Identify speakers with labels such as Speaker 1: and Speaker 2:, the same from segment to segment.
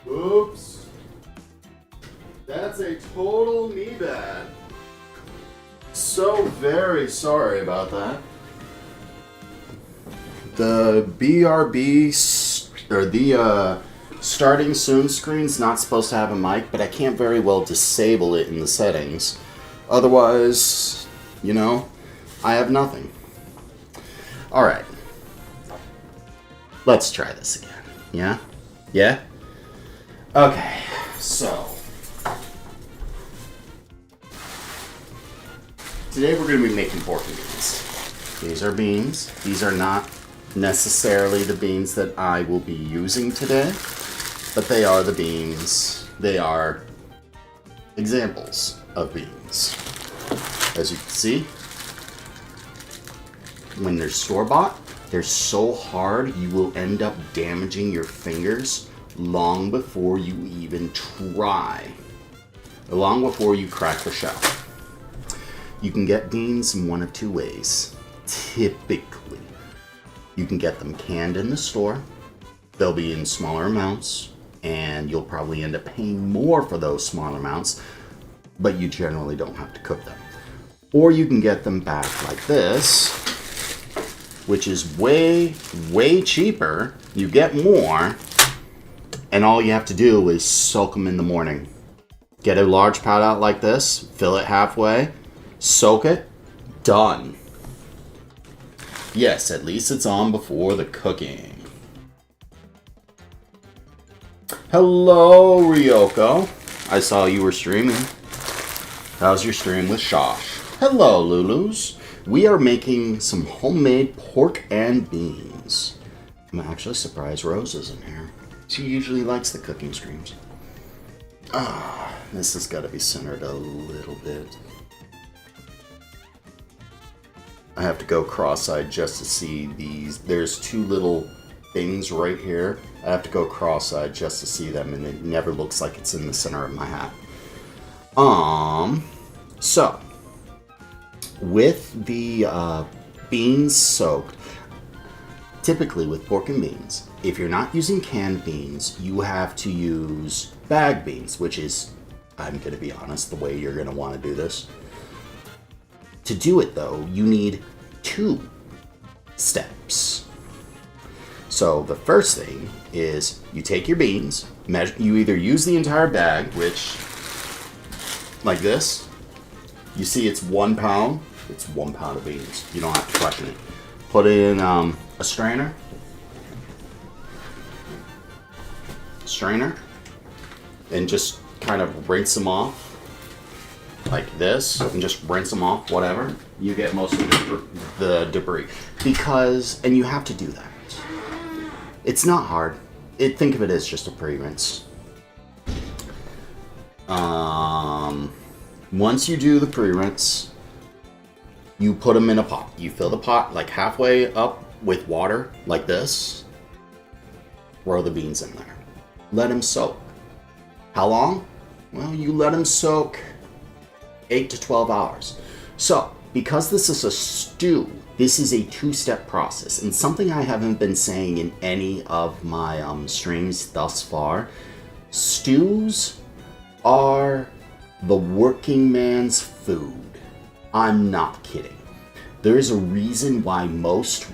Speaker 1: Oops. That's a total me bad. So very sorry about that. The BRB or the starting soon screen's not supposed to have a mic, but I can't very well disable it in the settings. Otherwise, I have nothing. Alright. Let's try this again. Yeah? Yeah? Okay, so. Today we're going to be making pork and beans. These are beans. These are not necessarily the beans that I will be using today, but they are the beans. They are examples of beans. As you can see, when they're store-bought, they're so hard you will end up damaging your fingers long before you even try. Long before you crack the shell. You can get beans in one of two ways. Typically, you can get them canned in the store. They'll be in smaller amounts, and you'll probably end up paying more for those smaller amounts, but you generally don't have to cook them. Or you can get them back like this, which is way, way cheaper. You get more, and all you have to do is soak them in the morning. Get a large pot out like this, fill it halfway, soak it, done. Yes, at least it's on before the cooking. Hello, Ryoko. I saw you were streaming. How's your stream with Shosh? Hello, Lulus. We are making some homemade pork and beans. I'm actually surprised Rose isn't here. She usually likes the cooking streams. This has got to be centered a little bit. I have to go cross-eyed just to see these. There's two little things right here. I have to go cross-eyed just to see them, and it never looks like it's in the center of my hat. So, with the beans soaked, typically with pork and beans, if you're not using canned beans, you have to use bag beans, which is, I'm going to be honest, the way you're going to want to do this. To do it, though, you need 2 steps. So the first thing is you take your beans, you either use the entire bag, which, like this, you see it's 1 pound. It's 1 pound of beans. You don't have to question it. Put it in a strainer, and just kind of rinse them off. Like this, and just rinse them off, whatever. You get most of the debris. And you have to do that. It's not hard. Think of it as just a pre-rinse. Once you do the pre-rinse, you put them in a pot. You fill the pot like halfway up with water, like this. Throw the beans in there. Let them soak. How long? Well, you let them soak 8 to 12 hours. So, because this is a stew, this is a 2-step process, and something I haven't been saying in any of my streams thus far, stews are the working man's food. I'm not kidding. There is a reason why most,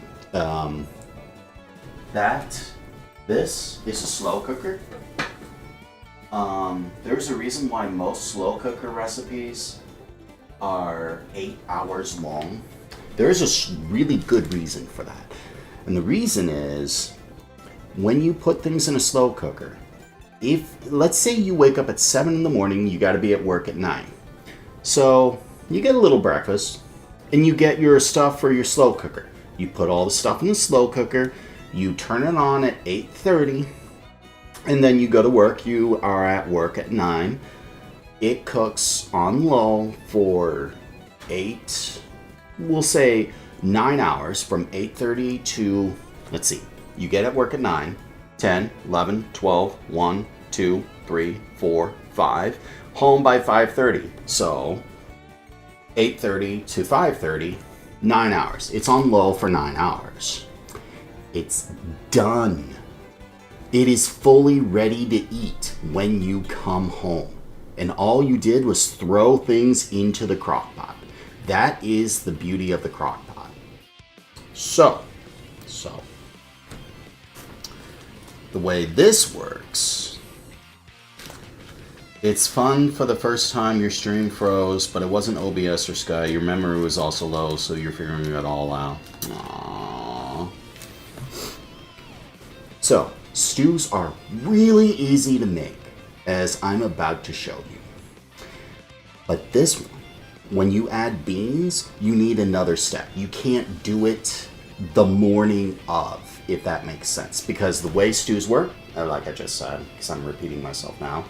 Speaker 1: this is a slow cooker. There's a reason why most slow cooker recipes are 8 hours long. There's a really good reason for that. And the reason is, when you put things in a slow cooker, let's say you wake up at 7 in the morning, you gotta be at work at 9. So, you get a little breakfast, and you get your stuff for your slow cooker. You put all the stuff in the slow cooker, you turn it on at 8:30, and then you go to work. You are at work at 9. It cooks on low for 9 hours, from 8:30 to, let's see, you get at work at 9, 10, 11, 12, 1, 2, 3, 4, 5, home by 5:30. So 8:30 to 5:30, 9 hours. It's on low for 9 hours. It's done. It is fully ready to eat when you come home. And all you did was throw things into the crock pot. That is the beauty of the crock pot. So, the way this works, it's fun for the first time your stream froze, but it wasn't OBS or Sky. Your memory was also low, so you're figuring it all out. Aww. So, stews are really easy to make, as I'm about to show you. But this one, when you add beans, you need another step. You can't do it the morning of, if that makes sense. Because the way stews work, like I just said, because I'm repeating myself now,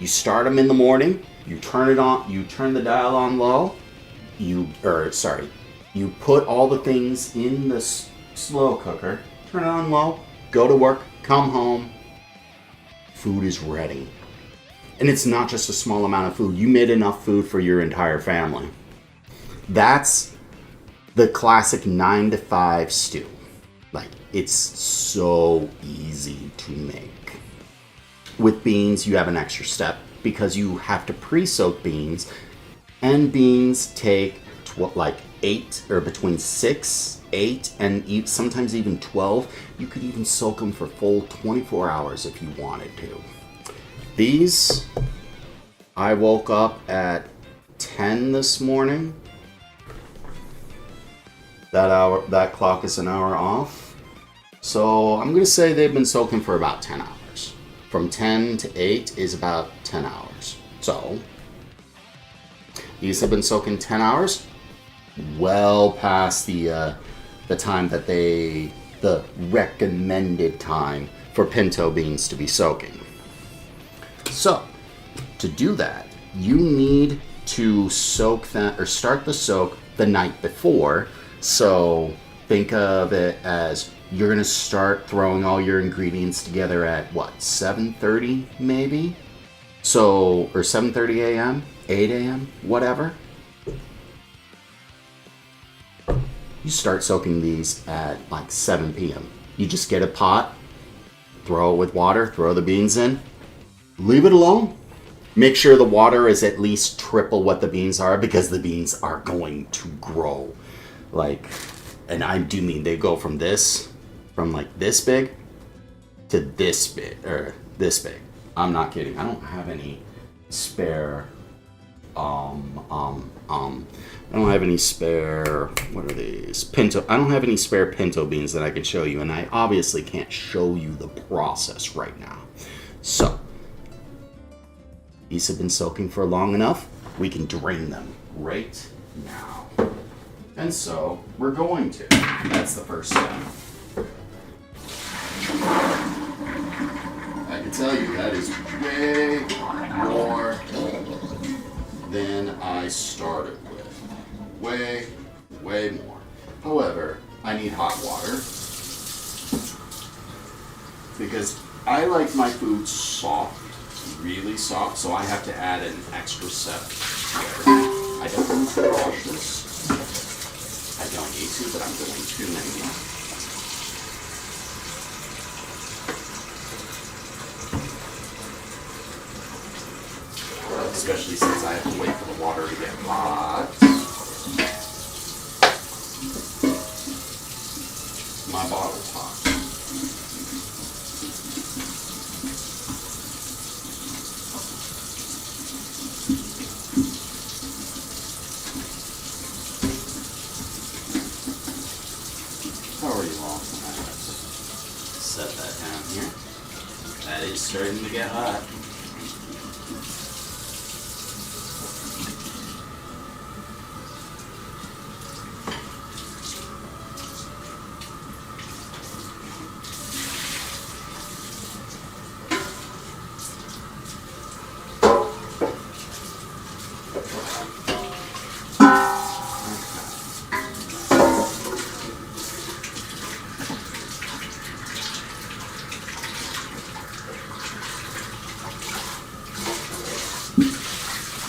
Speaker 1: you start them in the morning, you turn it on, you turn the dial on low, you put all the things in the slow cooker, turn it on low, go to work, come home, food is ready. And it's not just a small amount of food. You made enough food for your entire family. That's the classic 9 to 5 stew. Like, it's so easy to make. With beans, you have an extra step because you have to pre-soak beans. And beans take like 8 or between 6, 8, and sometimes even 12. You could even soak them for full 24 hours if you wanted to. These, I woke up at 10 this morning. That clock is an hour off. So I'm going to say they've been soaking for about 10 hours. From 10 to 8 is about 10 hours. So these have been soaking 10 hours. Well past the time that the recommended time for pinto beans to be soaking. So, to do that, you need to soak that, or start the soak the night before. So, think of it as you're going to start throwing all your ingredients together at, what, 7:30 maybe? So, or 7:30 a.m., 8 a.m., whatever. You start soaking these at like 7 p.m. You just get a pot, throw it with water, throw the beans in, leave it alone. Make sure the water is at least triple what the beans are, because the beans are going to grow. Like, and I do mean they go from like this big to this big, or this big. I'm not kidding. I don't have any spare, I don't have any spare, what are these? Pinto. I don't have any spare pinto beans that I can show you, and I obviously can't show you the process right now. So, these have been soaking for long enough. We can drain them right now. And so, we're going to. That's the first step. I can tell you that is way more than I started with. Way more. However, I need hot water because I like my food soft, really soft, so I have to add an extra step here. I don't need to wash this. I don't need to, but I'm going to anyway. Especially since I have to wait for the water to get hot. My bottle's hot. How are you all? Set that down here. That is starting to get hot.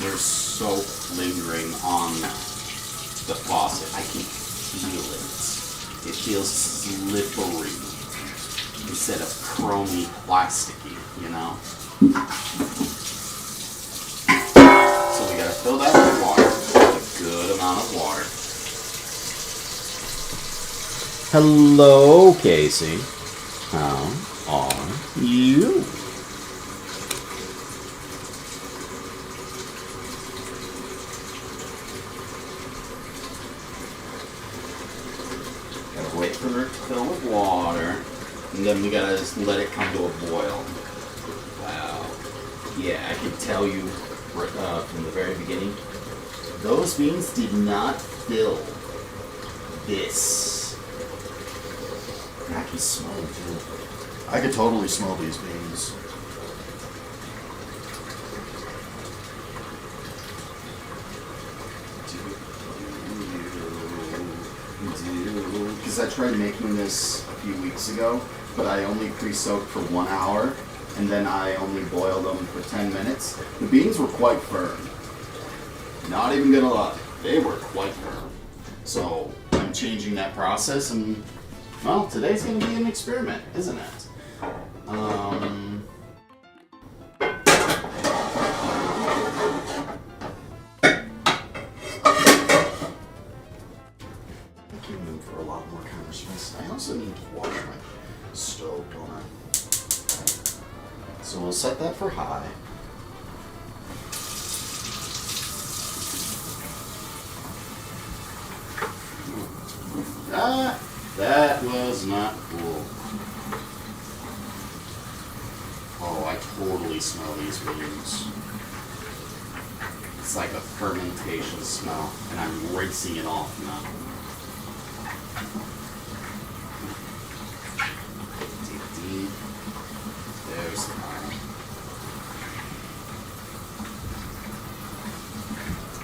Speaker 1: There's soap lingering on the faucet. I can feel it. It feels slippery. instead of chromey plasticky, you know? So we gotta fill that with water, a good amount of water. Hello, Casey. How are you? Gotta wait for her to fill with water, and then we gotta just let it come to a boil. Wow. Yeah, I can tell you from the very beginning, those beans did not fill this. And I can smell them too.
Speaker 2: I could totally smell these beans.
Speaker 1: Because I tried making this a few weeks ago, but I only pre-soaked for 1 hour, and then I only boiled them for 10 minutes. The beans were quite firm. Not even gonna lie, they were quite firm. So I'm changing that process, and well, today's gonna be an experiment, isn't it? For a lot more counter space. I also need to wash my stove, don't I? So we'll set that for high. Ah, that was not cool. Oh, I totally smell these beans. It's like a fermentation smell, and I'm rinsing it off now. Dig deep. There's the iron.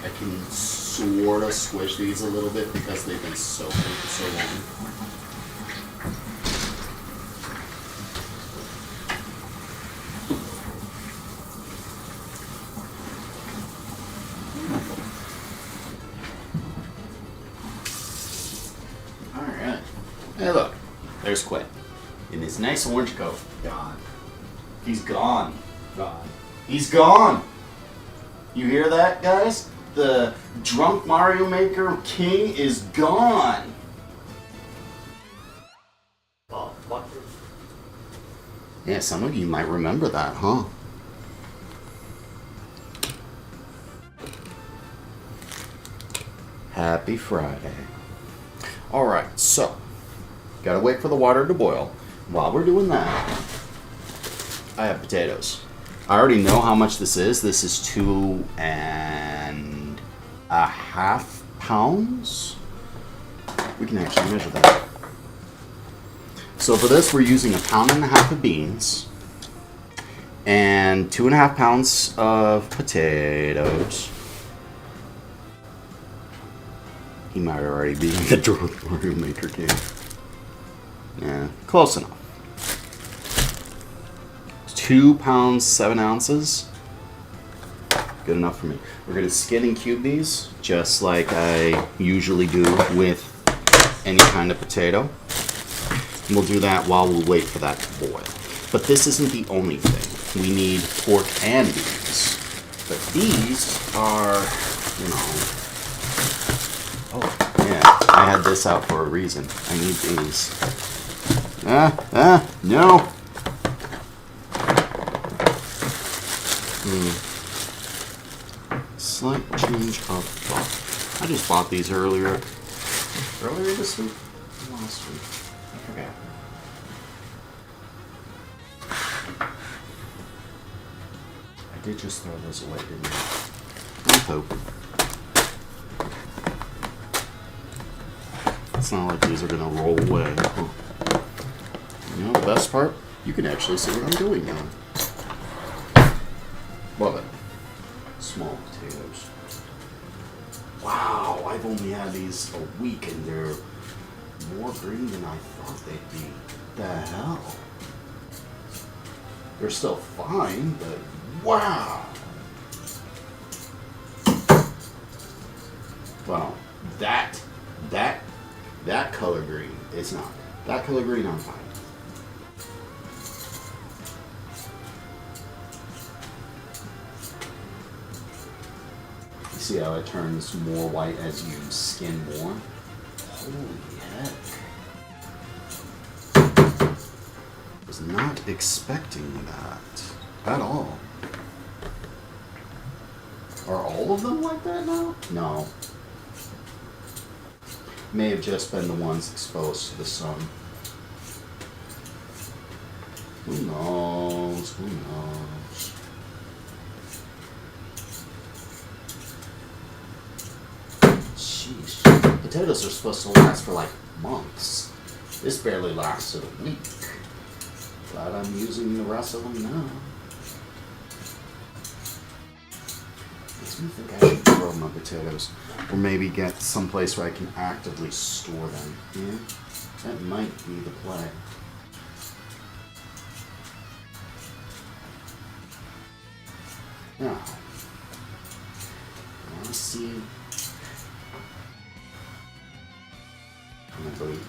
Speaker 1: I can sort of squish these a little bit because they've been soaking for so long. Alright. Hey look, there's Quinn. In his nice orange coat.
Speaker 2: Gone.
Speaker 1: He's gone.
Speaker 2: Gone.
Speaker 1: He's gone! You hear that, guys? The drunk Mario Maker King is gone!
Speaker 2: Oh, fuck.
Speaker 1: Yeah, some of you might remember that, huh? Happy Friday. Alright, so, gotta wait for the water to boil. While we're doing that, I have potatoes. I already know how much this is. This is 2.5 pounds. We can actually measure that. So for this, we're using 1.5 pounds of beans and 2.5 pounds of potatoes. He might already be the drunk Mario Maker King. Yeah, close enough. 2 pounds, 7 ounces. Good enough for me. We're gonna skin and cube these, just like I usually do with any kind of potato. And we'll do that while we wait for that to boil. But this isn't the only thing. We need pork and beans. But these are, you know... Oh, yeah, I had this out for a reason. I need these. No! Slight change of thought. I just bought these earlier. Earlier this week? Last week. I forgot. I did just throw those away, didn't I? I hope. It's not like these are gonna roll away. You know, the best part? You can actually see what I'm doing now. Love it. Small potatoes. Wow, I've only had these a week and they're more green than I thought they'd be. The hell? They're still fine, but wow. Wow, that color green is not. That color green I'm fine. You see how it turns more white as you skin more? Holy heck. Was not expecting that at all. Are all of them like that now? No. May have just been the ones exposed to the sun. Who knows? Who knows? Sheesh. Potatoes are supposed to last for like months. This barely lasted a week. Glad I'm using the rest of them now. Makes me think I should grow my potatoes. Or maybe get someplace where I can actively store them. Yeah, that might be the play. Now, I want to see. I believe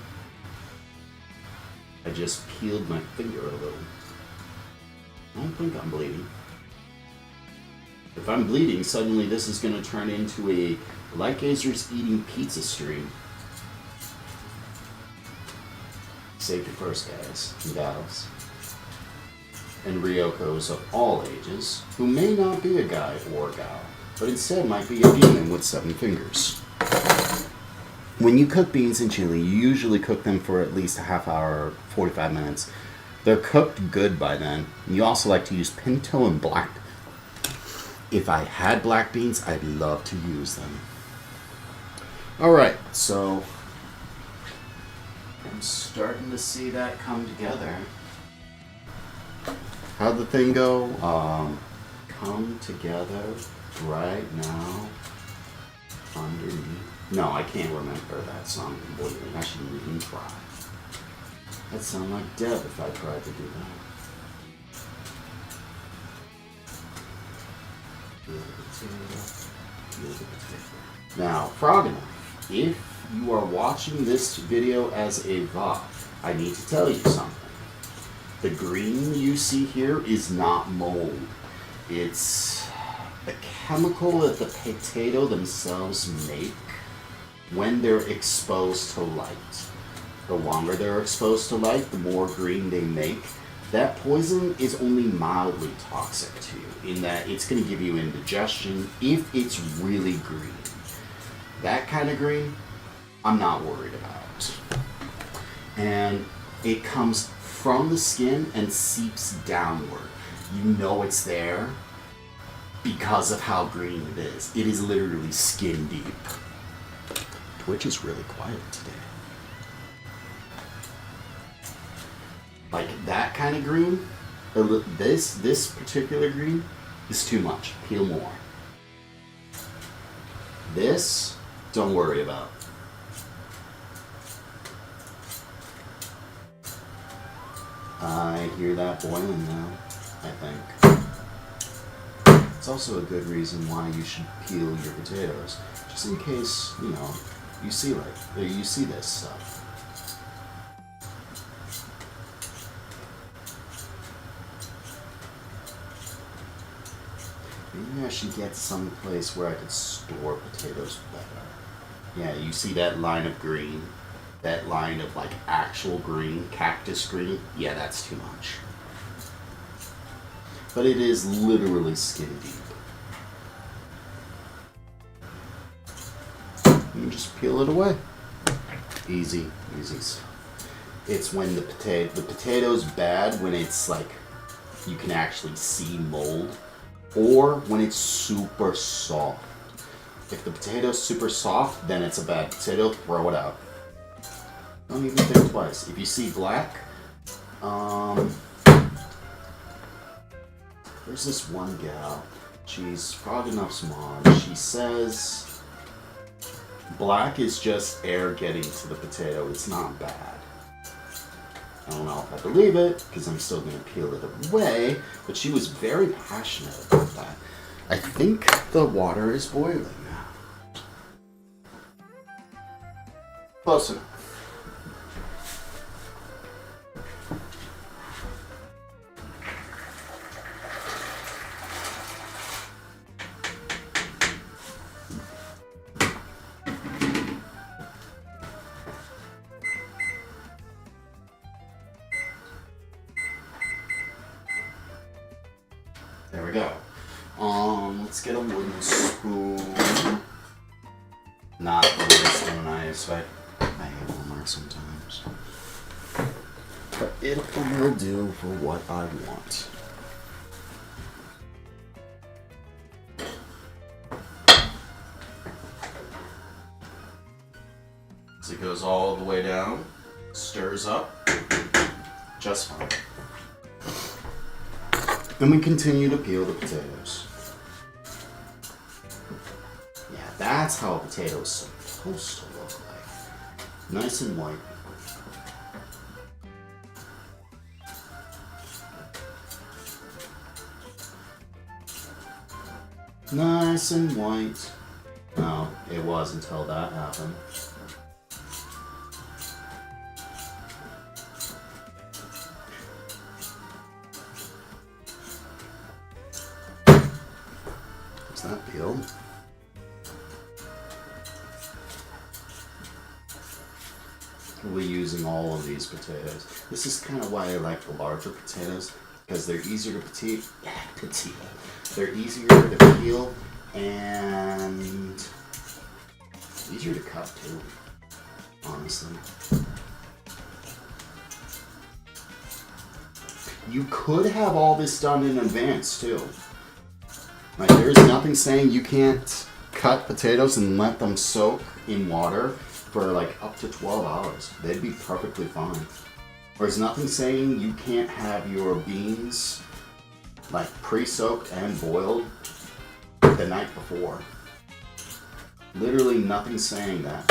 Speaker 1: I just peeled my finger a little. I don't think I'm bleeding. If I'm bleeding, suddenly this is going to turn into a Light Gazers eating pizza stream. Safety first, guys and gals. And Ryokos of all ages, who may not be a guy or a gal, but instead might be a demon with 7 fingers. When you cook beans in chili, you usually cook them for at least a half hour, 45 minutes. They're cooked good by then. You also like to use pinto and black. If I had black beans, I'd love to use them. Alright, so I'm starting to see that come together. How'd the thing go? Come together right now underneath. No, I can't remember that song completely. I shouldn't even try. That'd sound like Deb if I tried to do that. Now, Frog Enough, if you are watching this video as a VOD, I need to tell you something. The green you see here is not mold. It's a chemical that the potato themselves make when they're exposed to light. The longer they're exposed to light, the more green they make. That poison is only mildly toxic to you, in that it's going to give you indigestion if it's really green. That kind of green, I'm not worried about. And it comes from the skin and seeps downward. You know it's there because of how green it is. It is literally skin deep. Twitch is really quiet today. Like that kind of green, this particular green is too much. Peel more. This, don't worry about. I hear that boiling now, I think. It's also a good reason why you should peel your potatoes, just in case, you know, you see this stuff. Maybe I should get some place where I could store potatoes better. Yeah, you see that line of green? That line of like actual green, cactus green? Yeah, that's too much. But it is literally skin deep. You just peel it away. Easy, easy. It's when the potato's bad when it's like you can actually see mold, or when it's super soft. If the potato's super soft, then it's a bad potato. Throw it out. Don't even think twice. If you see black, there's this one gal. She's Frog Enough's mom. She says black is just air getting to the potato. It's not bad. I don't know if I believe it, because I'm still going to peel it away, but she was very passionate about that. I think the water is boiling now. Close enough. There we go. Let's get a wooden spoon. Not a wooden spoon, I hate Walmart sometimes. But it will do for what I want. So it goes all the way down, stirs up, just fine. Then we continue to peel the potatoes. Yeah, that's how a potato is supposed to look like. Nice and white. Nice and white. No, it was until that happened. Is that peeled? We're using all of these potatoes. This is kind of why I like the larger potatoes, because they're easier to They're easier to peel and easier to cut too, honestly. You could have all this done in advance too. Like, there's nothing saying you can't cut potatoes and let them soak in water for like up to 12 hours. They'd be perfectly fine. There's nothing saying you can't have your beans like pre-soaked and boiled the night before. Literally nothing saying that.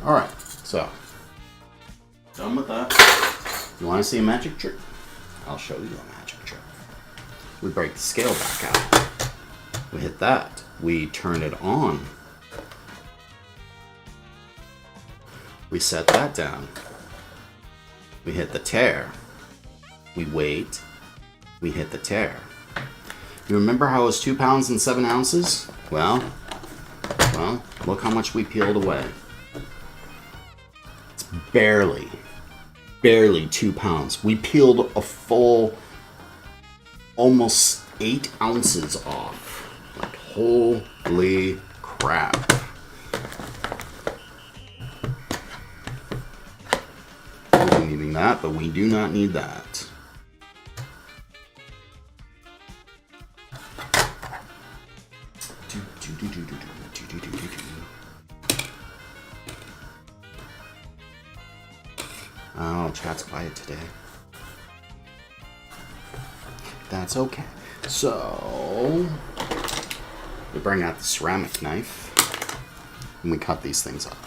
Speaker 1: Alright, so done with that. You want to see a magic trick? I'll show you a magic trick. We break the scale back out. We hit that. We turn it on. We set that down. We hit the tare. We wait. We hit the tare. You remember how it was 2 pounds and 7 ounces? Well, look how much we peeled away. It's barely 2 pounds. We peeled a full almost 8 ounces off. Like, holy crap. We're needing that, but we do not need that. Oh, chat's quiet today. That's okay. So, we bring out the ceramic knife and we cut these things up.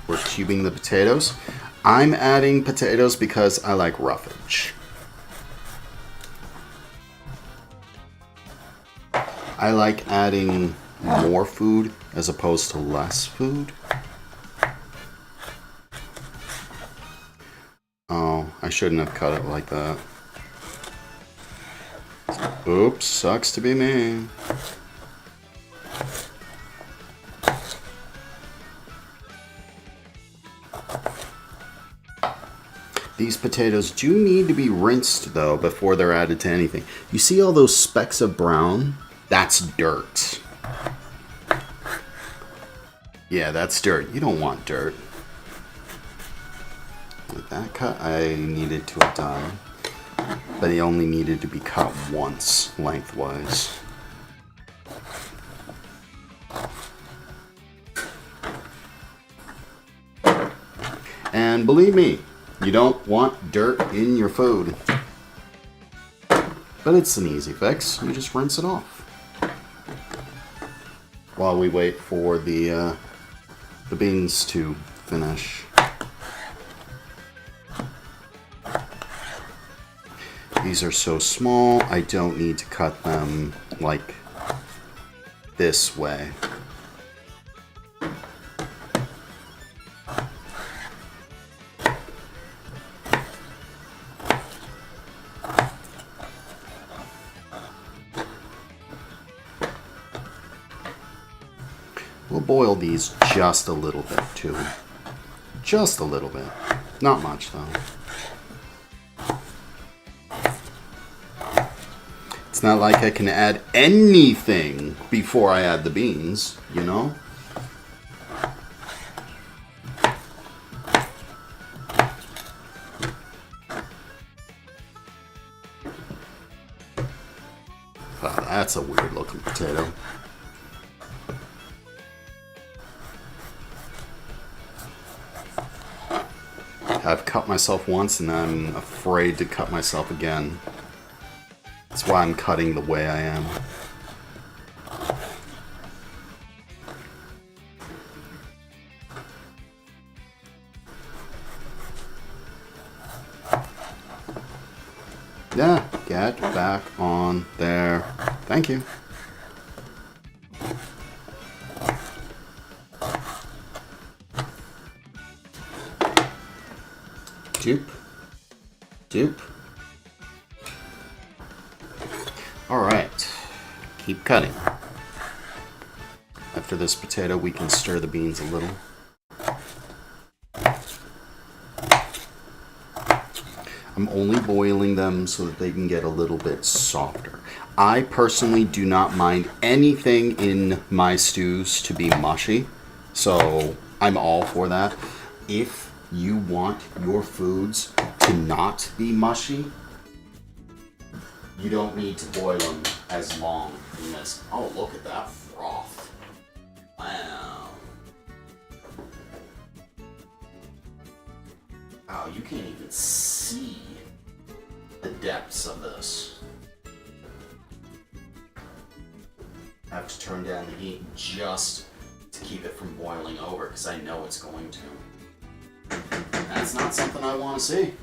Speaker 1: We're cubing the potatoes. I'm adding potatoes because I like roughage. I like adding more food as opposed to less food. Oh, I shouldn't have cut it like that. Oops, sucks to be me. These potatoes do need to be rinsed though before they're added to anything. You see all those specks of brown? That's dirt. Yeah, that's dirt. You don't want dirt. With that cut, I needed to have done, but it only needed to be cut once lengthwise. And believe me, you don't want dirt in your food. But it's an easy fix. You just rinse it off. While we wait for the beans to finish. These are so small, I don't need to cut them like this way. We'll boil these just a little bit too. Just a little bit. Not much though. It's not like I can add anything before I add the beans, you know? Wow, that's a weird looking potato. I've cut myself once and I'm afraid to cut myself again. That's why I'm cutting the way I am. Yeah, get back on there. Thank you. Dupe. Dupe. Alright. Keep cutting. After this potato, we can stir the beans a little. I'm only boiling them so that they can get a little bit softer. I personally do not mind anything in my stews to be mushy, so I'm all for that. If you want your foods to not be mushy, you don't need to boil them as long in this. Oh, look at that froth. Wow. Wow, you can't even see the depths of this. I have to turn down the heat just to keep it from boiling over because I know it's going to. That's not something I want to see.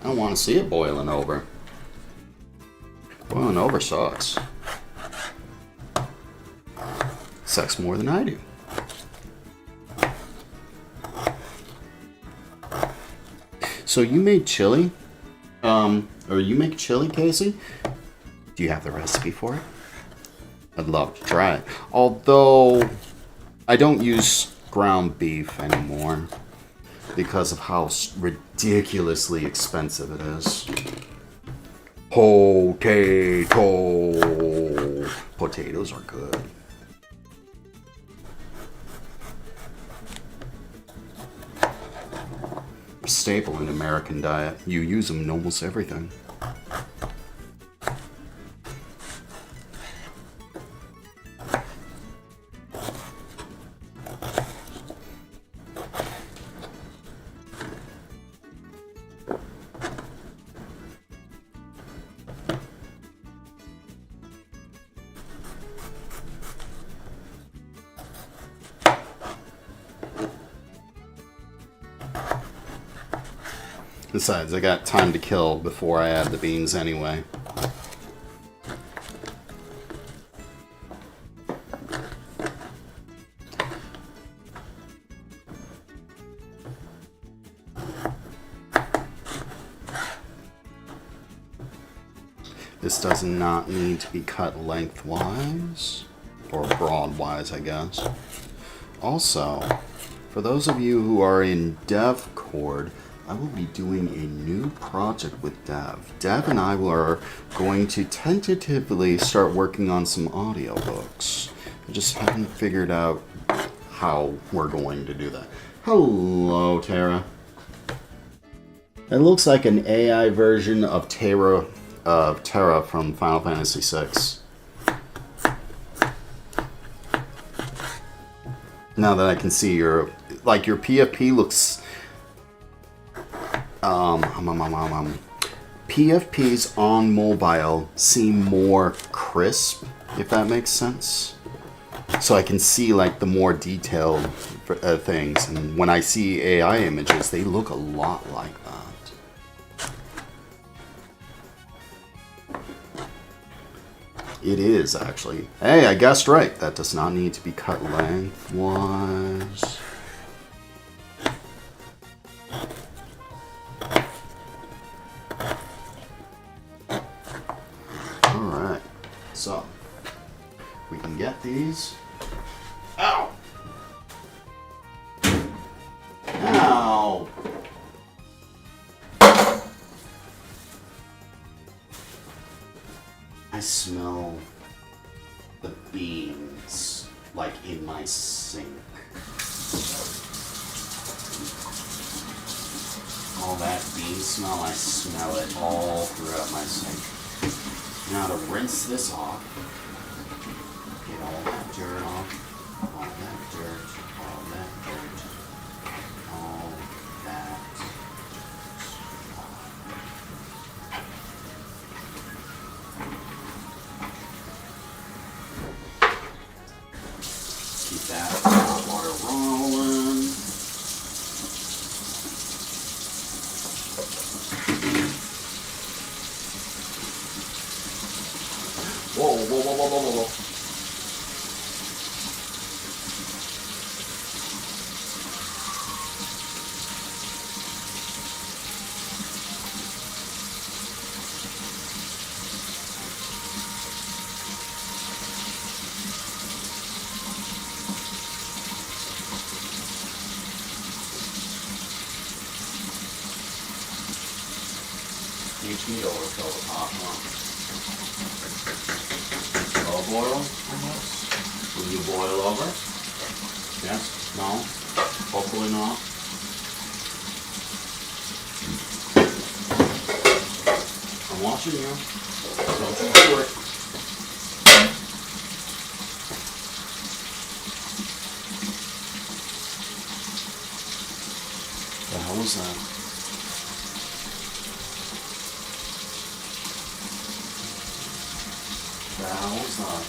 Speaker 1: I don't want to see it boiling over. Boiling over sucks. Sucks more than I do. So you made chili? Or you make chili, Casey? Do you have the recipe for it? I'd love to try it. Although, I don't use ground beef anymore because of how ridiculously expensive it is. Potato. Potatoes are good. A staple in American diet. You use them in almost everything. Besides, I got time to kill before I add the beans anyway. This does not need to be cut lengthwise, or broadwise, I guess. Also, for those of you who are in DevCord, I will be doing a new project with Dev. Dev and I are going to tentatively start working on some audiobooks. I just haven't figured out how we're going to do that. Hello, Terra. It looks like an AI version of Terra from Final Fantasy VI. Now that I can see your PFP looks... PFPs on mobile seem more crisp, if that makes sense. So I can see like the more detailed things, and when I see AI images, they look a lot like that. It is actually. Hey, I guessed right. That does not need to be cut lengthwise. So, we can get these. Ow! I smell the beans like in my sink. All that bean smell, I smell it all throughout my sink. Now to rinse this off, get all that dirt off, all that dirt, all that dirt, all that. Keep that water rolling. Whoa, whoa, whoa, whoa, whoa, whoa, whoa. Teach me to overfill the pot, huh? Low boil, I guess. Will you boil over? Yes? No? Hopefully not. I'm watching you. Don't you do it. The hell was that? That was that.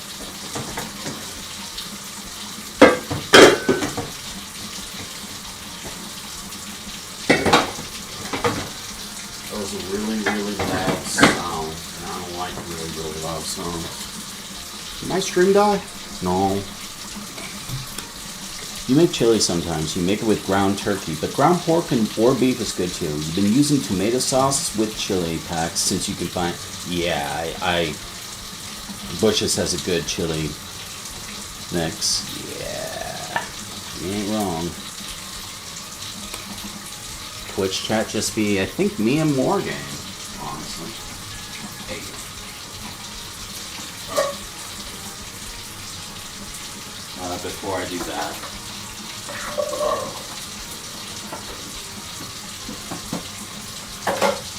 Speaker 1: That was a really, really loud sound, and I don't like really, really loud sounds. Did my stream die? No. You make chili sometimes. You make it with ground turkey, but ground pork or beef is good too. You've been using tomato sauce with chili packs since you can find. Yeah, I Bush's has a good chili mix. Yeah, you ain't wrong. Twitch chat just be, I think, me and Morgan, honestly. Hey. Before I do that,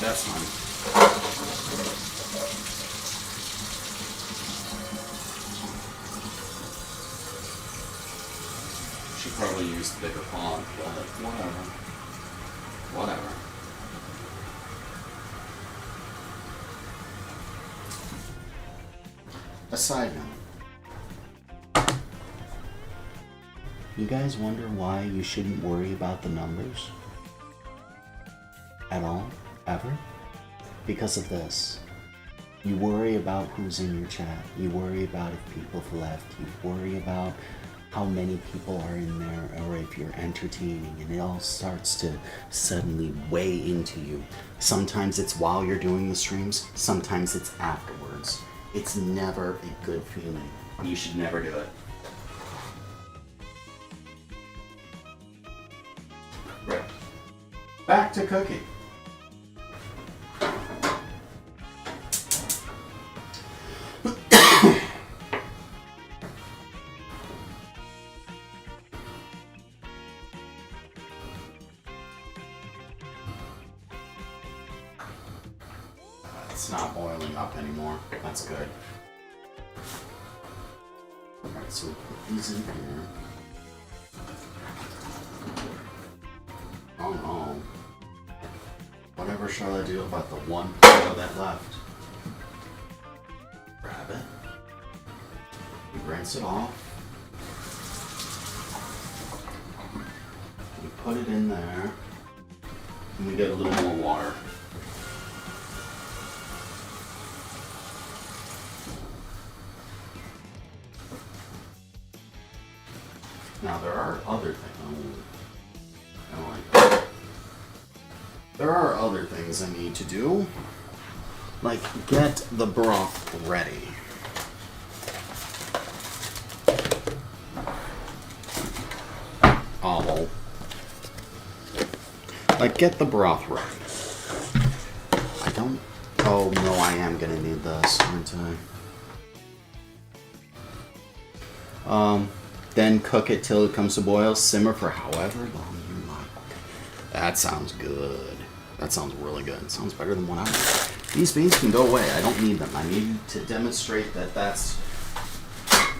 Speaker 1: that's fine. Should probably use the bigger pot, but whatever. Whatever. A side note. You guys wonder why you shouldn't worry about the numbers? At all? Ever? Because of this. You worry about who's in your chat. You worry about if people have left. You worry about how many people are in there, or if you're entertaining, and it all starts to suddenly weigh into you. Sometimes it's while you're doing the streams, sometimes it's afterwards. It's never a good feeling. You should never do it. Right. Back to cooking. It's not boiling up anymore. That's good. Alright, so we'll put these in here. Oh no. Whatever shall I do about the one potato that left? Grab it. We rinse it off. We put it in there. And we get a little more water. Now there are other things. I don't like that. There are other things I need to do, like get the broth ready. Oh, like get the broth ready. I don't. Oh no, I am gonna need this, aren't I? Then cook it till it comes to boil. Simmer for however long you like. That sounds good. That sounds really good. It sounds better than what I did. These beans can go away. I don't need them. I need to demonstrate that that's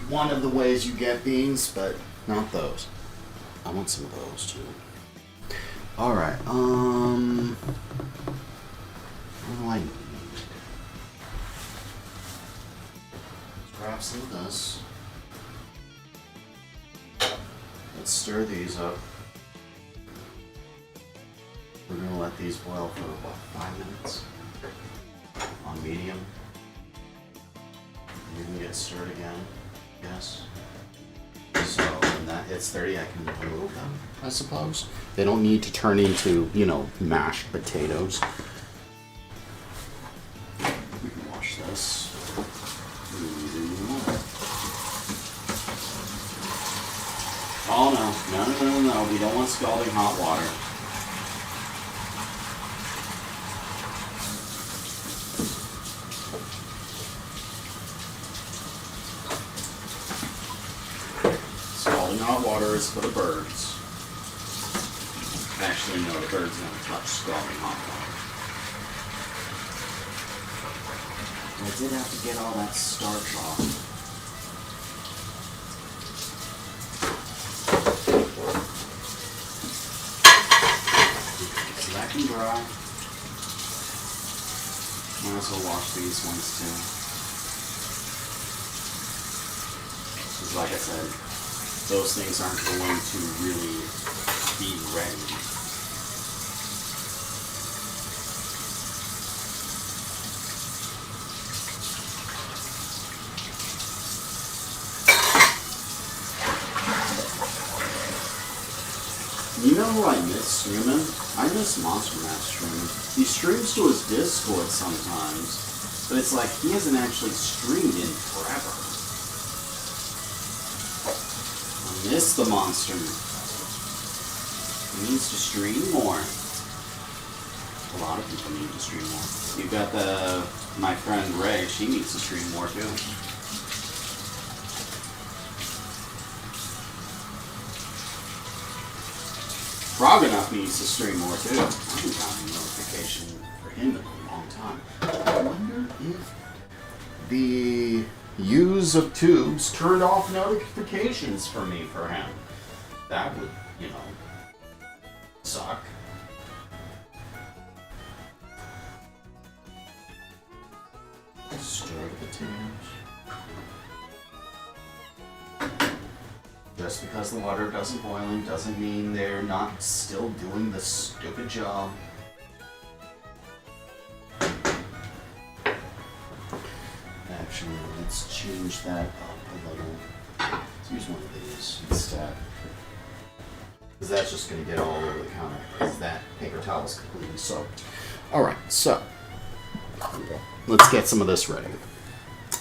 Speaker 1: one of the ways you get beans, but not those. I want some of those too. All right. What do I need? Let's grab some of this. Let's stir these up. We're gonna let these boil for about 5 minutes on medium. You can get stirred again. Yes. So when that hits 30, I can remove them, I suppose. They don't need to turn into, you know, mashed potatoes. We can wash this. Oh no, we don't want scalding hot water. Scalding hot water is for the birds. Actually, no, the birds don't touch scalding hot water. I did have to get all that starch off. So that can dry. Might as well wash these ones too. Because like I said, those things aren't going to really be ready. You know who I miss streaming? I miss Monster Matt streaming. He streams to his Discord sometimes, but it's like he hasn't actually streamed in forever. I miss the Monster. He needs to stream more. A lot of people need to stream more. You've got my friend Ray, she needs to stream more too. Frog Enough needs to stream more too. I haven't gotten a notification for him in a long time. I wonder if the use of tubes turned off notifications for me for him. That would, you know, suck. Stir the potatoes. Just because the water doesn't boil in doesn't mean they're not still doing the stupid job. Actually, let's change that up a little. Let's use one of these instead. Because that's just going to get all over the counter. Because that paper towel is completely soaked. Alright, so let's get some of this ready.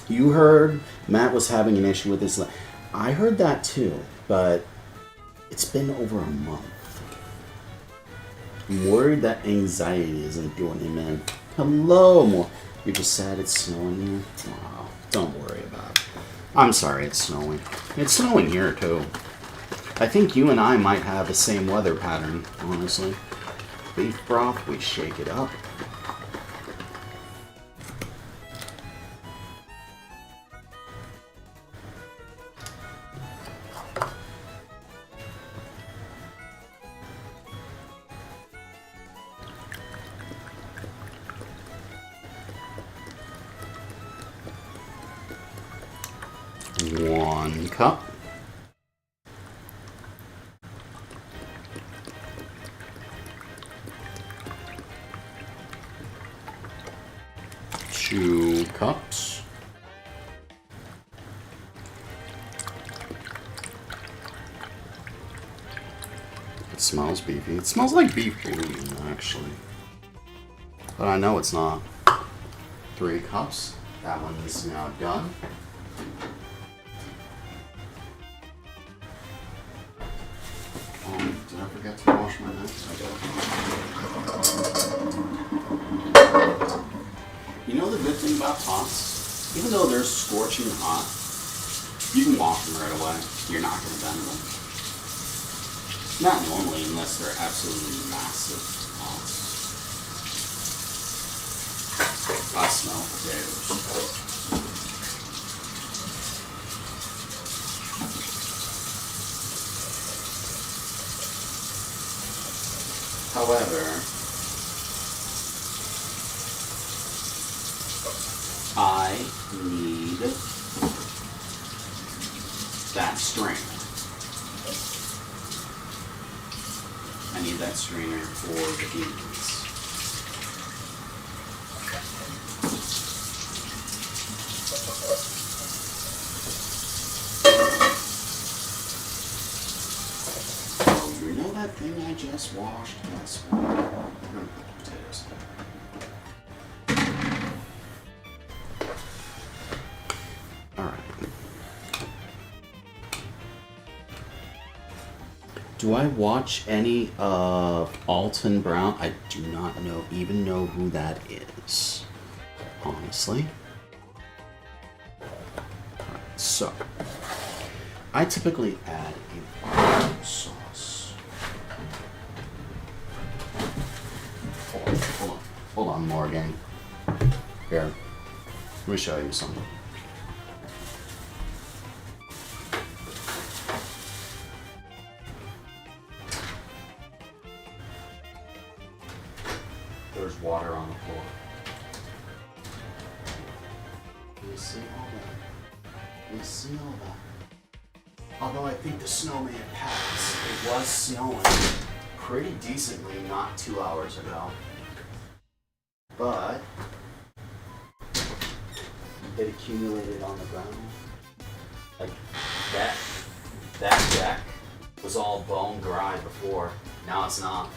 Speaker 1: You heard Matt was having an issue with his leg. I heard that too, but it's been over a month. I'm worried that anxiety isn't doing him in. Hello, more. You're just sad it's snowing here? Oh, don't worry about it. I'm sorry it's snowing. It's snowing here too. I think you and I might have the same weather pattern, honestly. Beef broth, we shake it up. One cup. Two cups. It smells beefy. It smells like beef bouillon, actually. But I know it's not. 3 cups. That one is now done. Did I forget to wash my knives? I did. You know the good thing about pots? Even though they're scorching hot, You can wash them right away. You're not going to bend them. Not normally, unless they're absolutely massive. I smell potatoes. However, I need that strainer. I need that strainer for the beans. Oh, you know that thing I just washed? Guess what? I'm gonna put the potatoes in. Do I watch any of Alton Brown? I do not even know who that is, honestly. Alright, so I typically add a barbecue sauce. Hold on, Morgan. Here, let me show you something. There's water on the floor. You see all that? You see all that? Although I think the snow may have passed. It was snowing pretty decently not 2 hours ago. But it accumulated on the ground. Like that deck was all bone dry before. Now it's not.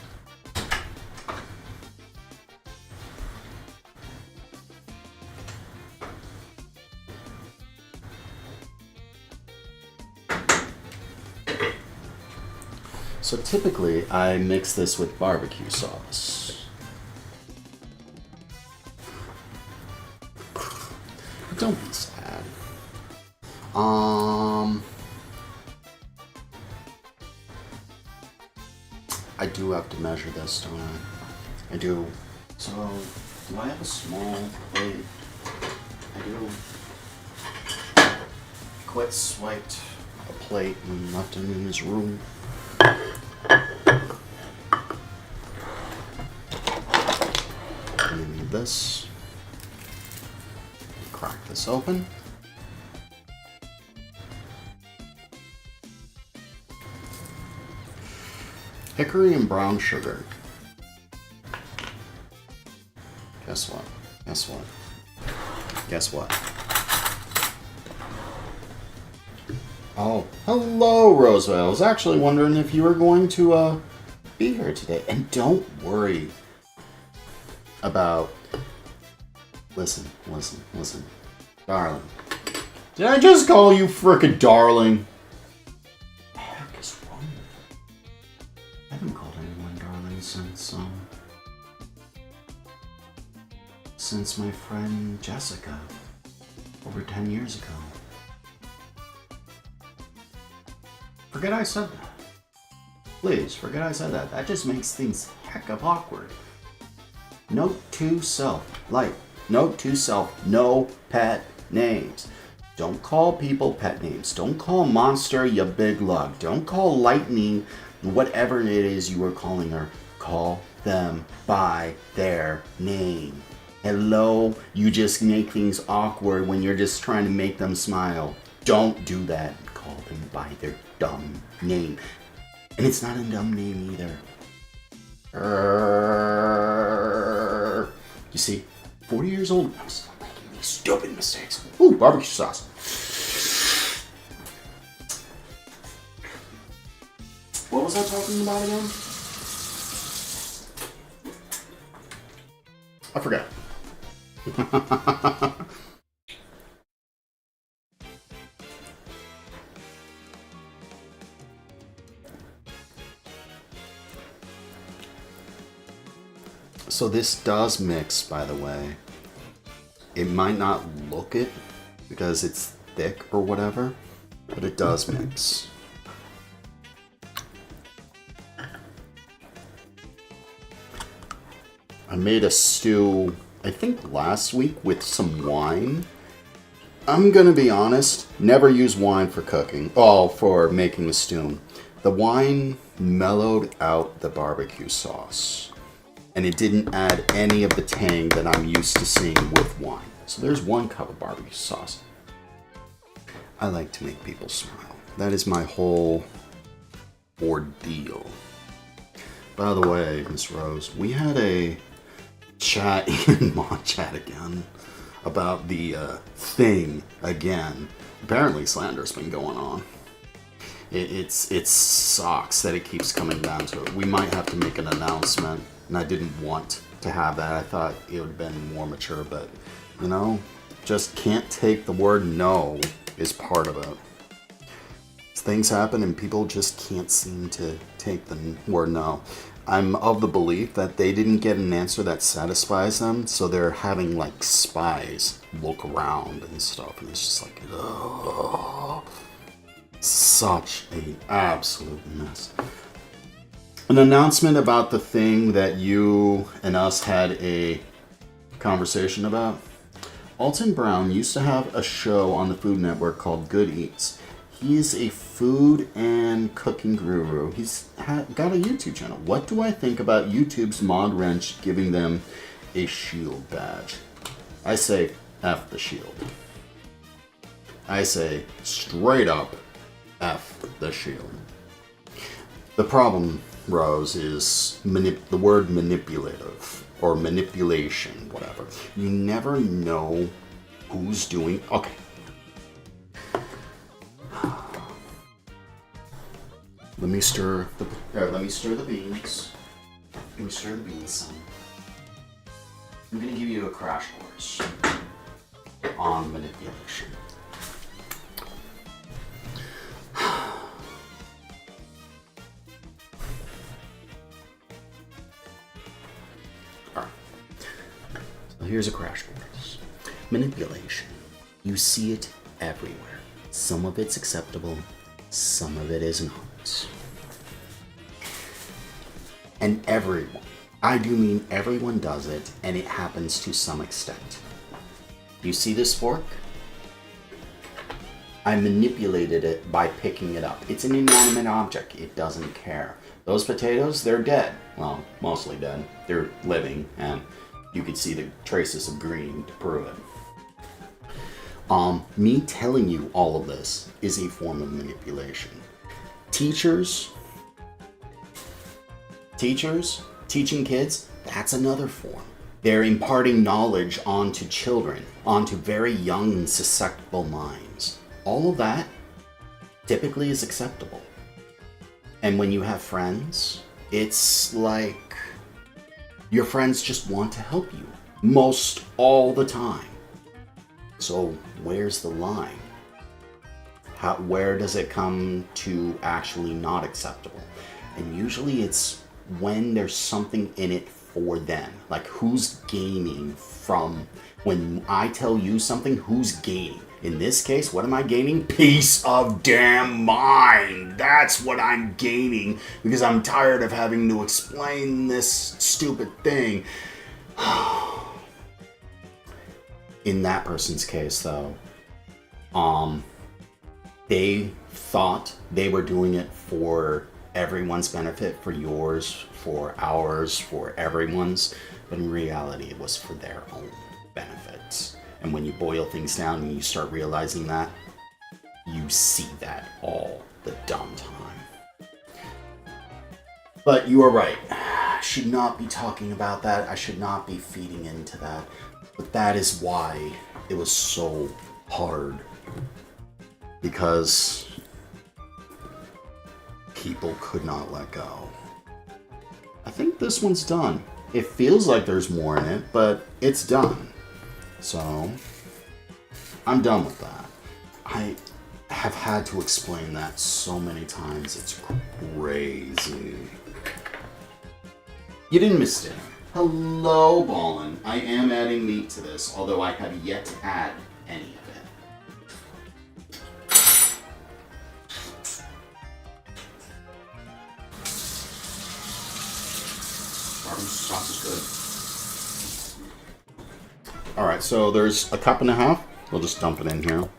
Speaker 1: So typically, I mix this with barbecue sauce. But don't be sad. I do have to measure this, don't I? I do. So, do I have a small plate? I do. Quit swiped a plate and left it in his room. I need this. Crack this open. Hickory and brown sugar. Guess what? Guess what? Guess what? Oh, hello, Roosevelt. I was actually wondering if you were going to be here today. And don't worry about... Listen. Darling. Did I just call you frickin' darling? What the heck is wrong with you? I haven't called anyone darling since my friend Jessica over 10 years ago. Forget I said that. Please, forget I said that. That just makes things heck of awkward. Note to self. Note to self. No pet names. Don't call people pet names. Don't call Monster you big lug. Don't call Lightning whatever it is you were calling her. Call them by their name. Hello? You just make things awkward when you're just trying to make them smile. Don't do that. Call them by their dumb name. And it's not a dumb name either. You see, 40 years old, I'm still making these stupid mistakes. Ooh, barbecue sauce. What was I talking about again? I forgot. So this does mix, by the way. It might not look it because it's thick or whatever, but it does mix. I made a stew, I think last week, with some wine. I'm gonna be honest, never use wine for cooking. Oh, for making the stew. The wine mellowed out the barbecue sauce. And it didn't add any of the tang that I'm used to seeing with wine. So there's 1 cup of barbecue sauce. I like to make people smile. That is my whole ordeal. By the way, Miss Rose, we had a chat in Mod Chat again about the thing again. Apparently slander's been going on. It sucks that it keeps coming down to it. We might have to make an announcement, and I didn't want to have that. I thought it would have been more mature, but you know, just can't take the word no is part of it. Things happen and people just can't seem to take the word no. I'm of the belief that they didn't get an answer that satisfies them, so they're having like spies look around and stuff, and it's just like, ugh. Such an absolute mess. An announcement about the thing that you and us had a conversation about. Alton Brown used to have a show on the Food Network called Good Eats. He's a food and cooking guru. He's got a YouTube channel. What do I think about YouTube's Mod Wrench giving them a shield badge? I say F the shield. I say straight up F the shield. The problem, Rose, is the word manipulative or manipulation, whatever. You never know who's doing. Okay. Let me stir the beans. Let me stir the beans some. I'm gonna give you a crash course on manipulation. Alright. So here's a crash course. Manipulation. You see it everywhere. Some of it's acceptable, some of it is not. And everyone, I do mean everyone does it, and it happens to some extent. You see this fork? I manipulated it by picking it up. It's an inanimate object. It doesn't care. Those potatoes, they're dead. Well, mostly dead. They're living, and you can see the traces of green to prove it. Me telling you all of this is a form of manipulation. Teachers, teaching kids, that's another form. They're imparting knowledge onto children, onto very young, susceptible minds. All of that typically is acceptable. And when you have friends, it's like your friends just want to help you most all the time. So where's the line? Where does it come to actually not acceptable? And usually it's when there's something in it for them. Like, who's gaining from when I tell you something, who's gaining? In this case, what am I gaining? Peace of damn mind. That's what I'm gaining, because I'm tired of having to explain this stupid thing. In that person's case, though, they thought they were doing it for everyone's benefit, for yours, for ours, for everyone's, but in reality it was for their own benefits. And when you boil things down and you start realizing that, you see that all the dumb time. But you are right. I should not be talking about that. I should not be feeding into that. But that is why it was so hard. Because people could not let go. I think this one's done. It feels like there's more in it, but it's done. So, I'm done with that. I have had to explain that so many times, it's crazy. You didn't miss dinner. Hello, Ballin. I am adding meat to this, although I have yet to add any of it. Sauce is good. All right, so there's a cup and a half. We'll just dump it in here.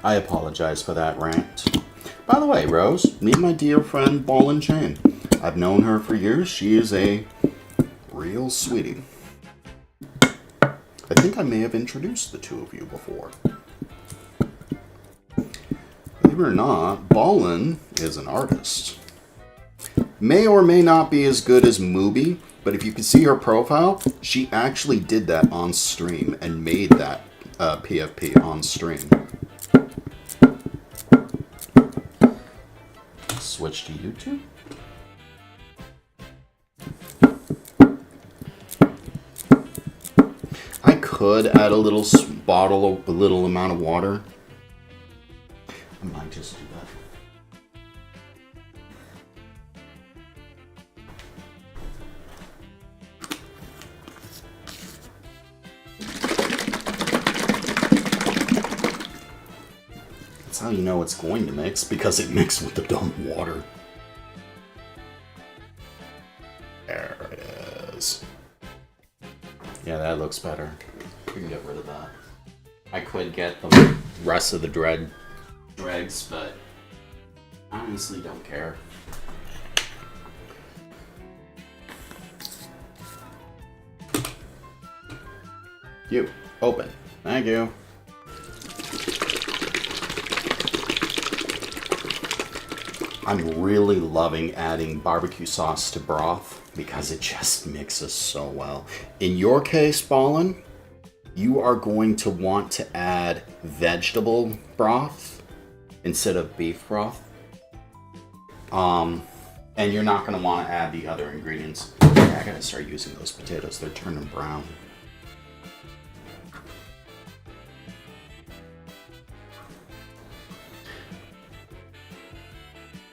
Speaker 1: I apologize for that rant. By the way, Rose, meet my dear friend Ball and Chain. I've known her for years. She is a real sweetie. I think I may have introduced the two of you before. Believe it or not, Ballin is an artist. May or may not be as good as Mubi, but if you can see her profile, she actually did that on stream and made that PFP on stream. Switch to YouTube. I could add a little bottle, a little amount of water. I might just do that. That's how you know it's going to mix, because it mixed with the dumb water. There it is. Yeah, that looks better. We can get rid of that. I could get the rest of the dregs, but I honestly don't care. You, open. Thank you. I'm really loving adding barbecue sauce to broth because it just mixes so well. In your case, Ballin, you are going to want to add vegetable broth instead of beef broth. And you're not going to want to add the other ingredients. Yeah, I gotta start using those potatoes. They're turning brown.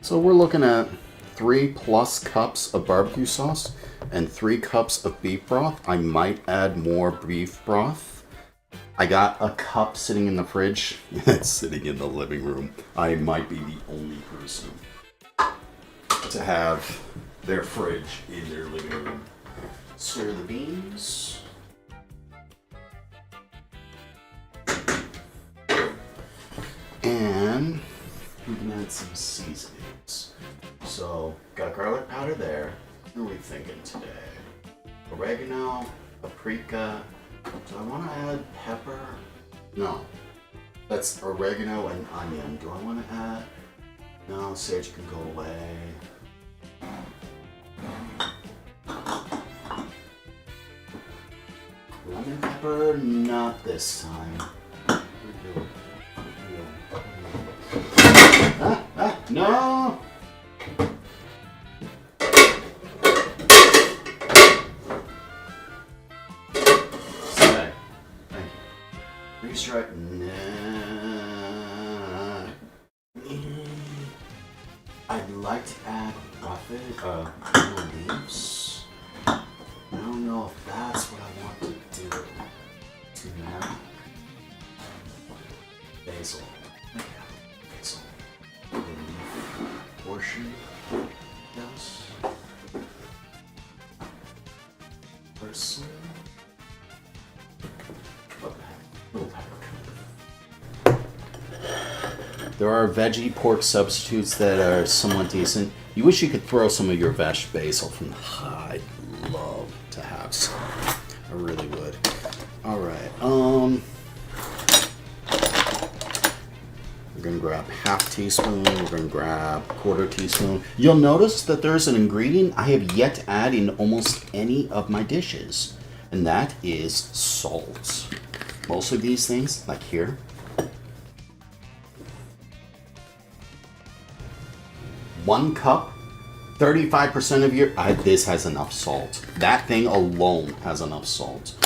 Speaker 1: So we're looking at 3+ cups of barbecue sauce and 3 cups of beef broth. I might add more beef broth. I got a cup sitting in the fridge. It's sitting in the living room. I might be the only person to have their fridge in their living room. Stir the beans. And we can add some seasonings. So, got garlic powder there. What are we thinking today? Oregano, paprika. Do I want to add pepper? No. That's oregano and onion. Do I want to add? No, sage can go away. Lemon pepper, not this time. No! Stay. Thank you. Restrike. Nah. I'd like to add leaves. I don't know if that's what I want to do. Turmeric. Basil. Basil. Portion. Yes. Person. There are veggie pork substitutes that are somewhat decent. You wish you could throw some of your basil from the I'd love to have some. I really would. All right. We're gonna grab half teaspoon. We're gonna grab quarter teaspoon. You'll notice that there's an ingredient I have yet to add in almost any of my dishes, and that is salt. Most of these things, like here, 1 cup, 35% of your, this has enough salt. That thing alone has enough salt.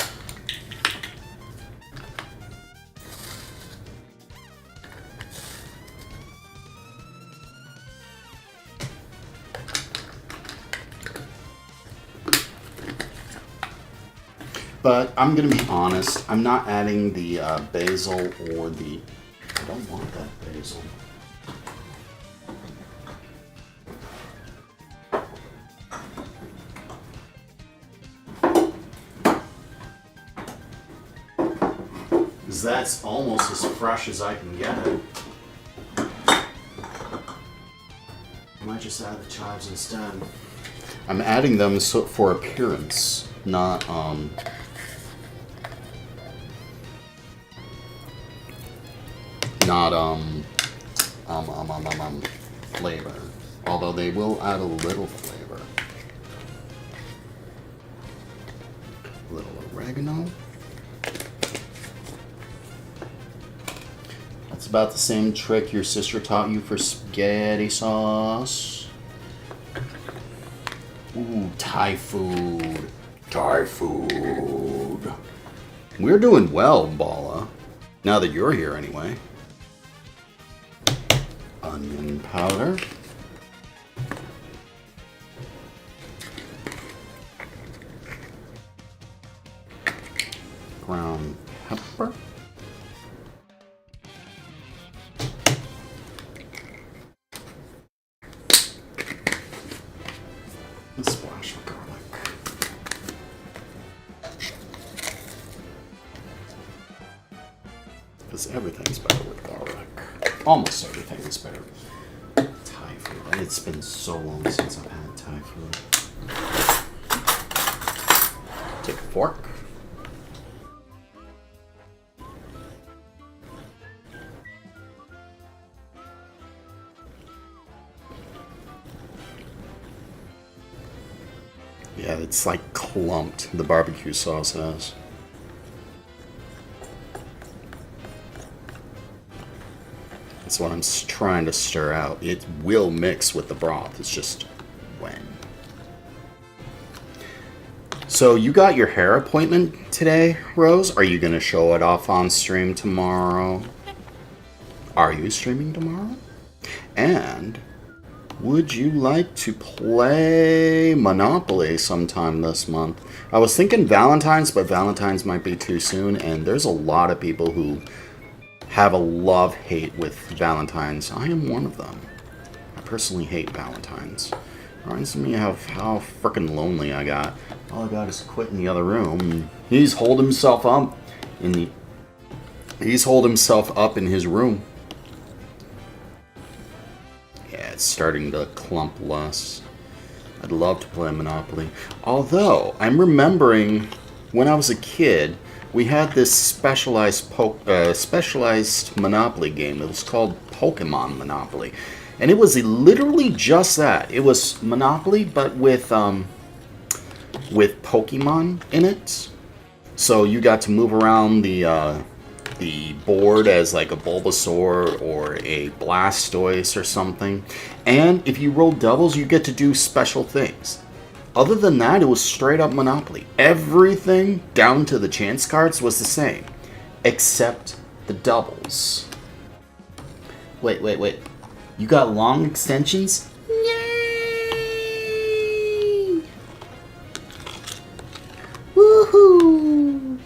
Speaker 1: But I'm gonna be honest, I'm not adding the basil or the, I don't want that basil. Because that's almost as fresh as I can get it. I might just add the chives instead. I'm adding them for appearance, not flavor. Although they will add a little flavor. A little oregano. That's about the same trick your sister taught you for spaghetti sauce. Ooh, Thai food. Thai food. We're doing well, Bala. Now that you're here anyway. Onion powder. Ground pepper. A splash of garlic. Because everything's better with garlic. Almost everything is better with Thai food. And it's been so long since I've had Thai food. Take a fork. Yeah, it's like clumped, the barbecue sauce has. That's what I'm trying to stir out. It will mix with the broth, it's just when. So you got your hair appointment today, Rose? Are you going to show it off on stream tomorrow? Are you streaming tomorrow? And would you like to play Monopoly sometime this month? I was thinking Valentine's, but Valentine's might be too soon, and there's a lot of people who have a love-hate with Valentine's. I am one of them. I personally hate Valentine's. Reminds me of how frickin' lonely I got. All I got is quit in the other room. He's holed himself up in his room. It's starting to clump less. I'd love to play Monopoly. Although, I'm remembering when I was a kid, we had this specialized Monopoly game. It was called Pokemon Monopoly. And it was literally just that. It was Monopoly, but with Pokemon in it. So you got to move around the board as like a Bulbasaur or a Blastoise or something. And if you roll doubles, you get to do special things. Other than that, it was straight up Monopoly. Everything, down to the chance cards, was the same. Except the doubles. Wait. You got long extensions? Yay! Woohoo!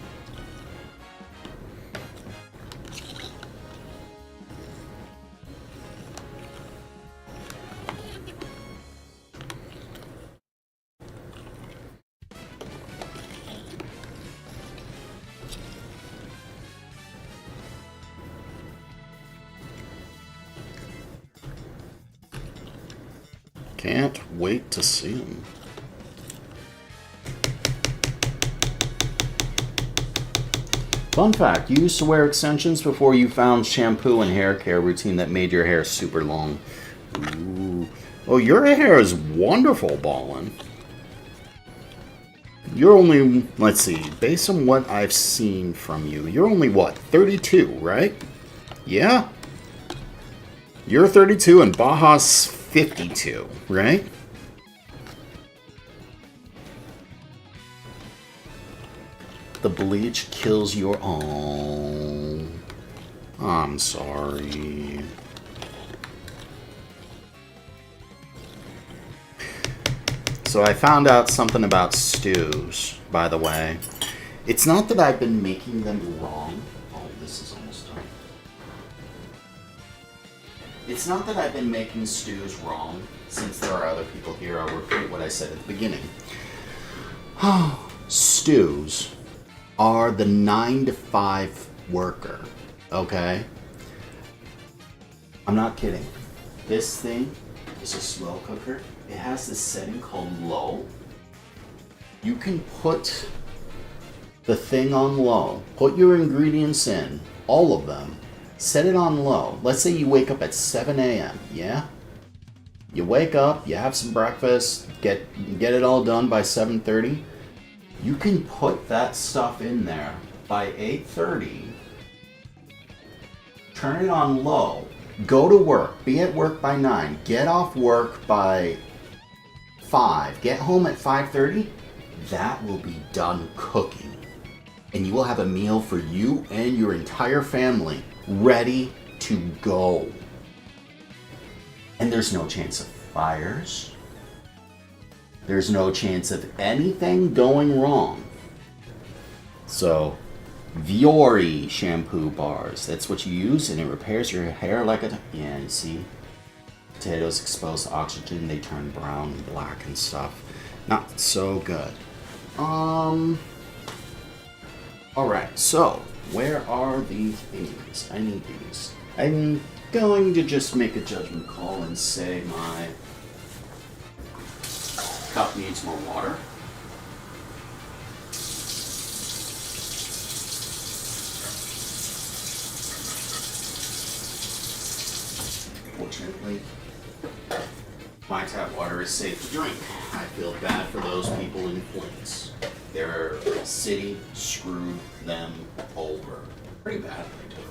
Speaker 1: Can't wait to see him. Fun fact, you used to wear extensions before you found shampoo and hair care routine that made your hair super long. Ooh. Oh, your hair is wonderful, Ballin. You're only, let's see, based on what I've seen from you, you're only what, 32, right? Yeah? You're 32 and Baja's 52, right? The bleach kills your own. I'm sorry. So I found out something about stews, by the way. It's not that I've been making them wrong. Oh, this is almost done. It's not that I've been making stews wrong. Since there are other people here, I'll repeat what I said at the beginning. Stews are the 9 to 5 worker, okay? I'm not kidding. This thing is a slow cooker. It has this setting called low. You can put the thing on low, put your ingredients in, all of them, set it on low. Let's say you wake up at 7 a.m., yeah? You wake up, you have some breakfast, get it all done by 7:30. You can put that stuff in there by 8:30. Turn it on low. Go to work. Be at work by 9. Get off work by 5. Get home at 5:30. That will be done cooking. And you will have a meal for you and your entire family ready to go. And there's no chance of fires. There's no chance of anything going wrong. So, Viore shampoo bars. That's what you use, and it repairs your hair like a... Yeah, you see? Potatoes exposed to oxygen, they turn brown and black and stuff. Not so good. Alright, so, where are the things? I need these. I'm going to just make a judgment call and say my cup needs more water. Fortunately, my tap water is safe to drink. I feel bad for those people in Flint. Their city screwed them over pretty badly, too.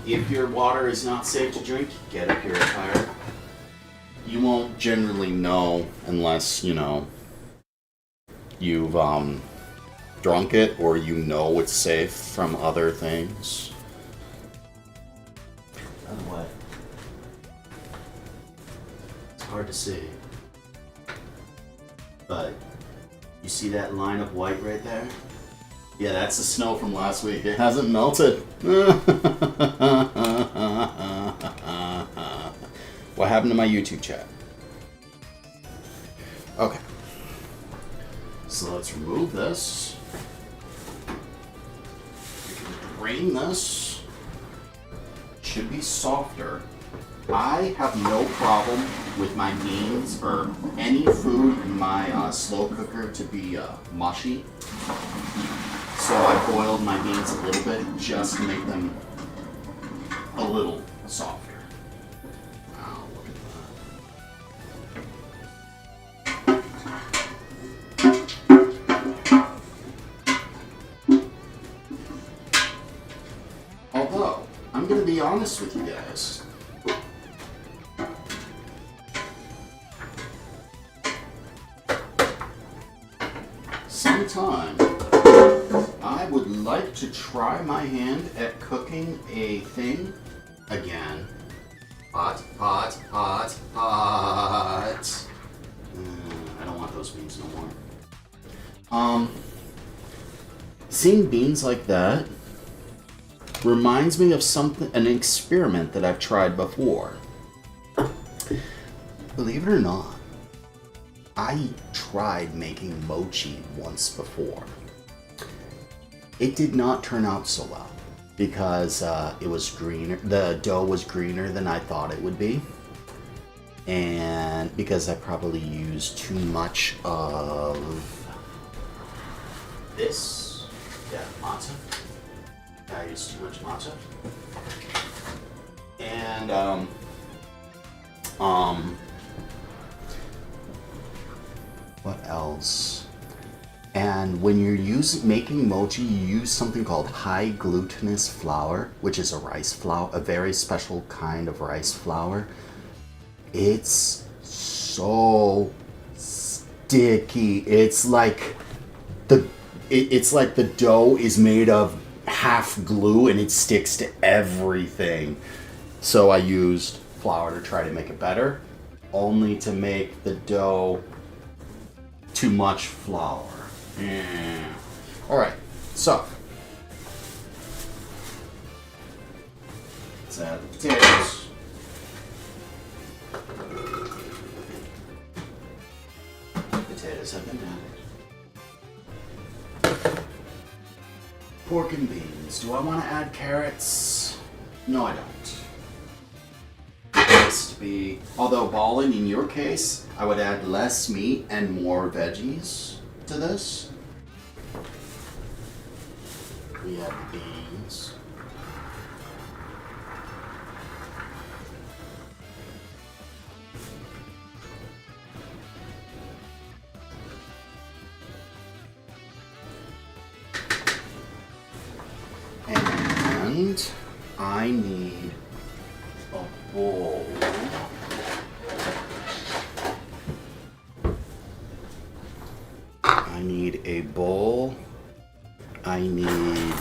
Speaker 1: If your water is not safe to drink, get a purifier. You won't generally know unless, you know, you've drunk it or you know it's safe from other things. By the way, it's hard to see, but you see that line of white right there? Yeah, that's the snow from last week. It hasn't melted. What happened to my YouTube chat? Okay. So let's remove this. We can drain this. Should be softer. I have no problem with my beans or any food in my slow cooker to be mushy. So I boiled my beans a little bit just to make them a little softer. Wow, look at that. Although, I'm going to be honest with you guys. Sometime I would like to try my hand at cooking a thing again. Hot. I don't want those beans no more. Seeing beans like that reminds me of an experiment that I've tried before. Believe it or not, I tried making mochi once before. It did not turn out so well because it was greener. The dough was greener than I thought it would be. And because I probably used too much of this. Yeah, matcha. I used too much matcha. And what else? And when you're making mochi, you use something called high glutinous flour, which is a rice flour, a very special kind of rice flour. It's so sticky. It's like the dough is made of half glue and it sticks to everything. So I used flour to try to make it better, only to make the dough too much flour. Yeah. Alright, so let's add the potatoes. Potatoes have been added. Pork and beans. Do I want to add carrots? No, I don't. It has to be, although Ballin, in your case, I would add less meat and more veggies to this. We add beans. And I need a bowl. I need a bowl. I need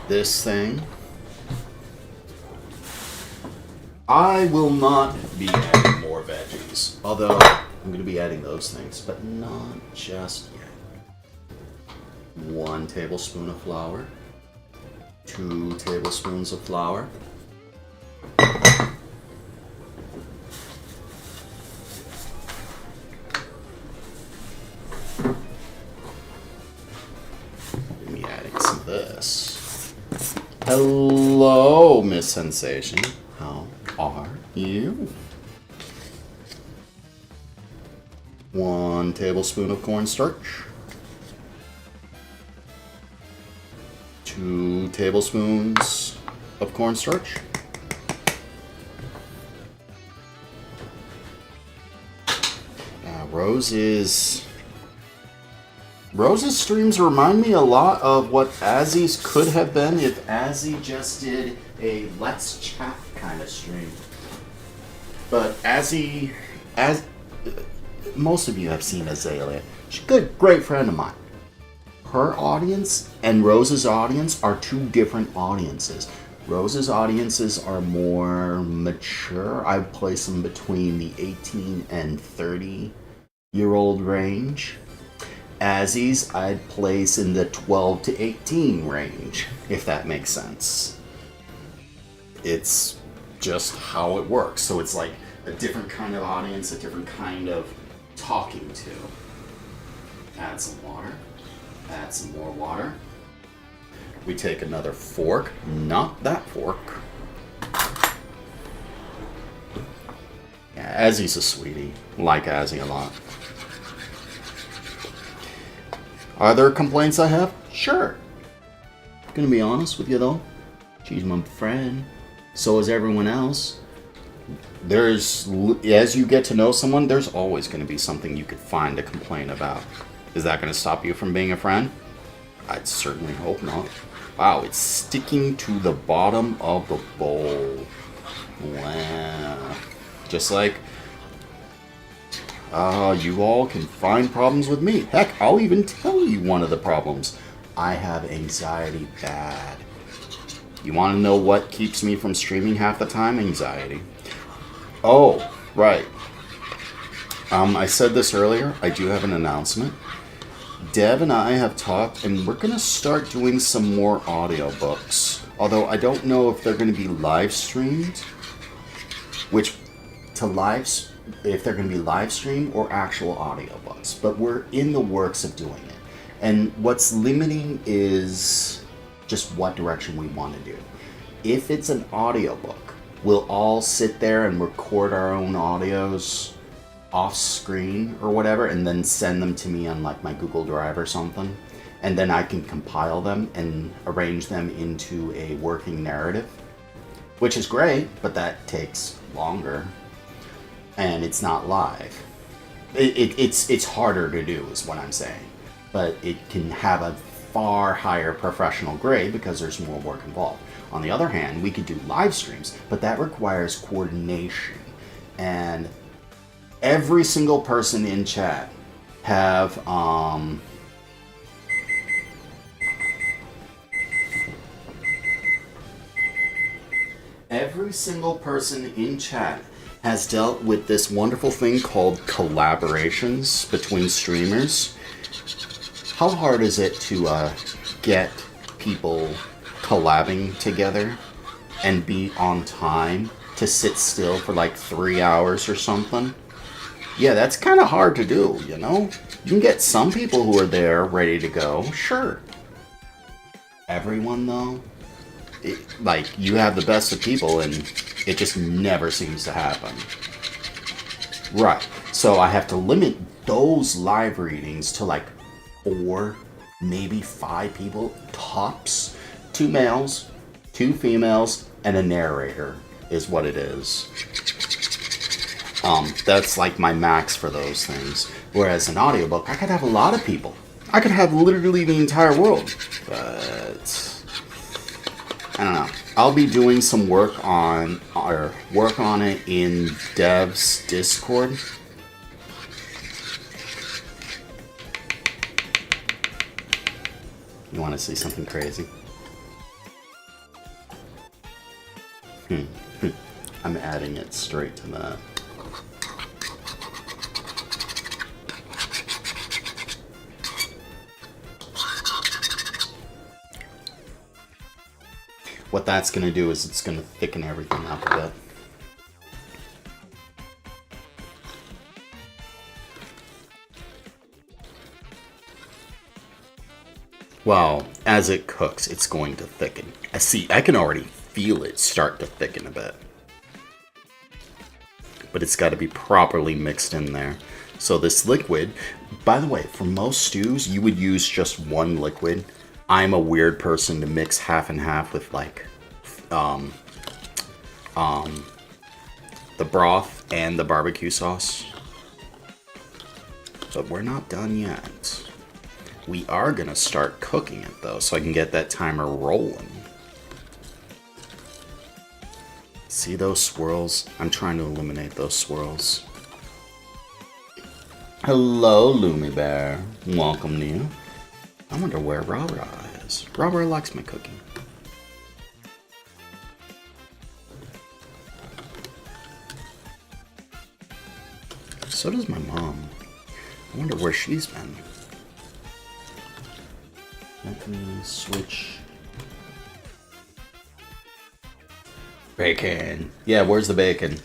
Speaker 1: this thing. I will not be adding more veggies, although I'm going to be adding those things, but not just yet. 1 tablespoon of flour. 2 tablespoons of flour. Me adding some of this. Hello, Miss Sensation. How are you? 1 tablespoon of cornstarch. 2 tablespoons of cornstarch. Rose's streams remind me a lot of what Azzy's could have been if Azzy just did a Let's Chat kind of stream. But Azzy, as most of you have seen Azalea, she's a good, great friend of mine. Her audience and Rose's audience are 2 different audiences. Rose's audiences are more mature. I place them between the 18 and 30-year-old range. Azzy's I'd place in the 12 to 18 range, if that makes sense. It's just how it works. So it's like a different kind of audience, a different kind of talking to. Add some water. Add some more water. We take another fork, not that fork. Yeah, Azzy's a sweetie. Like Azzy a lot. Are there complaints I have? Sure. Gonna be honest with you though. She's my friend. So is everyone else. As you get to know someone, there's always gonna be something you could find to complain about. Is that gonna stop you from being a friend? I'd certainly hope not. Wow, it's sticking to the bottom of the bowl. Wow. Just like, you all can find problems with me. Heck, I'll even tell you one of the problems. I have anxiety bad. You want to know what keeps me from streaming half the time? Anxiety. Oh, right. I said this earlier. I do have an announcement. Dev and I have talked, and we're going to start doing some more audiobooks. Although I don't know if they're going to be live streamed, if they're going to be live streamed or actual audiobooks. But we're in the works of doing it. And what's limiting is just what direction we want to do. If it's an audiobook, we'll all sit there and record our own audios off screen or whatever, and then send them to me on like my Google Drive or something, and then I can compile them and arrange them into a working narrative, which is great, but that takes longer and it's not live. It's harder to do is what I'm saying, but it can have a far higher professional grade because there's more work involved. On the other hand, we could do live streams, but that requires coordination, and every single person in chat have every single person in chat has dealt with this wonderful thing called collaborations between streamers. How hard is it to get people collabing together and be on time to sit still for like 3 hours or something? Yeah, that's kind of hard to do, you know? You can get some people who are there ready to go, sure. everyone though, like you have the best of people and it just never seems to happen. Right. So I have to limit those live readings to like 4, maybe 5 people tops. 2 males, 2 females, and a narrator is what it is. That's like my max for those things. Whereas an audiobook, I could have a lot of people. I could have literally the entire world. But I don't know. I'll be doing some work on it in Dev's Discord. You want to see something crazy? I'm adding it straight to that. What that's going to do is it's going to thicken everything up a bit. Well, as it cooks, it's going to thicken. I can already feel it start to thicken a bit. But it's got to be properly mixed in there. So this liquid, by the way, for most stews, you would use just one liquid. I'm a weird person to mix half and half with like the broth and the barbecue sauce. But we're not done yet. We are gonna start cooking it though, so I can get that timer rolling. See those swirls? I'm trying to eliminate those swirls. Hello, Lumi Bear. Welcome to you. I wonder where Rara is. Rara likes my cooking. So does my mom. I wonder where she's been. Let me switch. Bacon. Yeah, where's the bacon?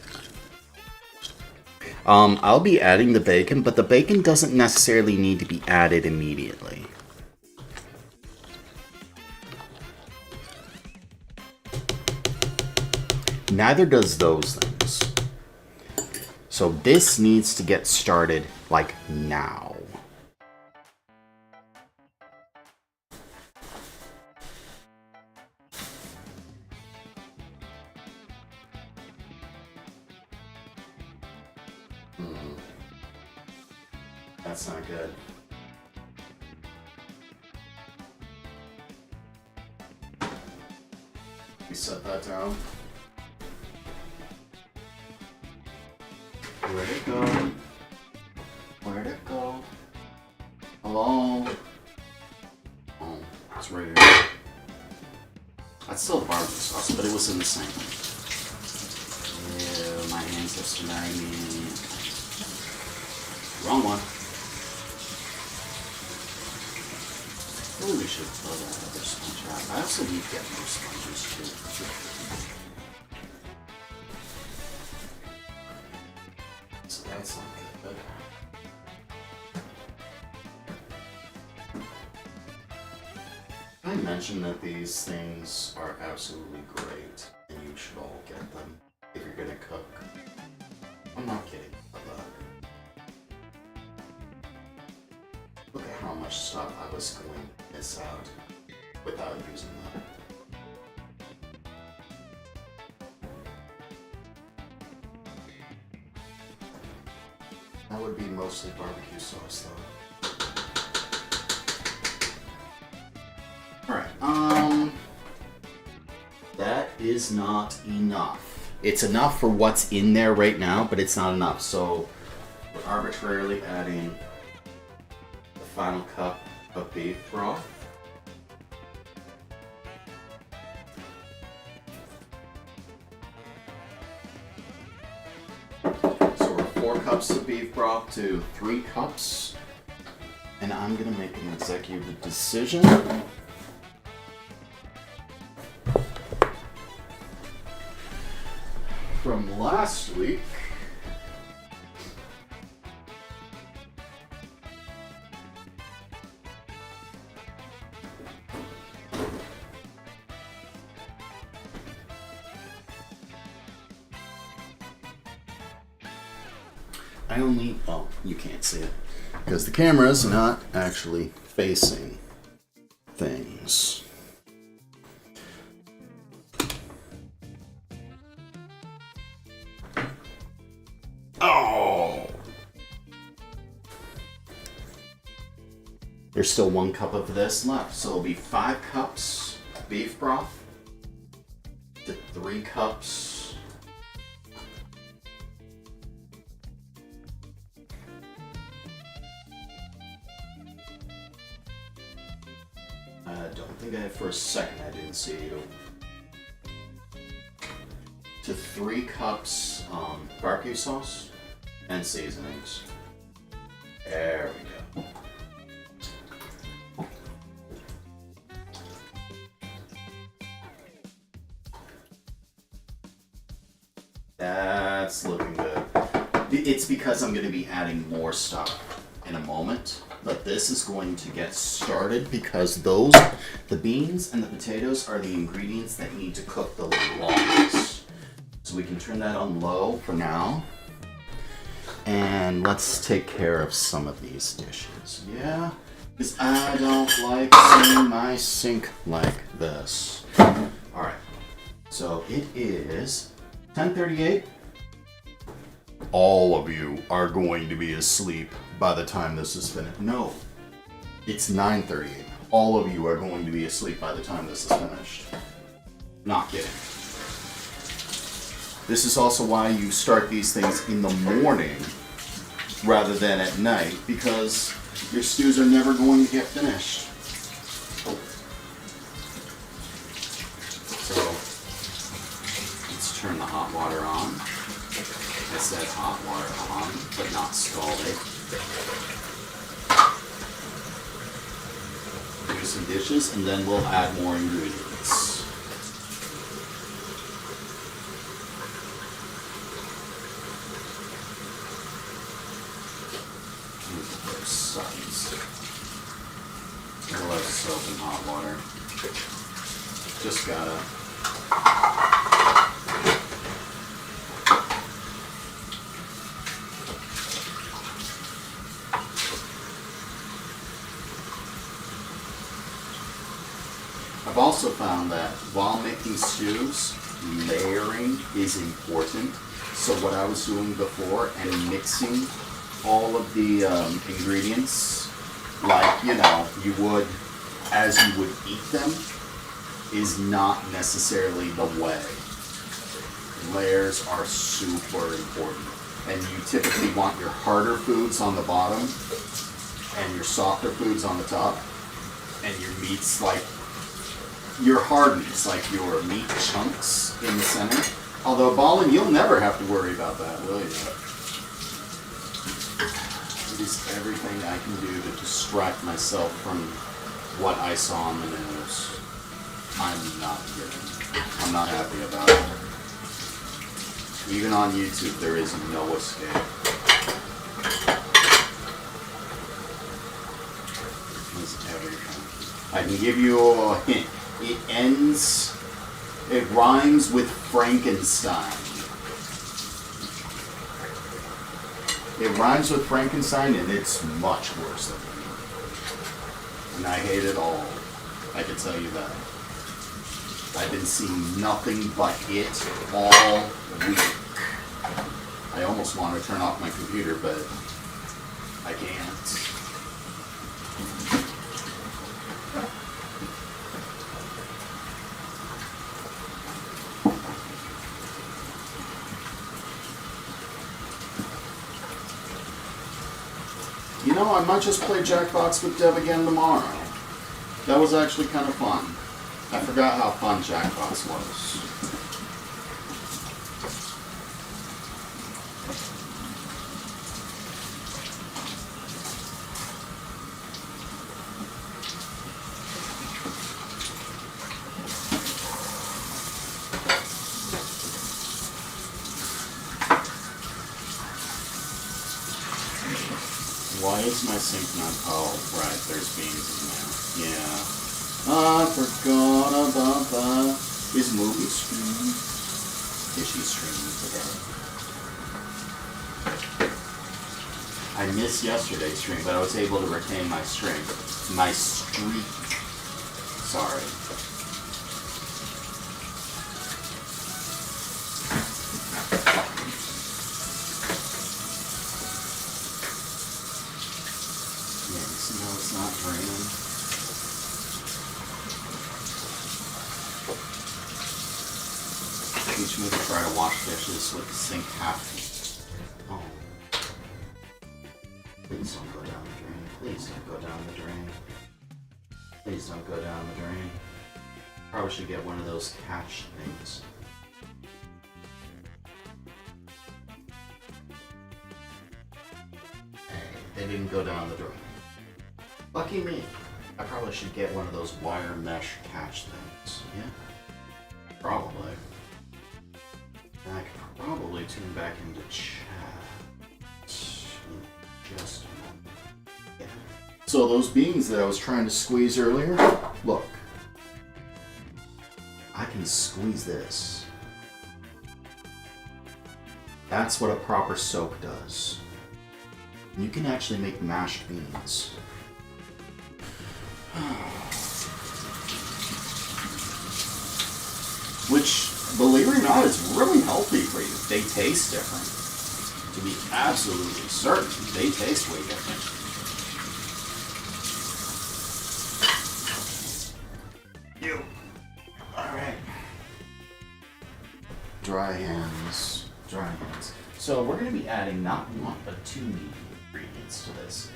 Speaker 1: I'll be adding the bacon, but the bacon doesn't necessarily need to be added immediately. Neither does those things. So this needs to get started, like, now. That's not good. We set that down. Where'd it go? Where'd it go? Hello? Oh, it's right here. That's still barbecue sauce, but it was in the sink. Ew, my ancestor married me. Wrong one. Maybe we should throw that other sponge out. I also need to get more sponges too. So that's not good. I mentioned that these things are absolutely great, and you should all get them if you're gonna cook. I'm not kidding about that. Look at how much stuff I was going to miss out without using that. That would be mostly barbecue sauce though. Alright, that is not enough. It's enough for what's in there right now, but it's not enough. So we're arbitrarily adding the final cup of beef broth. So we're 4 cups of beef broth to 3 cups. And I'm gonna make an executive decision. From last week. I only, oh, you can't see it because the camera's not actually facing things. Oh! There's still 1 cup of this left, so it'll be 5 cups beef broth to 3 cups I don't think for a second I didn't see you. To 3 cups barbecue sauce and seasonings. There we go. That's looking good. It's because I'm going to be adding more stuff in a moment, but this is going to get started because the beans and the potatoes are the ingredients that need to cook the longest. So we can turn that on low for now. And let's take care of some of these dishes. Yeah, because I don't like seeing my sink like this. All right, so it is 10:38. All of you are going to be asleep by the time this is finished. No, it's 9:38. All of you are going to be asleep by the time this is finished. Not kidding. This is also why you start these things in the morning rather than at night, because your stews are never going to get finished. So, let's turn the hot water on. I said hot water on, but not scalded. Do some dishes, and then we'll add more ingredients. Sons. I love soap and hot water. Just gotta. I've also found that while making stews, layering is important. So what I was doing before and mixing all of the ingredients, like, you know, you would, as you would eat them, is not necessarily the way. Layers are super important. And you typically want your harder foods on the bottom and your softer foods on the top. And your meats, like, your hard meats, like your meat chunks in the center. Although, Ballin, you'll never have to worry about that, will you? It is everything I can do to distract myself from what I saw on the news. I'm not kidding. I'm not happy about it. Even on YouTube, there is no escape. It's everything. I can give you a hint. It rhymes with Frankenstein. It rhymes with Frankenstein, and it's much worse than it. And I hate it all. I can tell you that. I've been seeing nothing but it all week. I almost want to turn off my computer, but I can't. You know, I might just play Jackbox with Deb again tomorrow. That was actually kind of fun. I forgot how fun Jackbox was. Why is my sink not? Oh, right, there's beans in there. Yeah. I forgot about that. Is movie streaming? Is she streaming today? I missed yesterday's stream, but I was able to retain my streak. My streak. Sorry. Yeah, see how it's not draining? Teach me to try to wash dishes with the sink half. Oh. Please don't go down the drain. Please don't go down the drain. Please don't go down the drain. Probably should get one of those catch things. Hey, they didn't go down the drain. Lucky me. I probably should get one of those wire mesh catch things. Yeah? Probably. I could probably tune back into chat. Just a moment. Yeah. So those beans that I was trying to squeeze earlier, look. I can squeeze this. That's what a proper soak does. You can actually make mashed beans. Which, believe it or not, is really healthy for you. They taste different. To be absolutely certain, they taste way different. You. Alright. Dry hands. Dry hands. So we're going to be adding not one, but two meat ingredients to this.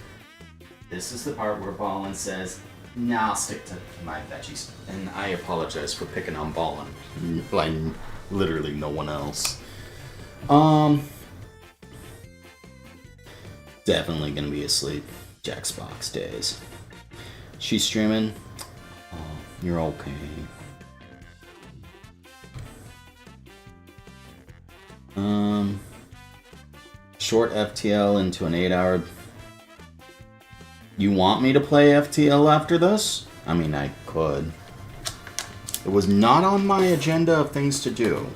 Speaker 1: This is the part where Ballin says, nah, I'll stick to my veggies. And I apologize for picking on Ballin. Like, literally no one else. Definitely gonna be asleep. Jack's box days. She's streaming. Oh, you're okay. Short FTL into an 8-hour. You want me to play FTL after this? I mean, I could. It was not on my agenda of things to do.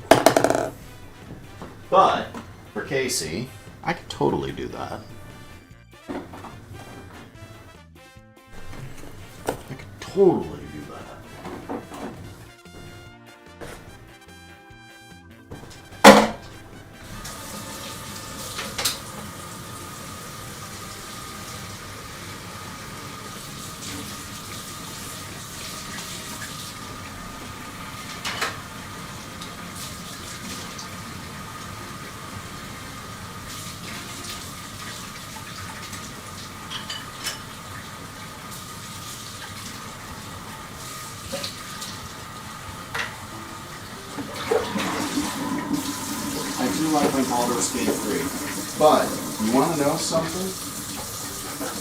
Speaker 1: But, for Casey, I could totally do that. I could totally do that. Baldurs Game 3. But, you want to know something?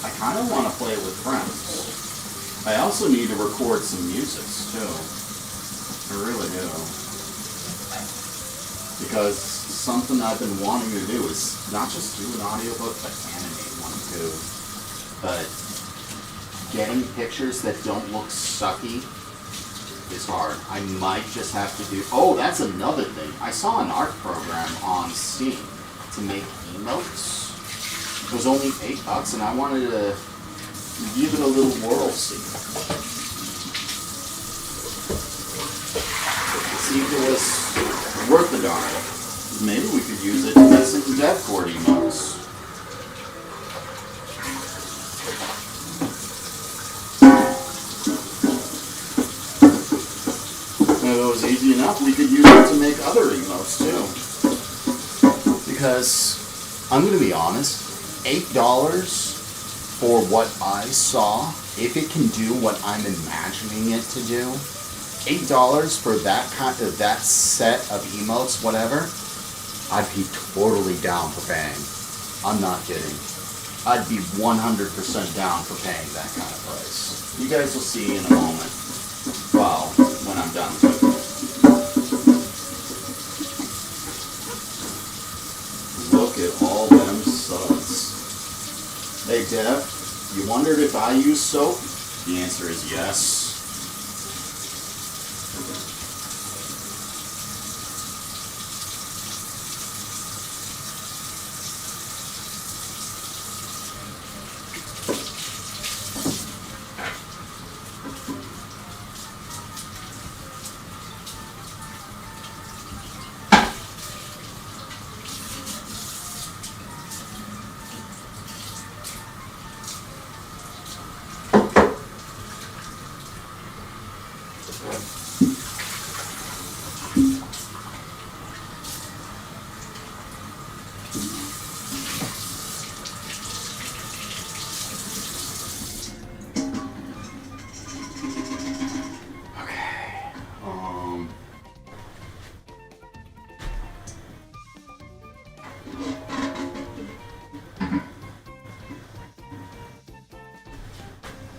Speaker 1: I kind of want to play it with friends. I also need to record some music, too. I really do. Because something I've been wanting to do is not just do an audiobook, but animate one, too. But getting pictures that don't look sucky is hard. I might just have to do... Oh, that's another thing. I saw an art program on Steam to make emotes. It was only $8 and I wanted to give it a little whirl, see if it was worth the darn. Maybe we could use it to make some deathcore emotes. If it was easy enough, we could use it to make other emotes too. Because, I'm going to be honest, $8 for what I saw, if it can do what I'm imagining it to do, $8 for that kind of, that set of emotes, whatever, I'd be totally down for paying. I'm not kidding. I'd be 100% down for paying that kind of price. You guys will see in a moment. Well, when I'm done with it. Look at all them suds. Hey Dev, you wondered if I use soap? The answer is yes.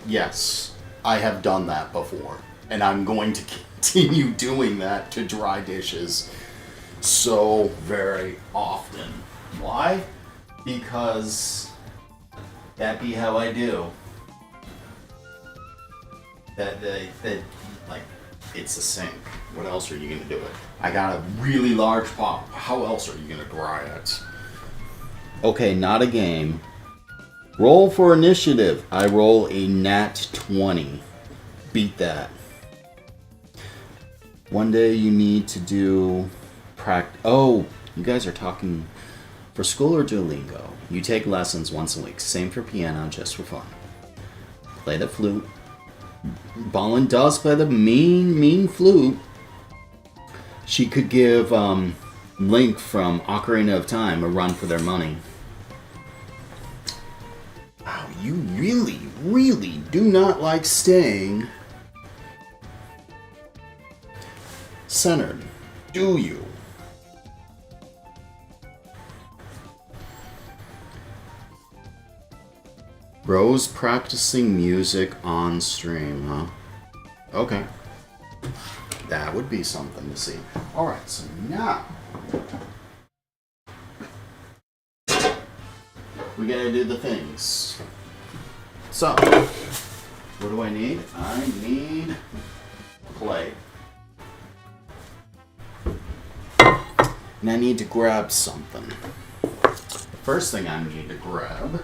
Speaker 1: Yes, I have done that before, and I'm going to continue doing that to dry dishes so very often. Why? Because that be how I do. That like, it's a sink. What else are you gonna do it? I got a really large pot. How else are you gonna dry it? Okay, not a game. Roll for initiative. I roll a nat 20. Beat that. One day you need to do Oh, you guys are talking for school or Duolingo. You take lessons once a week. Same for piano, just for fun. Play the flute. Ballin does play the mean flute. She could give Link from Ocarina of Time a run for their money. Wow, you really do not like staying centered, do you? Rose practicing music on stream, huh? Okay. That would be something to see. Alright, so now we gotta do the things. So, what do I need? I need a plate. And I need to grab something. The first thing I need to grab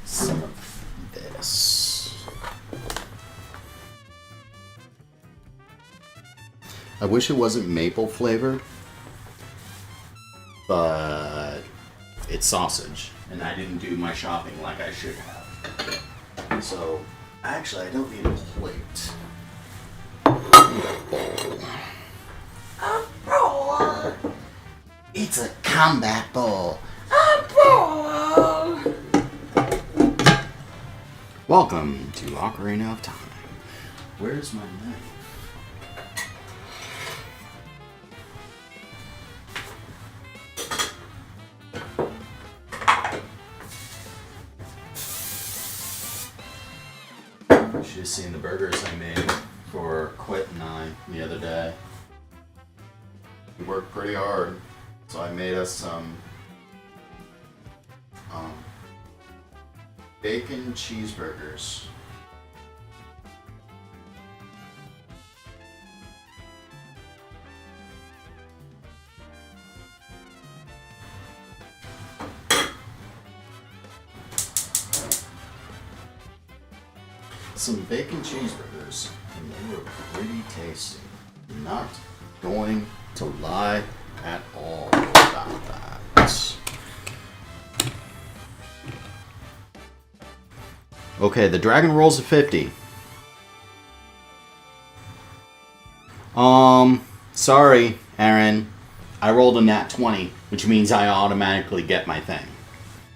Speaker 1: some of this. I wish it wasn't maple flavored, but it's sausage, and I didn't do my shopping like I should have. So, actually, I don't need a plate. I need a bowl. A bowl? It's a combat bowl. A bowl! Welcome to Ocarina of Time. Where's my knife? You should have seen the burgers I made for Quit and I the other day. We worked pretty hard, so I made us some bacon cheeseburgers. Some bacon cheeseburgers, and they were pretty tasty. Not going to lie at all about that. Okay, the dragon rolls a 50. Sorry, Aaron. I rolled a nat 20, which means I automatically get my thing.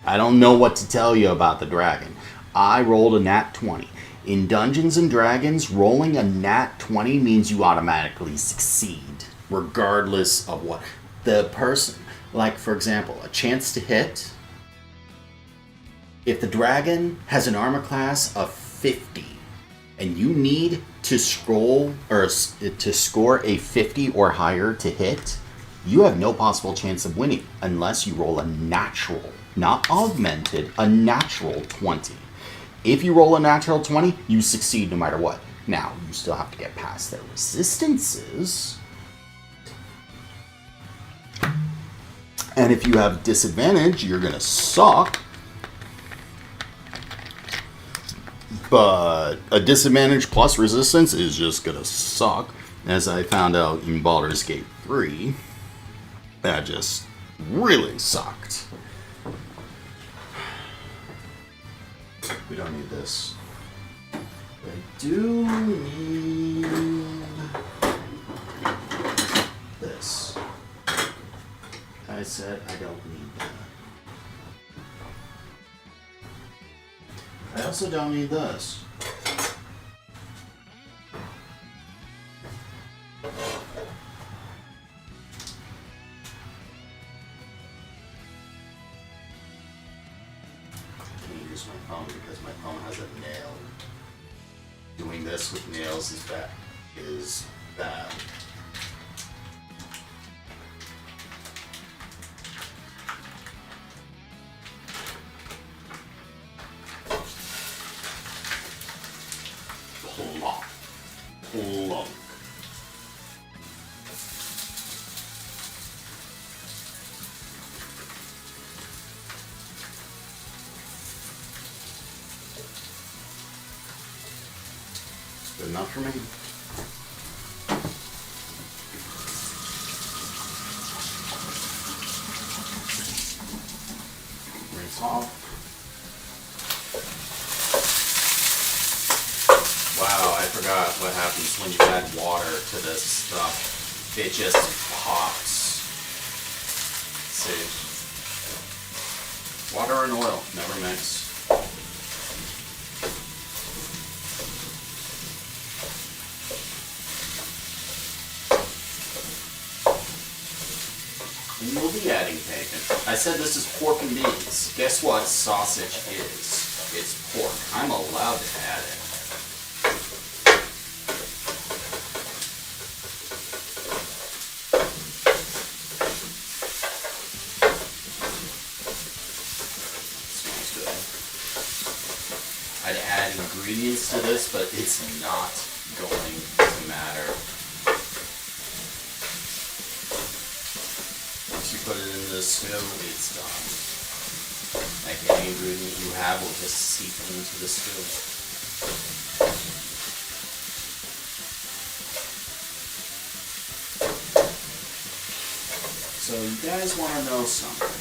Speaker 1: I don't know what to tell you about the dragon. I rolled a nat 20. In Dungeons and Dragons, rolling a nat 20 means you automatically succeed, regardless of what the person. Like, for example, a chance to hit. If the dragon has an armor class of 50, and you need to scroll or to score a 50 or higher to hit, you have no possible chance of winning unless you roll a natural, not augmented, a natural 20. If you roll a natural 20, you succeed no matter what. Now, you still have to get past their resistances. And if you have disadvantage, you're going to suck. But a disadvantage plus resistance is just going to suck. As I found out in Baldur's Gate 3, that just really sucked. We don't need this. I do need this. I said I don't need that. I also don't need this. I can't use my phone because my phone has a nail. Doing this with nails is bad. Plonk. Plonk. Good enough for me. Rinse off. Wow, I forgot what happens when you add water to this stuff. It just pops. See? Water and oil, never mix. And we'll be adding bacon. I said this is pork and beans. Guess what sausage is? It's pork. I'm allowed to add it. I'd add ingredients to this, but it's not going to matter. Once you put it in the stew, it's done. Like any ingredient you have will just seep into the stew. So you guys want to know something?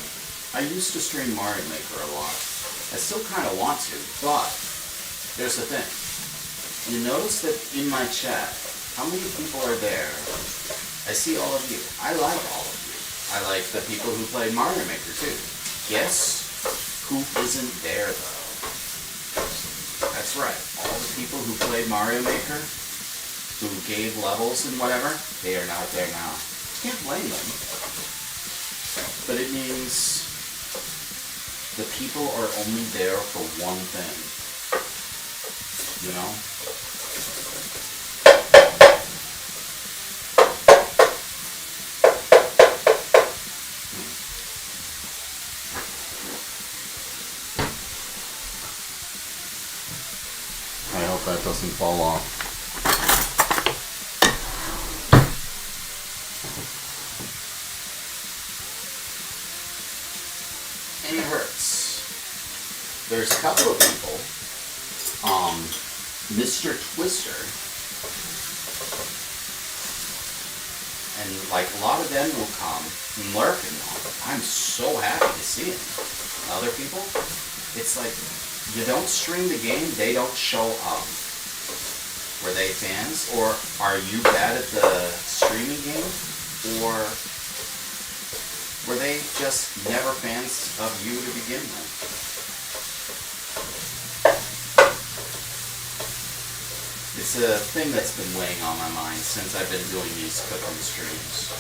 Speaker 1: I used to stream Mario Maker a lot. I still kind of want to, but here's the thing. You notice that in my chat, how many people are there? I see all of you. I like all of you. I like the people who play Mario Maker too. Guess who isn't there though? That's right. All the people who played Mario Maker, who gave levels and whatever, they are not there now. Can't blame them. But it means the people are only there for one thing. You know? I hope that doesn't fall off. And it hurts. There's a couple of people, Mr. Twister, and like a lot of them will come and lurk and all. I'm so happy to see them. Other people, it's like you don't stream the game, they don't show up. Were they fans, or are you bad at the streaming game, or were they just never fans of you to begin with? It's a thing that's been weighing on my mind since I've been doing these cooking streams.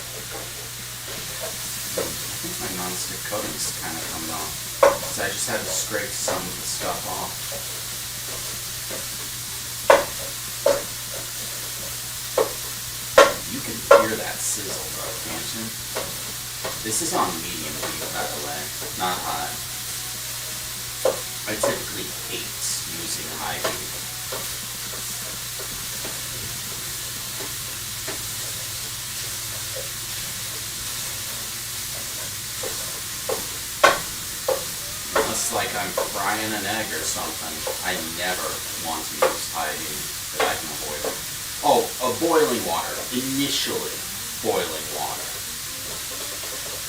Speaker 1: I think my non-stick coating's kind of coming off, because I just had to scrape some of the stuff off. You can hear that sizzle though, can't you? This is on medium heat, by the way, not high. I typically hate using high heat. unless like I'm frying an egg or something, I never want to use high heat if I can avoid it. Oh, boiling water. Initially, boiling water.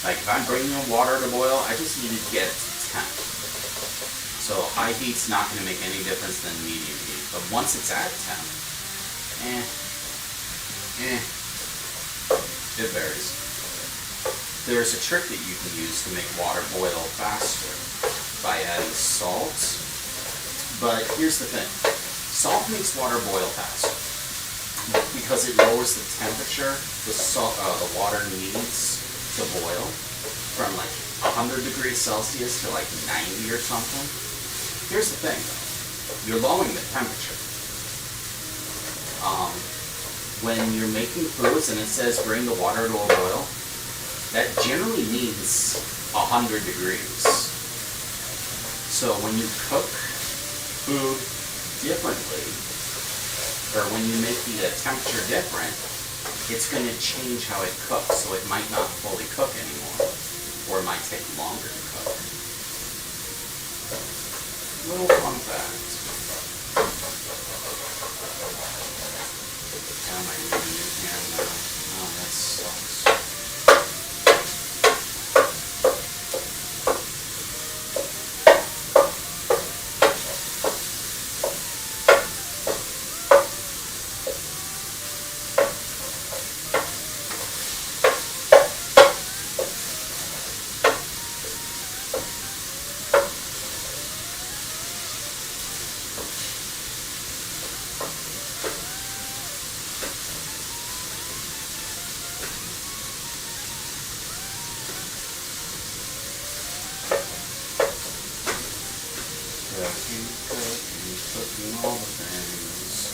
Speaker 1: Like if I'm bringing water to boil, I just need to get it to temp. So high heat's not going to make any difference than medium heat. But once it's at temp, it varies. There's a trick that you can use to make water boil faster by adding salt. But here's the thing. Salt makes water boil faster because it lowers the temperature the water needs to boil from like 100 degrees Celsius to like 90 or something. Here's the thing though. You're lowering the temperature. When you're making foods and it says bring the water to a boil, that generally means 100 degrees. So when you cook food differently, or when you make the temperature different, it's going to change how it cooks. So it might not fully cook anymore, or it might take longer to cook. Little fun fact. How am I using a new pan now? Oh, that sucks. Cooking all the things.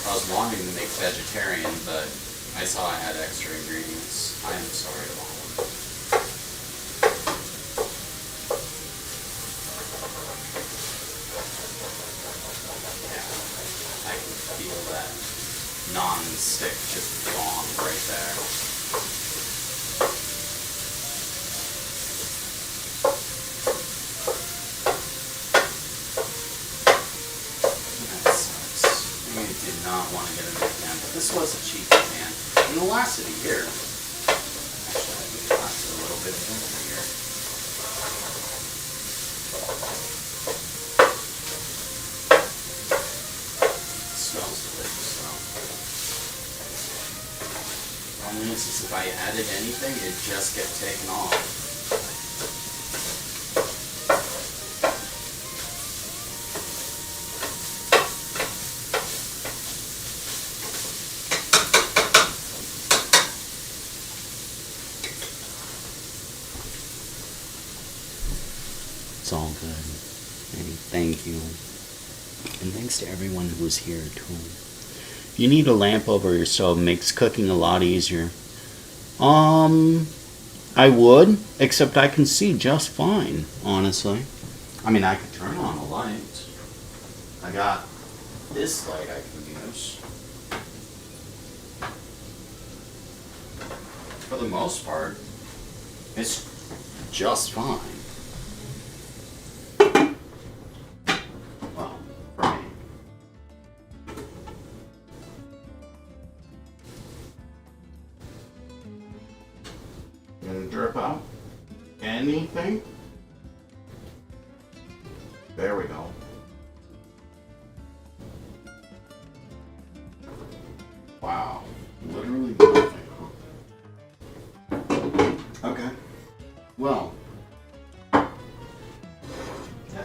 Speaker 1: I was wanting to make vegetarian, but I saw I had extra ingredients. I am sorry to all of them. Yeah, I can feel that non-stick just gone right there. Not want to get a new pan, but this was a cheap pan, and it lasted a year. Actually, I think it lasted a little bit more than a year. It smells delicious though. Only is if I added anything, it'd just get taken off. It's all good. And thank you. And thanks to everyone who's here too. If you need a lamp over your stove, makes cooking a lot easier. I would, except I can see just fine, honestly. I mean, I could turn on a light. I got this light I can use. For the most part, it's just fine. Gonna drip out anything. There we go. Wow, literally nothing. Okay, well, that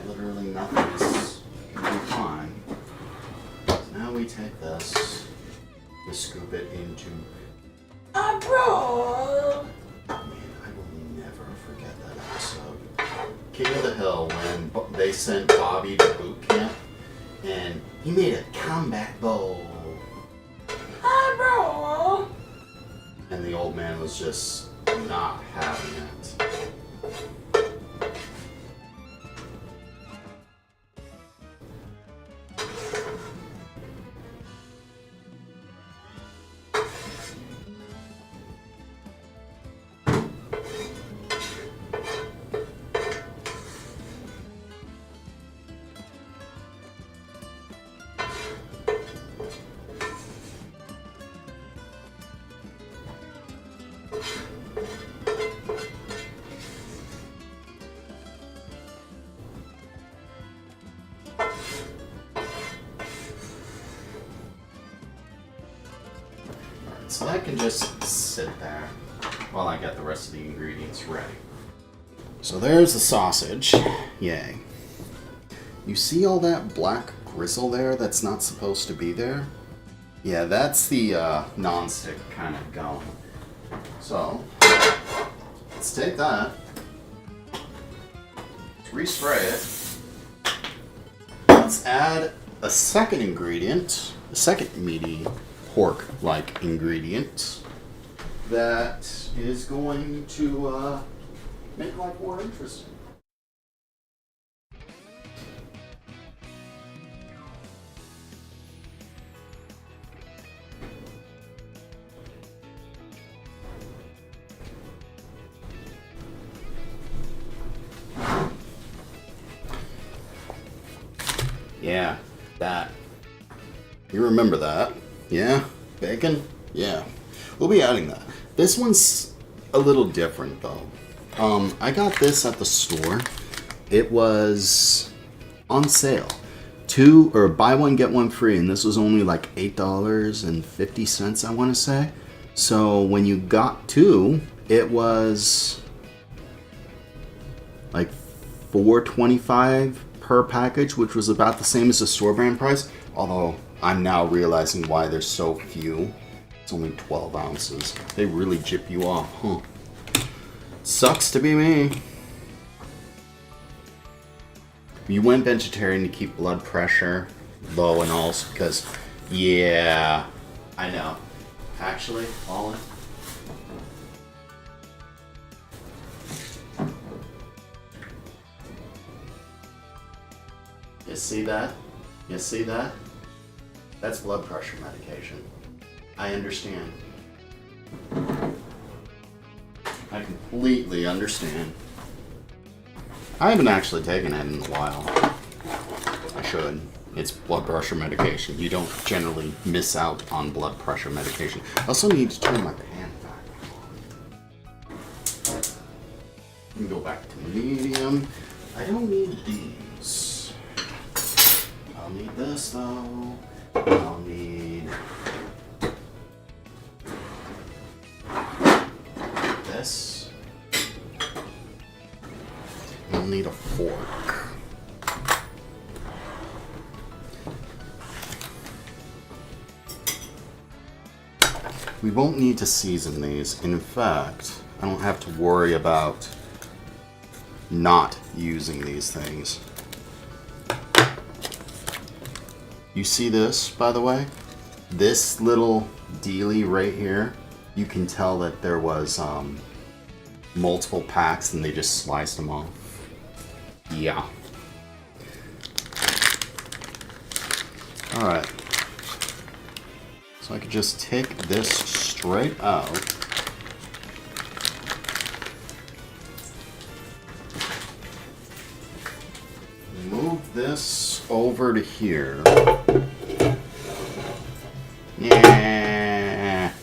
Speaker 1: literally nothing is gonna be fine. So now we take this, we scoop it into a bowl. King of the Hill when they sent Bobby to boot camp and he made a combat bowl. And the old man was just not having it. so that can just sit there while I get the rest of the ingredients ready. So there's the sausage. Yay. You see all that black gristle there that's not supposed to be there? Yeah, that's the non-stick kind of going. So, let's take that, respray it. Let's add a second ingredient, a second meaty pork-like ingredient that is going to make life more interesting. Yeah, that. You remember that? Yeah? Bacon? Yeah. We'll be adding that. This one's a little different though. I got this at the store. It was on sale. Buy one get one free, and this was only like $8.50, I want to say. So when you got two, it was like $4.25 per package, which was about the same as the store brand price. Although I'm now realizing why there's so few. It's only 12 ounces. They really jip you off, huh? Sucks to be me. You went vegetarian to keep blood pressure low and all, because, yeah, I know. Actually, Ollie. You see that? You see that? That's blood pressure medication. I understand. I completely understand. I haven't actually taken it in a while. I should. It's blood pressure medication. You don't generally miss out on blood pressure medication. I also need to turn my pan back on. Let me go back to medium. I don't need these. I'll need this though. I'll need this. I'll need a fork. We won't need to season these. In fact, I don't have to worry about not using these things. You see this, by the way? This little dealie right here, you can tell that there was multiple packs and they just sliced them off. Yeah. Alright. So I could just take this straight out. Move this over to here. Yeah.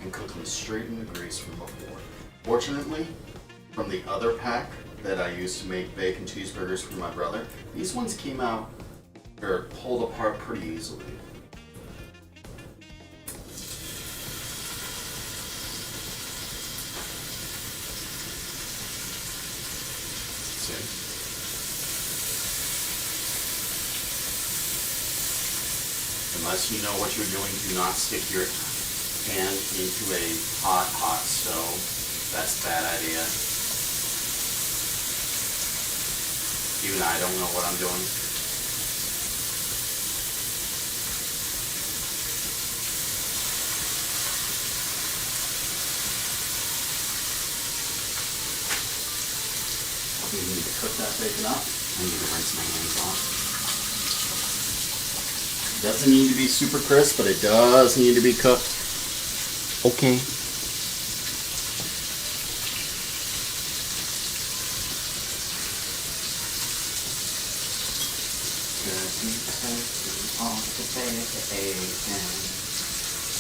Speaker 1: And cook them straight in the grease from before. Fortunately, from the other pack that I used to make bacon cheeseburgers for my brother, these ones came out or pulled apart pretty easily. Unless you know what you're doing, do not stick your pan into a hot stove. That's a bad idea. Even I don't know what I'm doing. You need to cook that bacon up. I need to rinse my hands off. Doesn't need to be super crisp, but it does need to be cooked. Okay.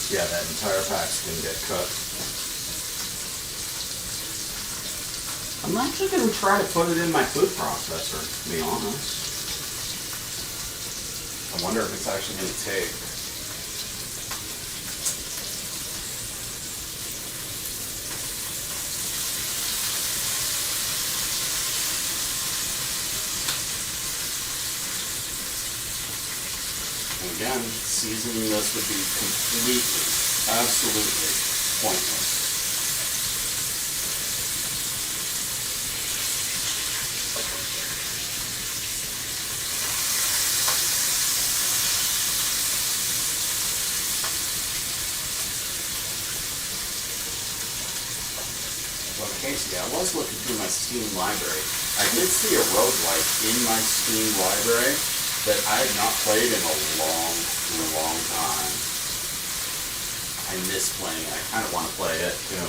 Speaker 1: Yeah, that entire pack's gonna get cooked. I'm actually gonna try to put it in my food processor, to be honest. I wonder if it's actually going to take. And again, seasoning this would be completely, absolutely pointless. Casey, I was looking through my Steam library. I did see a roguelike in my Steam library that I had not played in a long time. I miss playing it. I kind of want to play it too.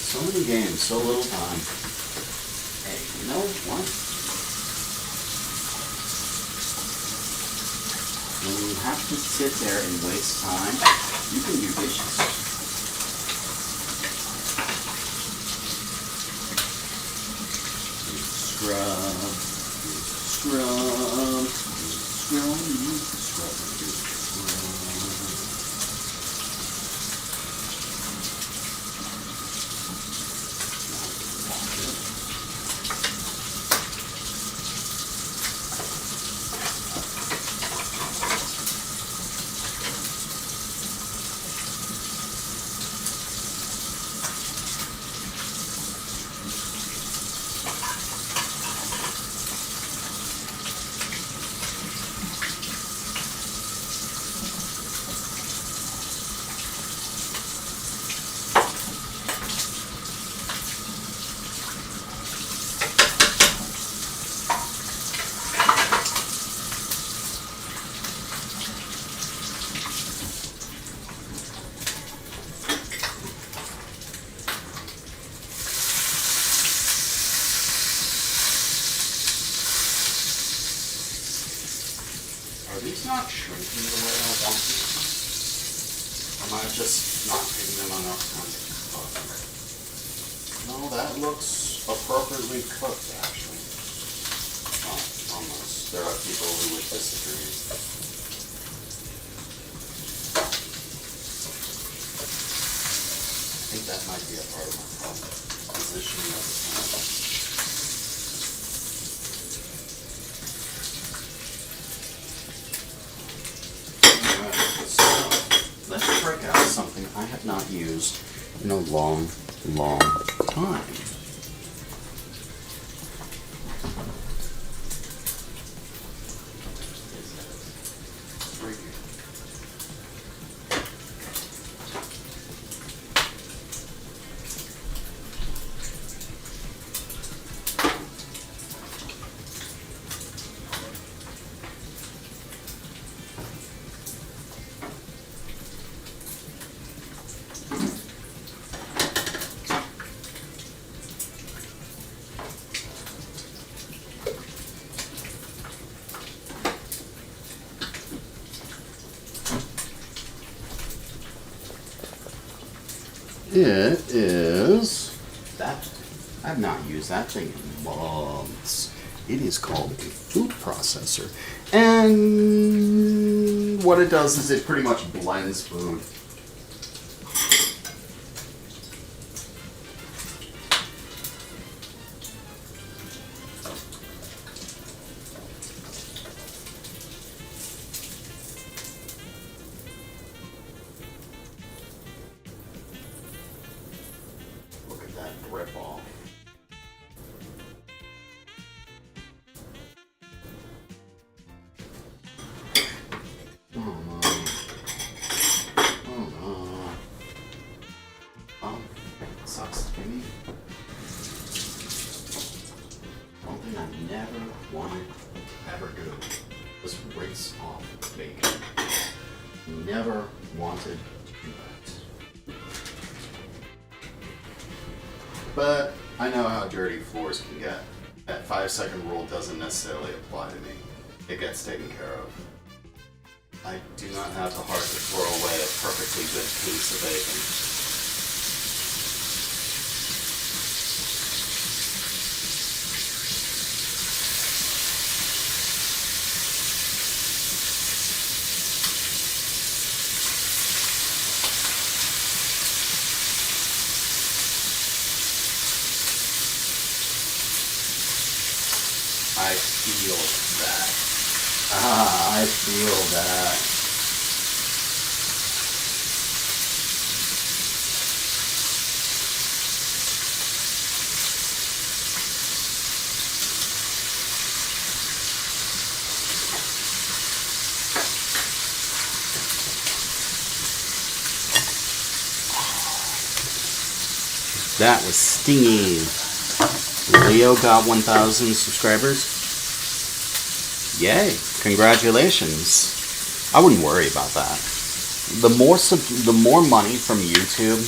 Speaker 1: So many games, so little time. Hey, you know what? When you have to sit there and waste time, you can do dishes. Are these not shrinking the way I want them? Or am I just not giving them enough time to cook? No, that looks appropriately cooked, actually. Oh, almost. There are people who would disagree. I think that might be a part of my problem. Positioning of the camera. Let's break out something I have not used in a long time. It's right here. It is that I've not used that thing in months. It is called a food processor, and what it does is it pretty much blends food. Rip off. Oh no. Oh no. Oh, it sucks to me. One thing I never wanted to ever do was rinse off bacon. Never wanted to do that. But I know how dirty floors can get. That 5-second rule doesn't necessarily apply to me. It gets taken care of. I do not have the heart to throw away a perfectly good piece of bacon. I feel that. I feel that. That was stingy. Leo got 1,000 subscribers. Yay! Congratulations. I wouldn't worry about that. The more money from YouTube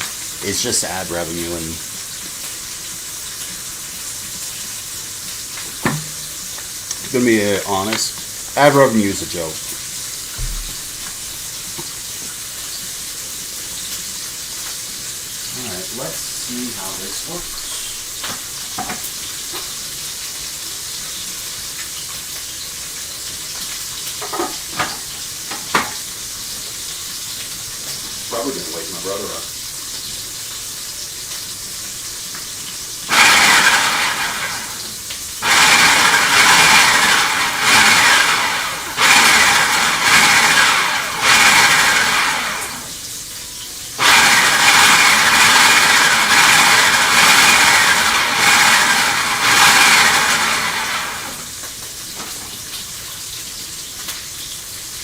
Speaker 1: is just ad revenue, and gonna be honest, ad revenue is a joke. All right, let's see how this works. Probably gonna wake my brother up.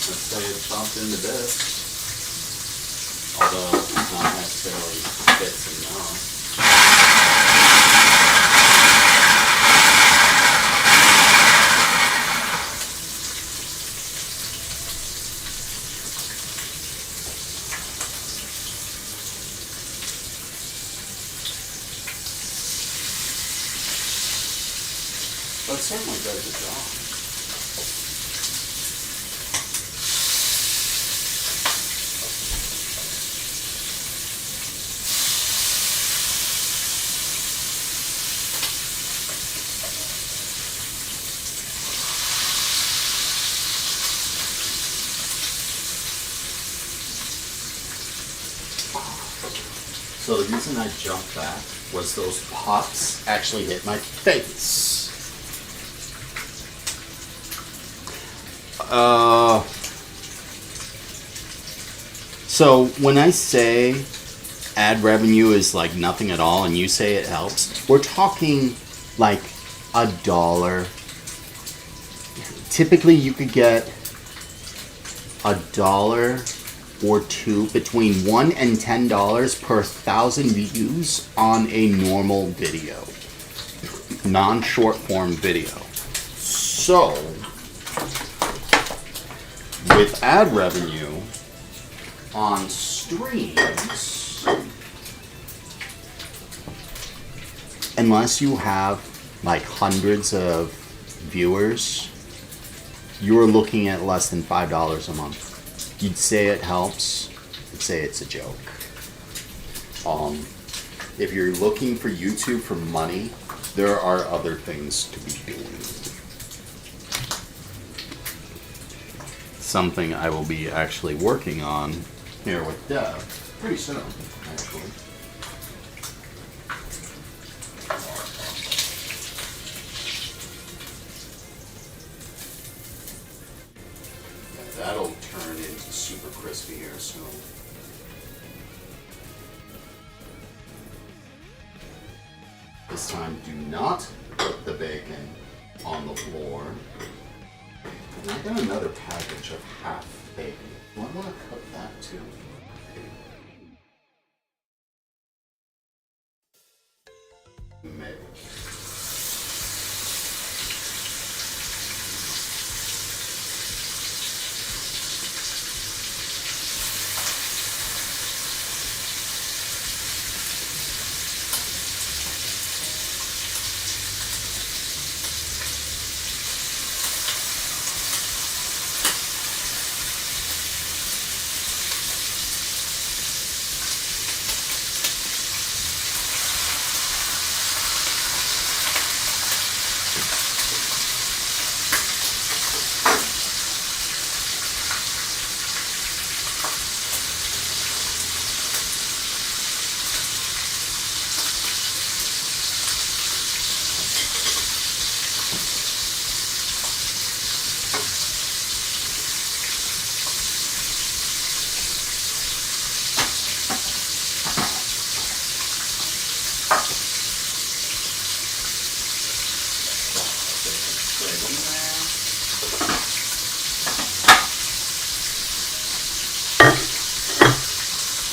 Speaker 1: Let's say it's chopped into bits. Although it's not necessarily bits and now. But it certainly does the job. So the reason I jumped back was those pops actually hit my face. So when I say ad revenue is like nothing at all and you say it helps, we're talking like $1. Typically you could get $1 or $2, between $1 and $10 per 1,000 views on a normal video, non-short form video. So, with ad revenue on streams, unless you have like hundreds of viewers, you're looking at less than $5 a month. You'd say it helps, you'd say it's a joke. If you're looking for YouTube for money, there are other things to be doing. Something I will be actually working on here with Dev pretty soon, actually. That'll turn into super crispy here soon. This time, do not put the bacon on the floor. And I got another package of half bacon. Do I want to cook that too? Maybe.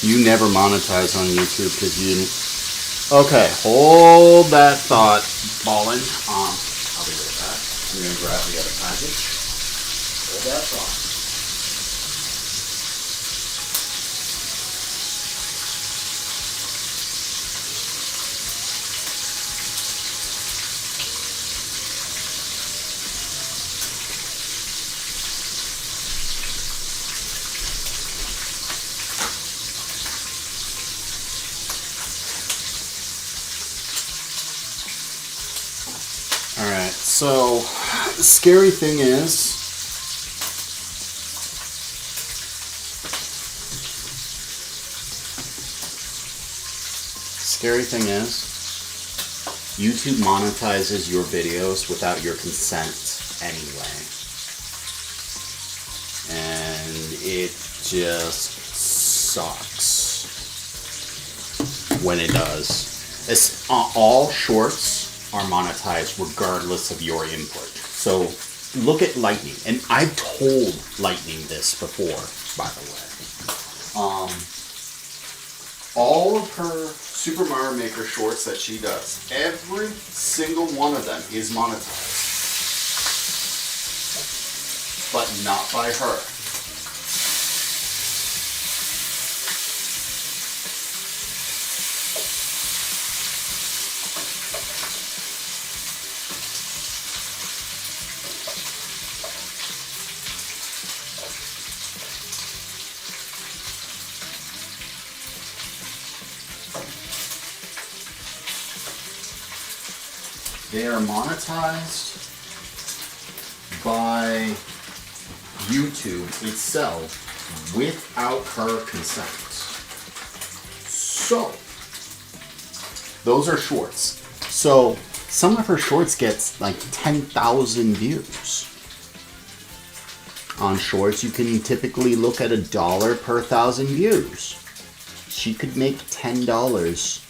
Speaker 1: You never monetize on YouTube because you didn't. Okay, hold that thought, Ballin. I'll be right back. I'm gonna grab the other package. Hold that thought. Alright, so the scary thing is, YouTube monetizes your videos without your consent anyway. And it just sucks when it does. All shorts are monetized regardless of your input. So look at Lightning, and I've told Lightning this before, by the way. All of her Super Mario Maker shorts that she does, every single one of them is monetized, but not by her. They are monetized by YouTube itself without her consent. So, those are shorts. So, some of her shorts gets like 10,000 views. On shorts, you can typically look at $1 per 1,000 views. She could make $10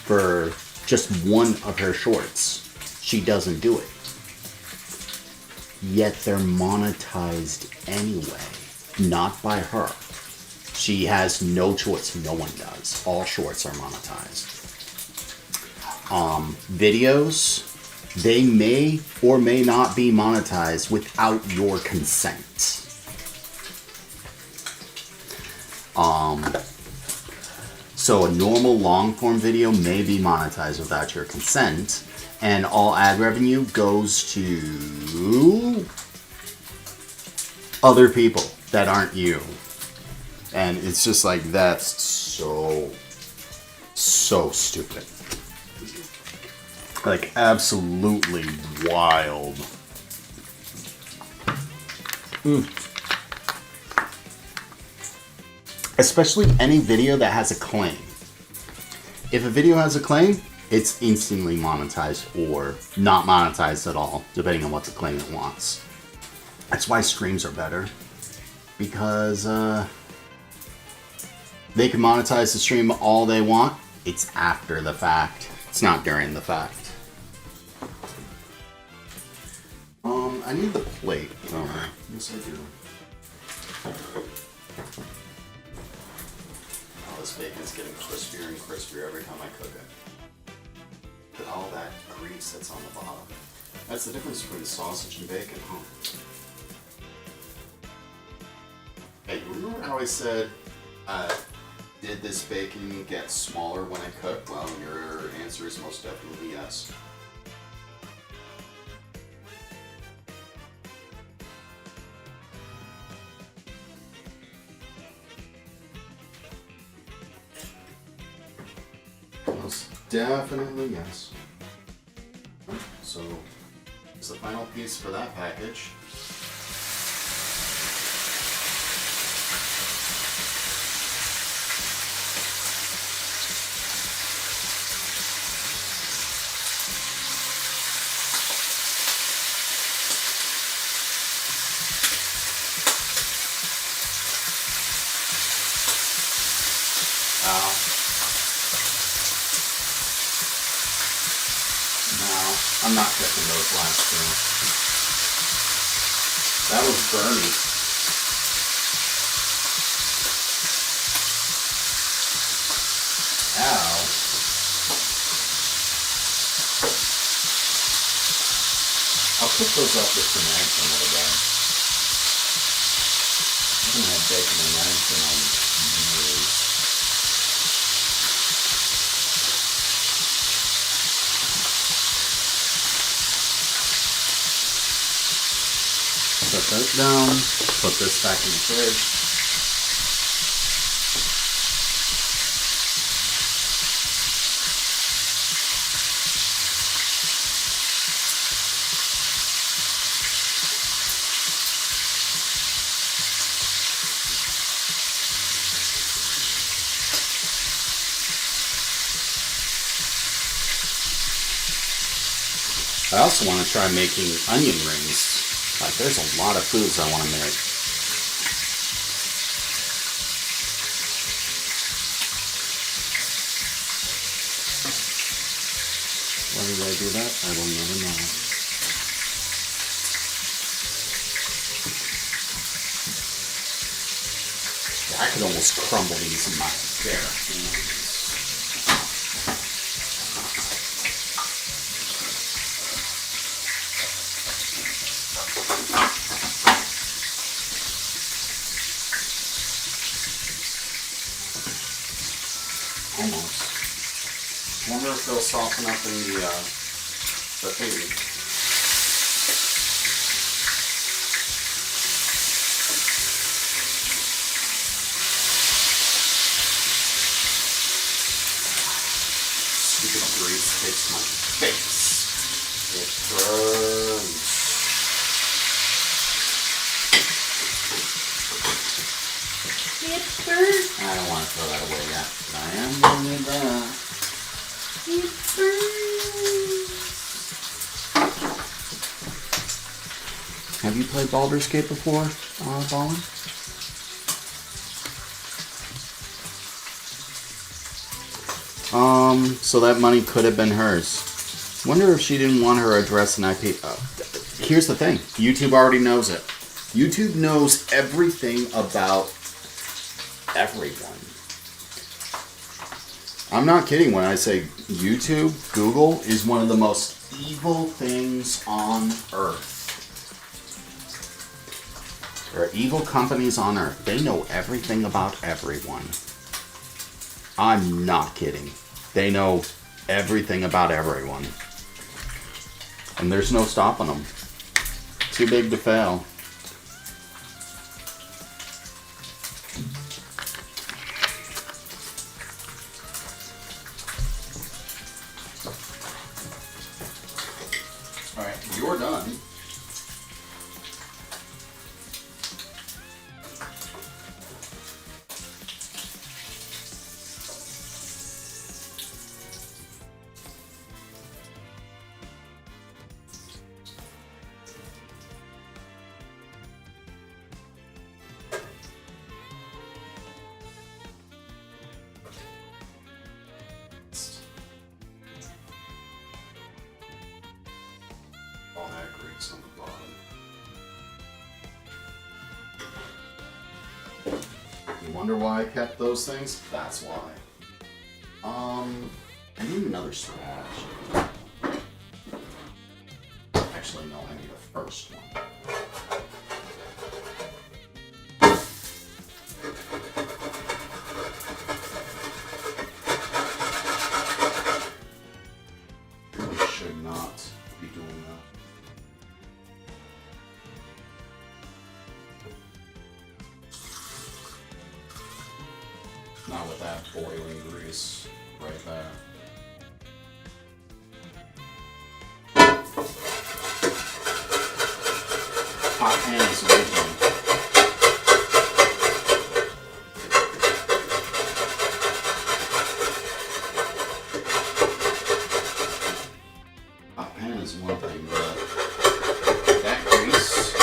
Speaker 1: for just one of her shorts. She doesn't do it. Yet they're monetized anyway. Not by her. She has no choice. No one does. All shorts are monetized. Videos, they may or may not be monetized without your consent. So a normal long form video may be monetized without your consent, and all ad revenue goes to other people that aren't you. And it's just like, that's so stupid. Like, absolutely wild. Especially any video that has a claim. If a video has a claim, it's instantly monetized or not monetized at all, depending on what the claim it wants. That's why streams are better. Because they can monetize the stream all they want. It's after the fact. It's not during the fact. I need the plate. Oh, yes I do. This bacon's getting crispier and crispier every time I cook it. Look at all that grease that's on the bottom. That's the difference between sausage and bacon, huh? Hey, remember how I said, did this bacon get smaller when I cooked? Well, your answer is most definitely yes. Definitely yes. So, it's the final piece for that package. I'm not checking those last two. That was Bernie. Cook those up with some eggs a little bit. I haven't had bacon and eggs in years. Set that down. Put this back in the fridge. I also want to try making onion rings. Like, there's a lot of foods I want to make. Why did I do that? I will never know. I could almost crumble these in my bare hands. Almost. I wonder if they'll soften up in the thingy. Stupid grease hits my face. It burns.
Speaker 3: It burns.
Speaker 1: I don't want to throw that away yet, but I am going to do that.
Speaker 3: It burns.
Speaker 1: Have you played Baldur's Gate before, Ballin? So that money could have been hers. Wonder if she didn't want her address and IP. Here's the thing. YouTube already knows it. YouTube knows everything about everyone. I'm not kidding when I say YouTube, Google is one of the most evil things on earth. There are evil companies on earth. They know everything about everyone. I'm not kidding. They know everything about everyone. And there's no stopping them. Too big to fail. Alright, you're done. All that grease on the bottom. You wonder why I kept those things? That's why. I need another spoon, actually. Actually, no, I need a first one. Really should not be doing that. Not with that boiling grease right there. Hot pan is original. Hot pan is one thing, but that grease.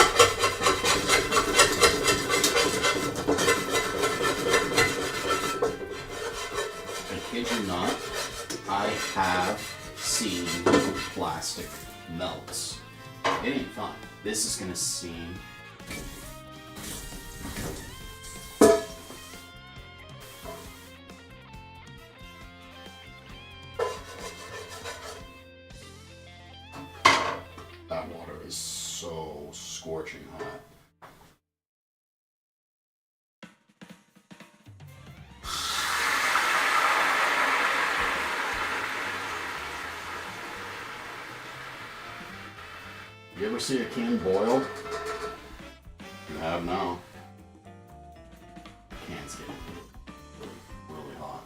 Speaker 1: I kid you not, I have seen plastic melt. It ain't fun. This is gonna seem. That water is You ever see a can boil? You have now. Can's getting really hot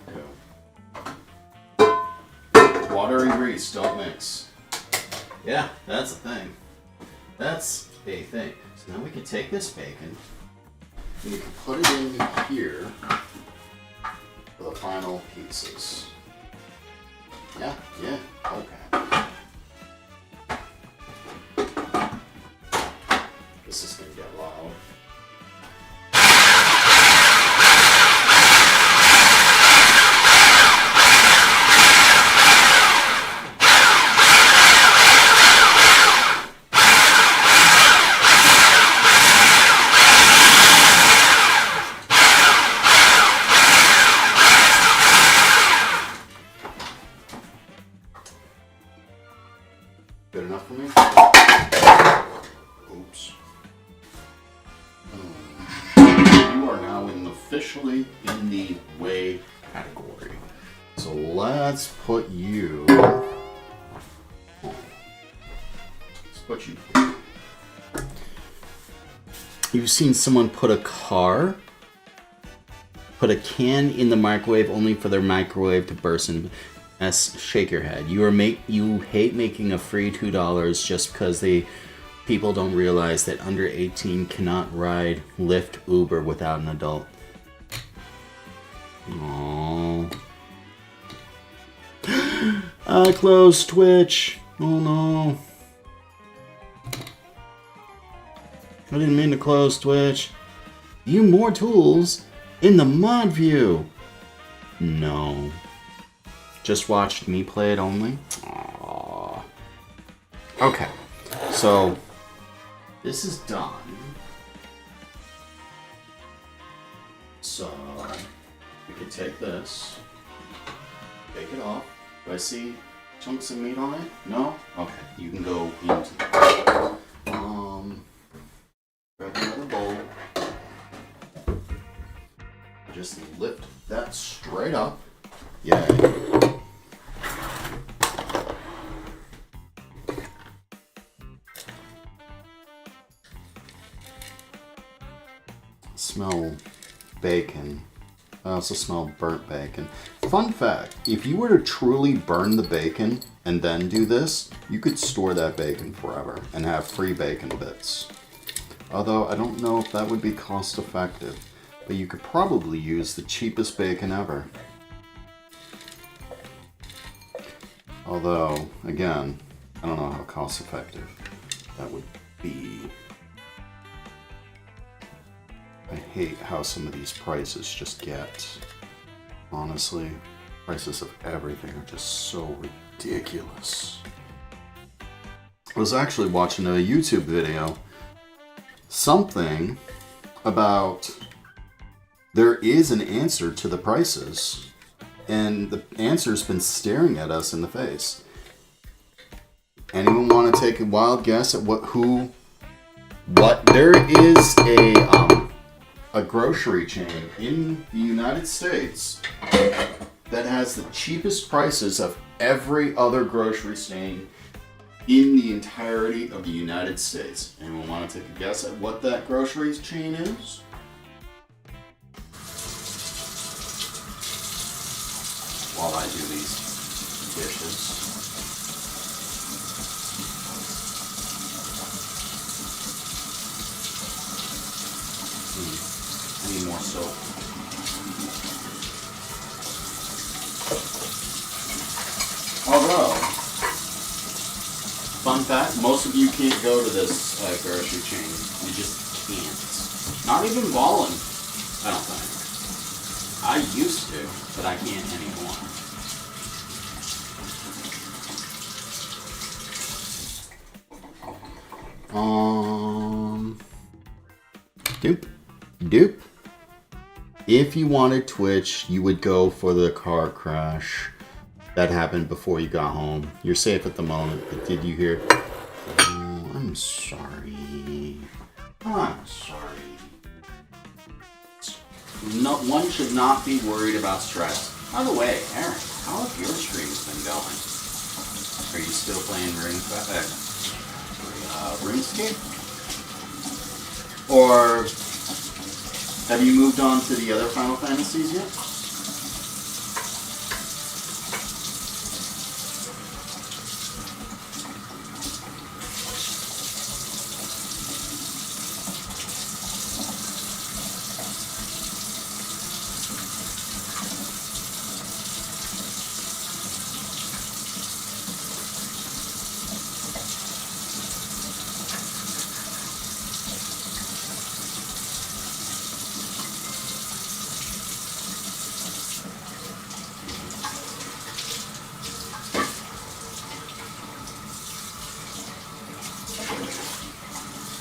Speaker 1: too. Water and grease don't mix. Yeah, that's a thing. That's a thing. So now we can take this bacon and we can put it in here for the final pieces. Yeah, okay. This is gonna get loud. Good enough for me? Oops. You are now officially in the way category. So let's put you. You've seen someone put a can in the microwave only for their microwave to burst and shake your head. You hate making a free $2 just because people don't realize that under 18 cannot ride Lyft, Uber without an adult. Aww. I closed Twitch. Oh no. I didn't mean to close Twitch. View more tools in the mod view. No. Just watched me play it only? Aww. Okay. So, this is done. So, we can take this, take it off. Do I see chunks of meat on it? No? Okay, you can go into the grab another bowl. Just lift that straight up. Yay. Smell bacon. I also smell burnt bacon. Fun fact, if you were to truly burn the bacon and then do this, you could store that bacon forever and have free bacon bits. Although I don't know if that would be cost effective, but you could probably use the cheapest bacon ever. Although, again, I don't know how cost effective that would be. I hate how some of these prices just get. Honestly, prices of everything are just so ridiculous. I was actually watching a YouTube video, something about there is an answer to the prices, and the answer's been staring at us in the face. Anyone want to take a wild guess at what there is a grocery chain in the United States that has the cheapest prices of every other grocery chain in the entirety of the United States. Anyone want to take a guess at what that grocery chain is? While I do these dishes. I need more soap. Although, fun fact, most of you can't go to this grocery chain. You just can't. Not even Ballin, I don't think. I used to, but I can't anymore. Doop. If you wanted Twitch, you would go for the car crash that happened before you got home. You're safe at the moment, but did you hear? Oh, I'm sorry. I'm sorry. No, one should not be worried about stress. By the way, Aaron, how have your streams been going? Are you still playing Ring Fit? RuneScape? Or have you moved on to the other Final Fantasies yet?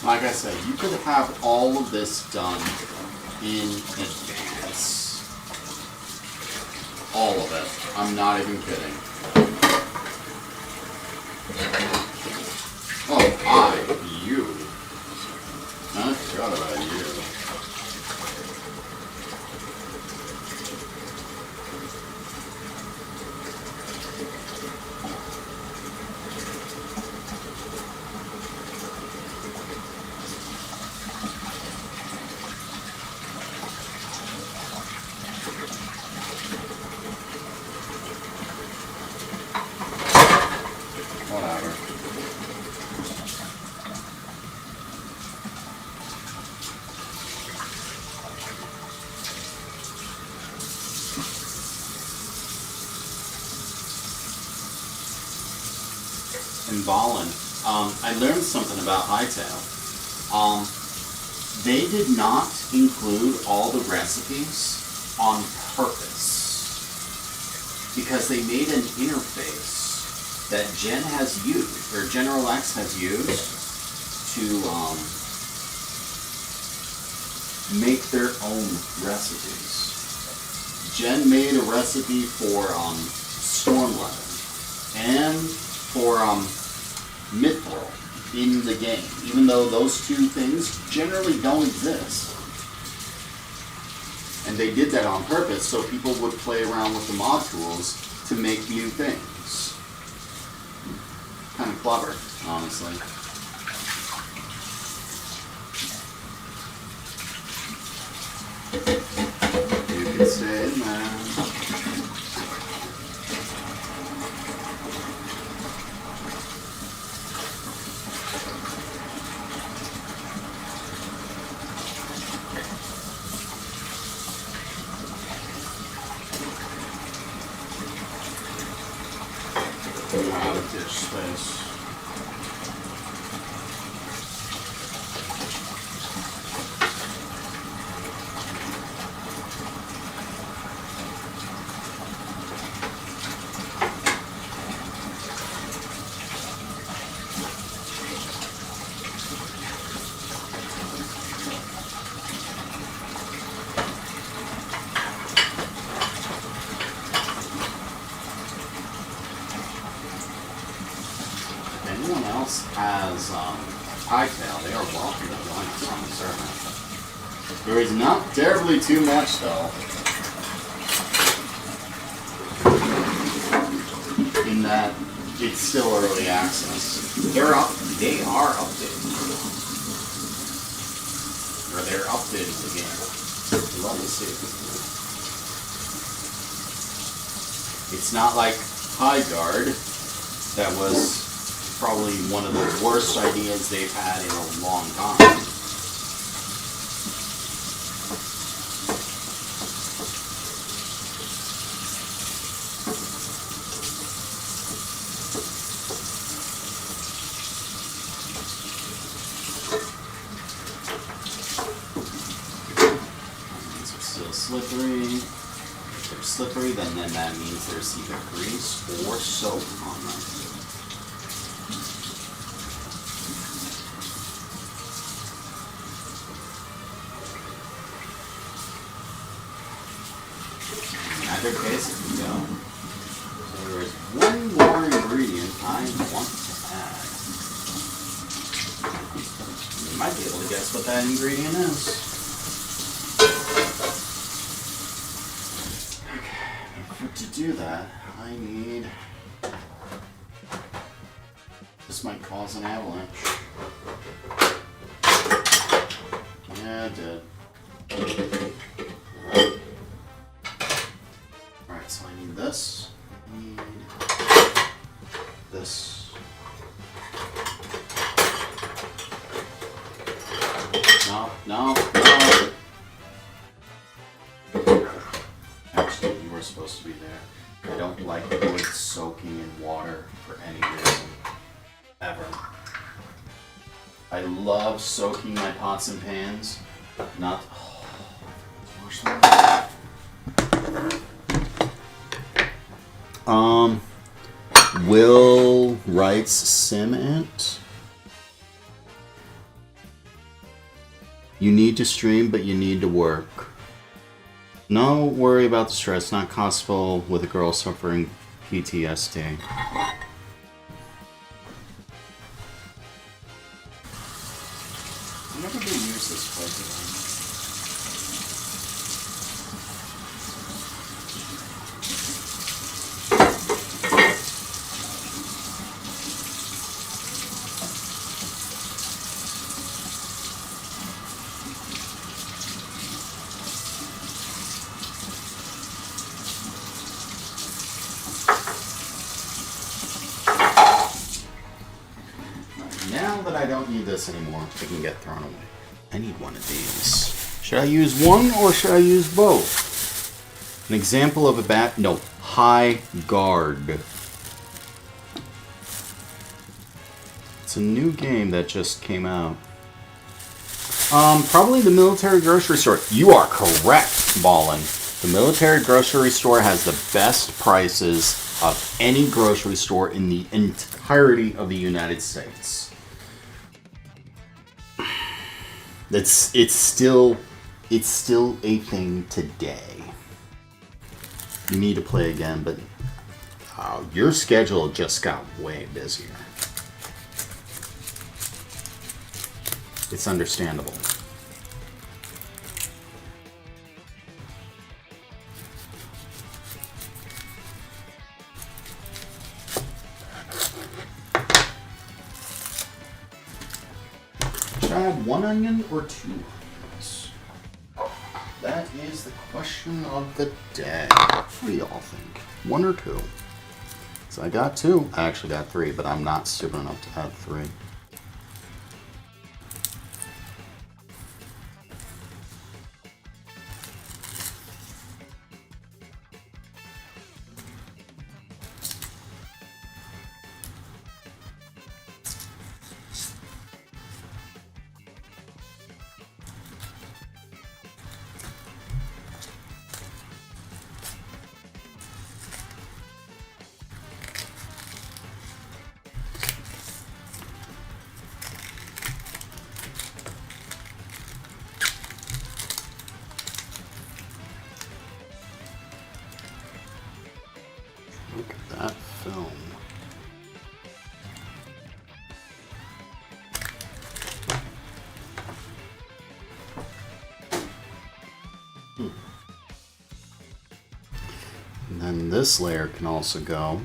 Speaker 1: Like I said, you could have all of this done in advance. All of it. I'm not even kidding. Oh, you. I forgot about you. Whatever. And Ballin, I learned something about Hightail. They did not include all the recipes on purpose because they made an interface that Gen has used, or General X has used, to make their own recipes. Gen made a recipe for Stormweather and for Mithril in the game, even though those two things generally don't exist. And they did that on purpose so people would play around with the mod tools to make new things. Kind of clever, honestly. You can stay in there. Out of dish space. Anyone else has Hightail, they are welcome to join us on the server. There is not terribly too much though. In that it's still early access. They are updating. Or they're updating the game. Let me see. It's not like High Guard that was probably one of the worst ideas they've had in a long time. These are still slippery. If they're slippery, then that means there's either grease or soap on them. In either case, it can go. So there is one more ingredient I want to add. You might be able to guess what that ingredient is. Okay, to do that, I need this this might cause an avalanche. Yeah, it did. Alright, so I need this. I need this. No, no, no. Actually, you were supposed to be there. I don't like wood soaking in water for any reason. Ever. I love soaking my pots and pans. Not. Will writes Simant. You need to stream, but you need to work. No worry about the stress, not possible with a girl suffering PTSD. I never do use this plate. Now that I don't need this anymore, it can get thrown away. I need one of these. Should I use one or should I use both? An example of a high guard. It's a new game that just came out. Probably the military grocery store. You are correct, Ballin. The military grocery store has the best prices of any grocery store in the entirety of the United States. It's still a thing today. You need to play again, but your schedule just got way busier. It's understandable. Should I add one onion or two onions? That is the question of the day. What do y'all think? One or two? So I got two. I actually got three, but I'm not stupid enough to add three. Look at that film. And then this layer can also go.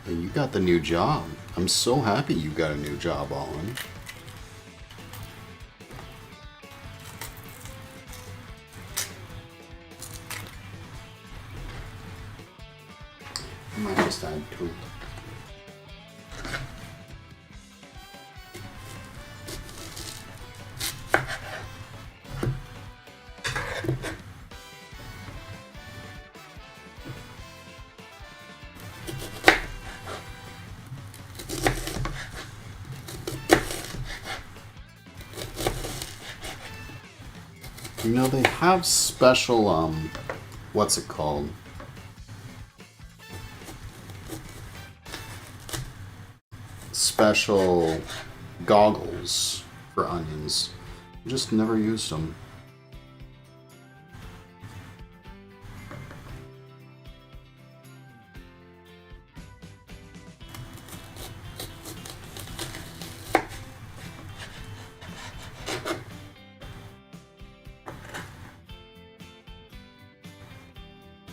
Speaker 1: You got the new job. I'm so happy you got a new job, Olin. I might just add two. You know, they have special, what's it called? Special goggles for onions. Just never used them.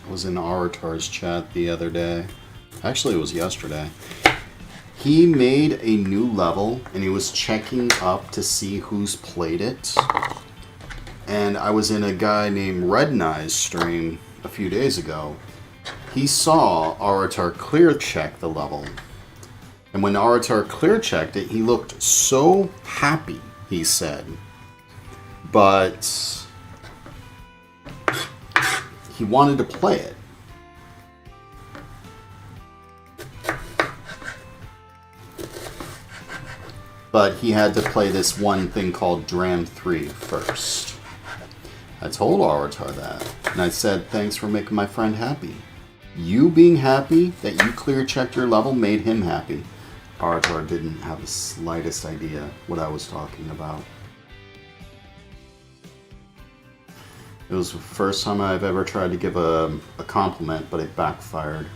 Speaker 1: I was in Aratar's chat the other day. Actually, it was yesterday. He made a new level, and he was checking up to see who's played it. And I was in a guy named Red Nye's stream a few days ago. He saw Aratar clear check the level. And when Aratar clear checked it, he looked so happy, he said. But he wanted to play it. But he had to play this one thing called Dram 3 first. I told Aratar that. And I said, thanks for making my friend happy. You being happy that you clear checked your level made him happy. Aratar didn't have the slightest idea what I was talking about. It was the first time I've ever tried to give a compliment, but it backfired.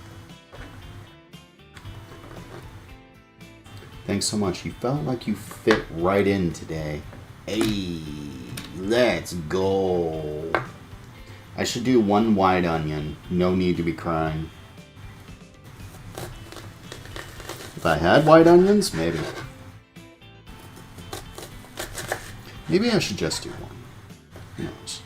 Speaker 1: Thanks so much. You felt like you fit right in today. Hey, let's go. I should do one white onion. No need to be crying. If I had white onions, maybe. Maybe I should just do one. Who knows?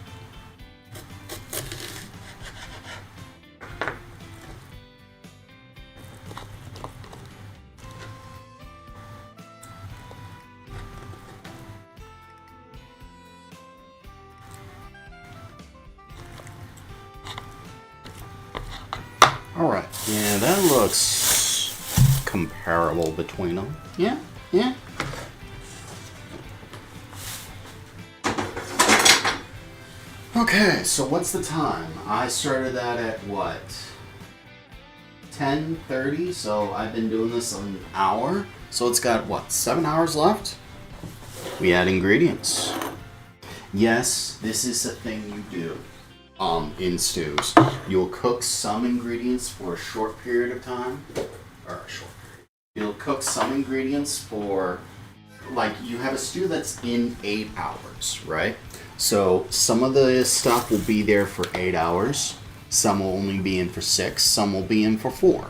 Speaker 1: Alright, yeah, that looks comparable between them. Yeah, yeah. Okay, so what's the time? I started that at what? 10:30, so I've been doing this an hour. So it's got what, 7 hours left? We add ingredients. Yes, this is a thing you do. In stews. You'll cook some ingredients for a short period of time. You'll cook some ingredients for, like, you have a stew that's in 8 hours, right? So some of the stuff will be there for 8 hours. Some will only be in for 6. Some will be in for 4.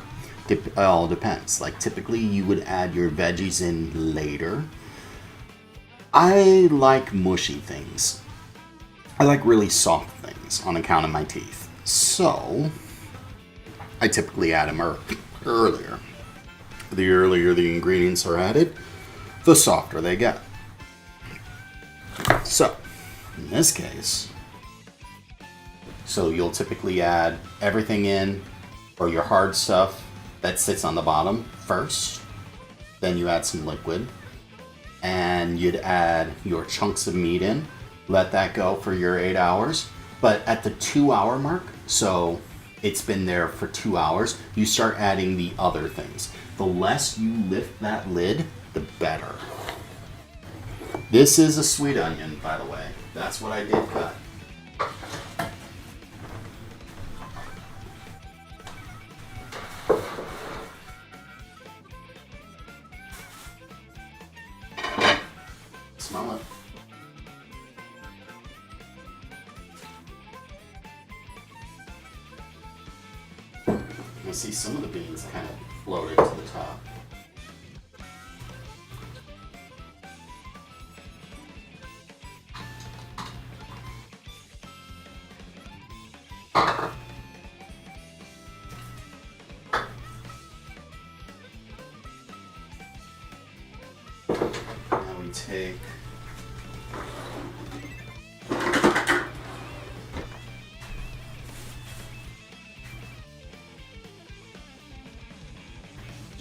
Speaker 1: It all depends. Like, typically you would add your veggies in later. I like mushy things. I like really soft things on account of my teeth. So, I typically add them earlier. The earlier the ingredients are added, the softer they get. So, in this case, so you'll typically add everything in, or your hard stuff that sits on the bottom first. Then you add some liquid. And you'd add your chunks of meat in. Let that go for your 8 hours. But at the 2 hour mark, so it's been there for 2 hours, you start adding the other things. The less you lift that lid, the better. This is a sweet onion, by the way. That's what I did cut. Smell it. You see some of the beans kind of floated to the top. Now we take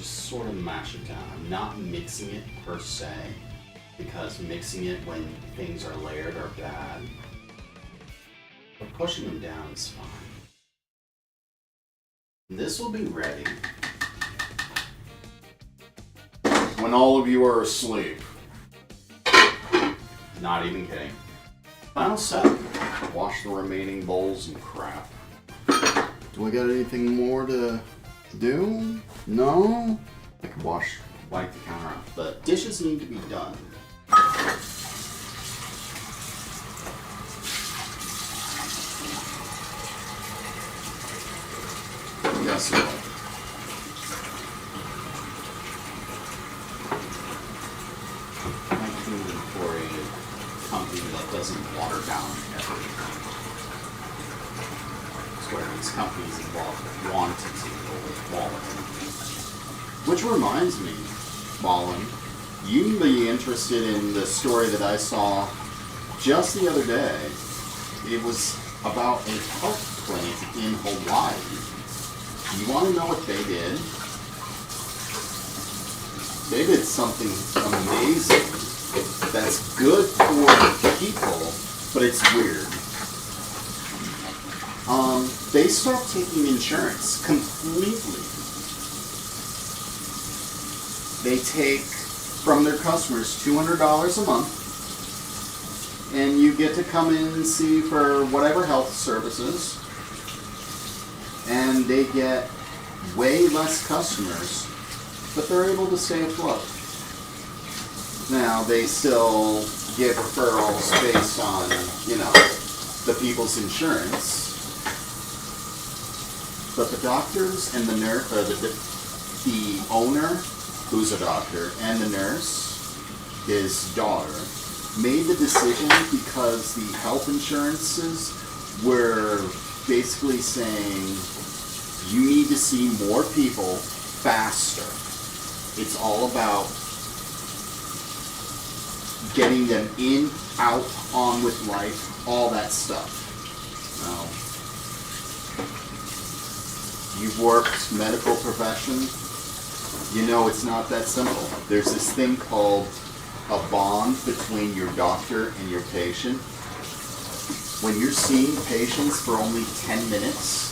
Speaker 1: sort of mash it down. I'm not mixing it per se, because mixing it when things are layered are bad. But pushing them down is fine. And this will be ready when all of you are asleep. Not even kidding. Final step. Wash the remaining bowls and crap. Do I got anything more to do? No? I can wipe the counter off, but dishes need to be done. best of luck. For a company that doesn't water down everything. It's where these companies involved quantity over quality. Which reminds me, Ballin, you'd be interested in the story that I saw just the other day. It was about a health clinic in Hawaii. You want to know what they did? They did something amazing that's good for people, but it's weird. They stopped taking insurance completely. They take from their customers $200 a month, and you get to come in and see for whatever health services, and they get way less customers, but they're able to stay afloat. Now, they still give referrals based on, the people's insurance, but the doctors and the nurse, the owner, who's a doctor, and the nurse, his daughter, made the decision because the health insurances were basically saying you need to see more people faster. It's all about getting them in, out, on with life, all that stuff. Now, you've worked medical profession, you know it's not that simple. There's this thing called a bond between your doctor and your patient. When you're seeing patients for only 10 minutes,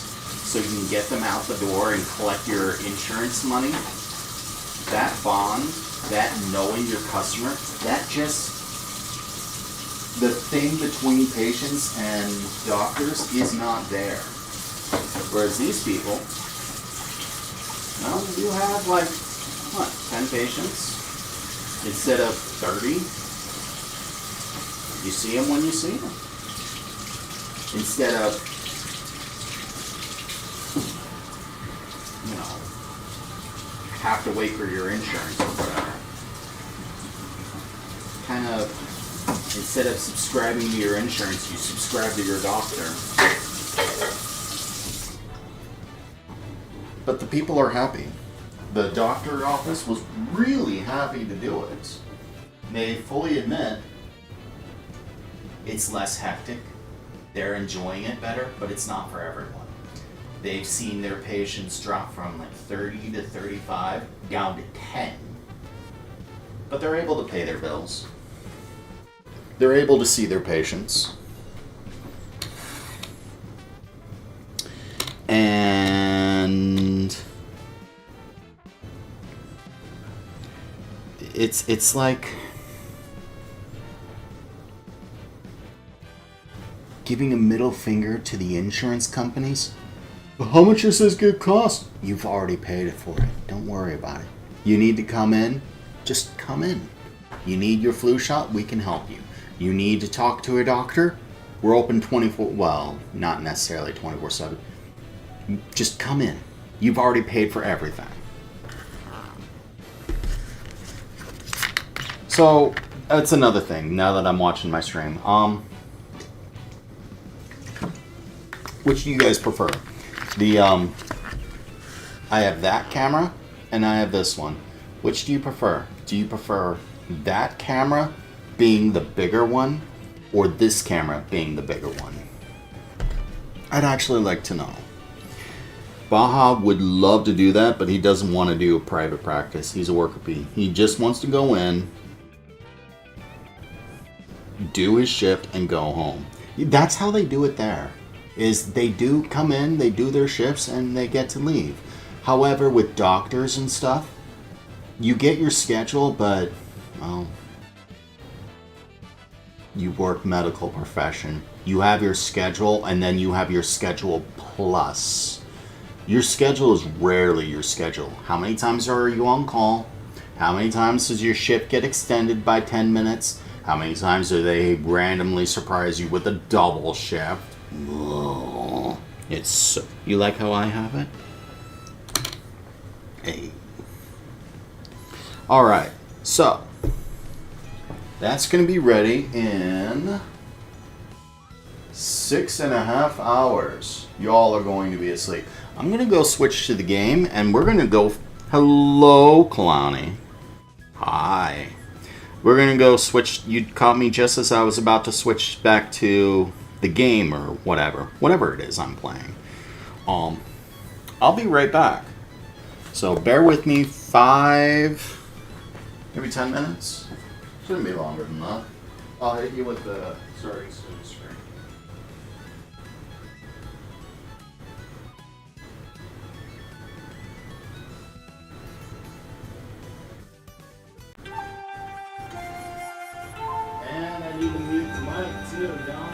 Speaker 1: so you can get them out the door and collect your insurance money, that bond, that knowing your customer, that just, the thing between patients and doctors is not there. Whereas these people, well, you have 10 patients instead of 30. You see them when you see them. Instead of, have to wait for your insurance or whatever. Kind of, instead of subscribing to your insurance, you subscribe to your doctor. But the people are happy. The doctor office was really happy to do it. They fully admit it's less hectic. They're enjoying it better, but it's not for everyone. They've seen their patients drop from 30 to 35 down to 10. But they're able to pay their bills. They're able to see their patients. And it's like giving a middle finger to the insurance companies. How much does this get cost? You've already paid it for it. Don't worry about it. You need to come in? Just come in. You need your flu shot? We can help you. You need to talk to a doctor? We're open 24, well, not necessarily 24/7. Just come in. You've already paid for everything. So, that's another thing, now that I'm watching my stream. Which do you guys prefer? I have that camera, and I have this one. Which do you prefer? Do you prefer that camera being the bigger one, or this camera being the bigger one? I'd actually like to know. Baja would love to do that, but he doesn't want to do a private practice. He's a worker bee. He just wants to go in, do his shift, and go home. That's how they do it there. Is they do come in, they do their shifts, and they get to leave. However, with doctors and stuff, you get your schedule, but, well, you work medical profession. You have your schedule, and then you have your schedule plus. Your schedule is rarely your schedule. How many times are you on call? How many times does your shift get extended by 10 minutes? How many times do they randomly surprise you with a double shift? Oh, it's so, you like how I have it? Hey. All right, so that's going to be ready in 6.5 hours. Y'all are going to be asleep. I'm going to go switch to the game, and we're going to go. Hello, Kalani. Hi. We're going to go switch. You caught me just as I was about to switch back to the game or whatever it is I'm playing. I'll be right back. So bear with me maybe 10 minutes. Shouldn't be longer than that. I'll hit you with the starting screen. And I need to mute the mic too, don't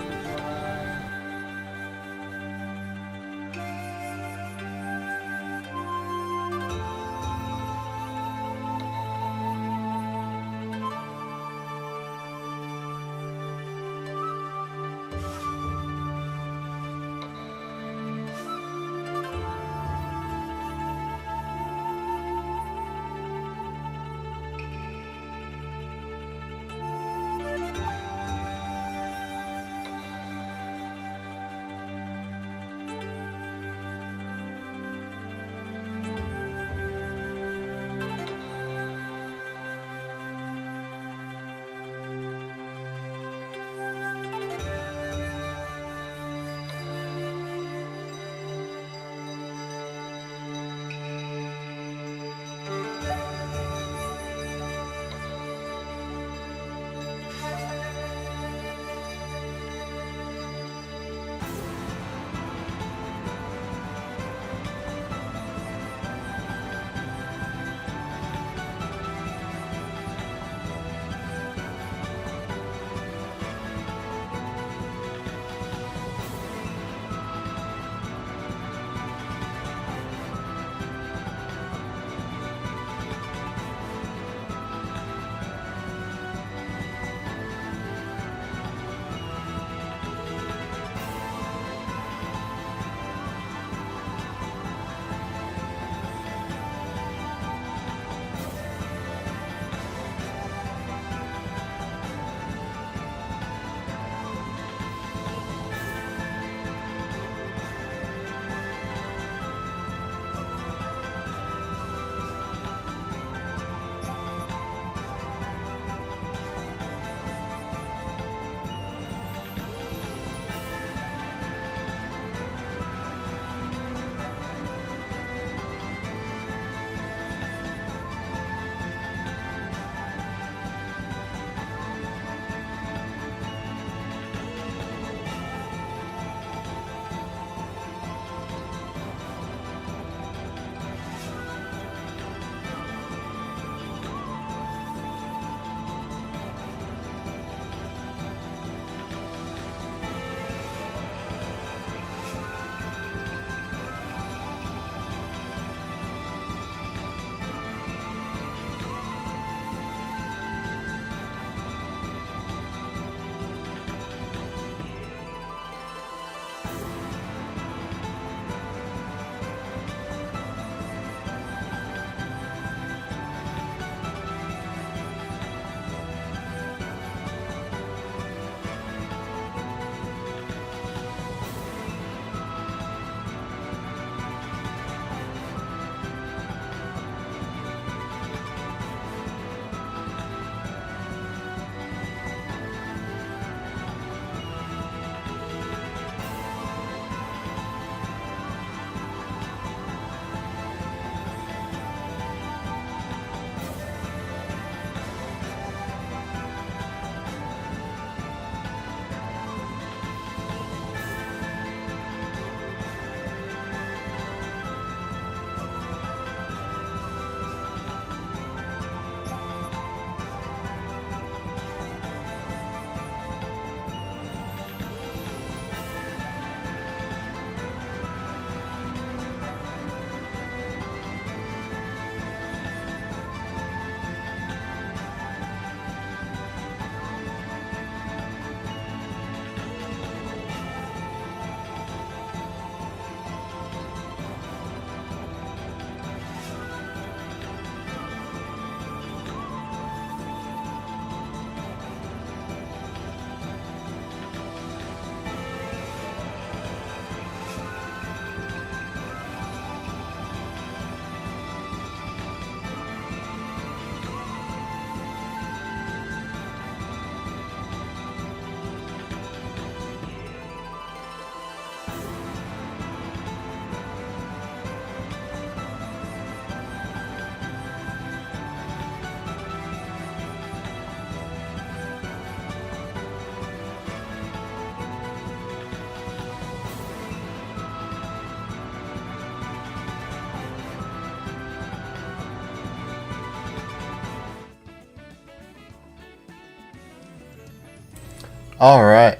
Speaker 1: Alright.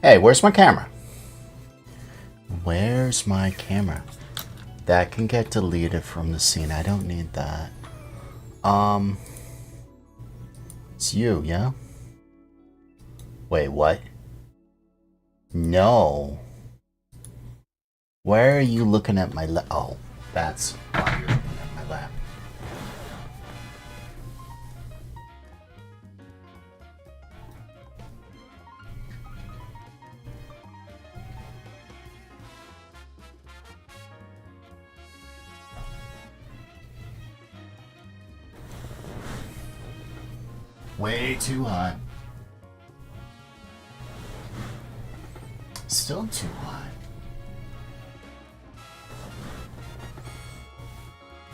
Speaker 1: Hey, where's my camera? Where's my camera? That can get deleted from the scene. I don't need that. It's you, yeah? Wait, what? No. Why are you looking at my lap? Oh, that's why you're looking at my lap. Way too hot. Still too hot.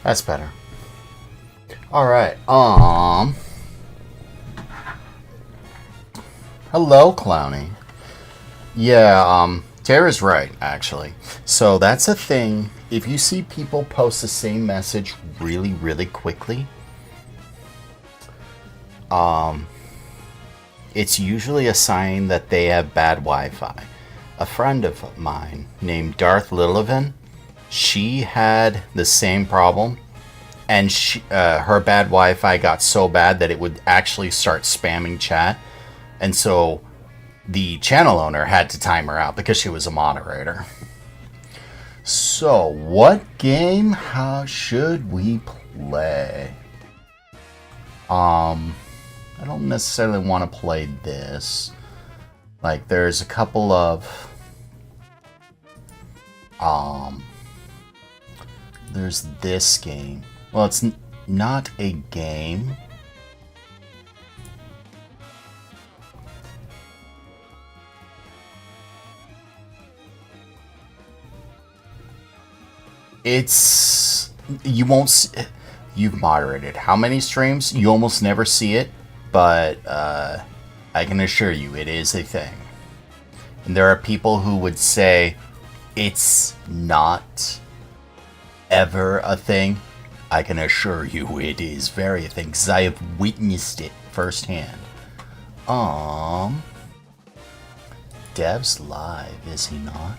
Speaker 1: That's better. Alright, hello, Clowny. Yeah, Tara's right, actually. So that's a thing. If you see people post the same message really, really quickly, it's usually a sign that they have bad Wi-Fi. A friend of mine named Darth Littlevan, she had the same problem, and her bad Wi-Fi got so bad that it would actually start spamming chat, and so the channel owner had to time her out because she was a moderator. So, what game should we play? I don't necessarily want to play this. Like, there's a couple of... there's this game. Well, it's not a game. It's... You won't... You've moderated how many streams? You almost never see it, but I can assure you it is a thing. And there are people who would say it's not ever a thing. I can assure you it is very a thing, because I have witnessed it firsthand. Dev's live, is he not?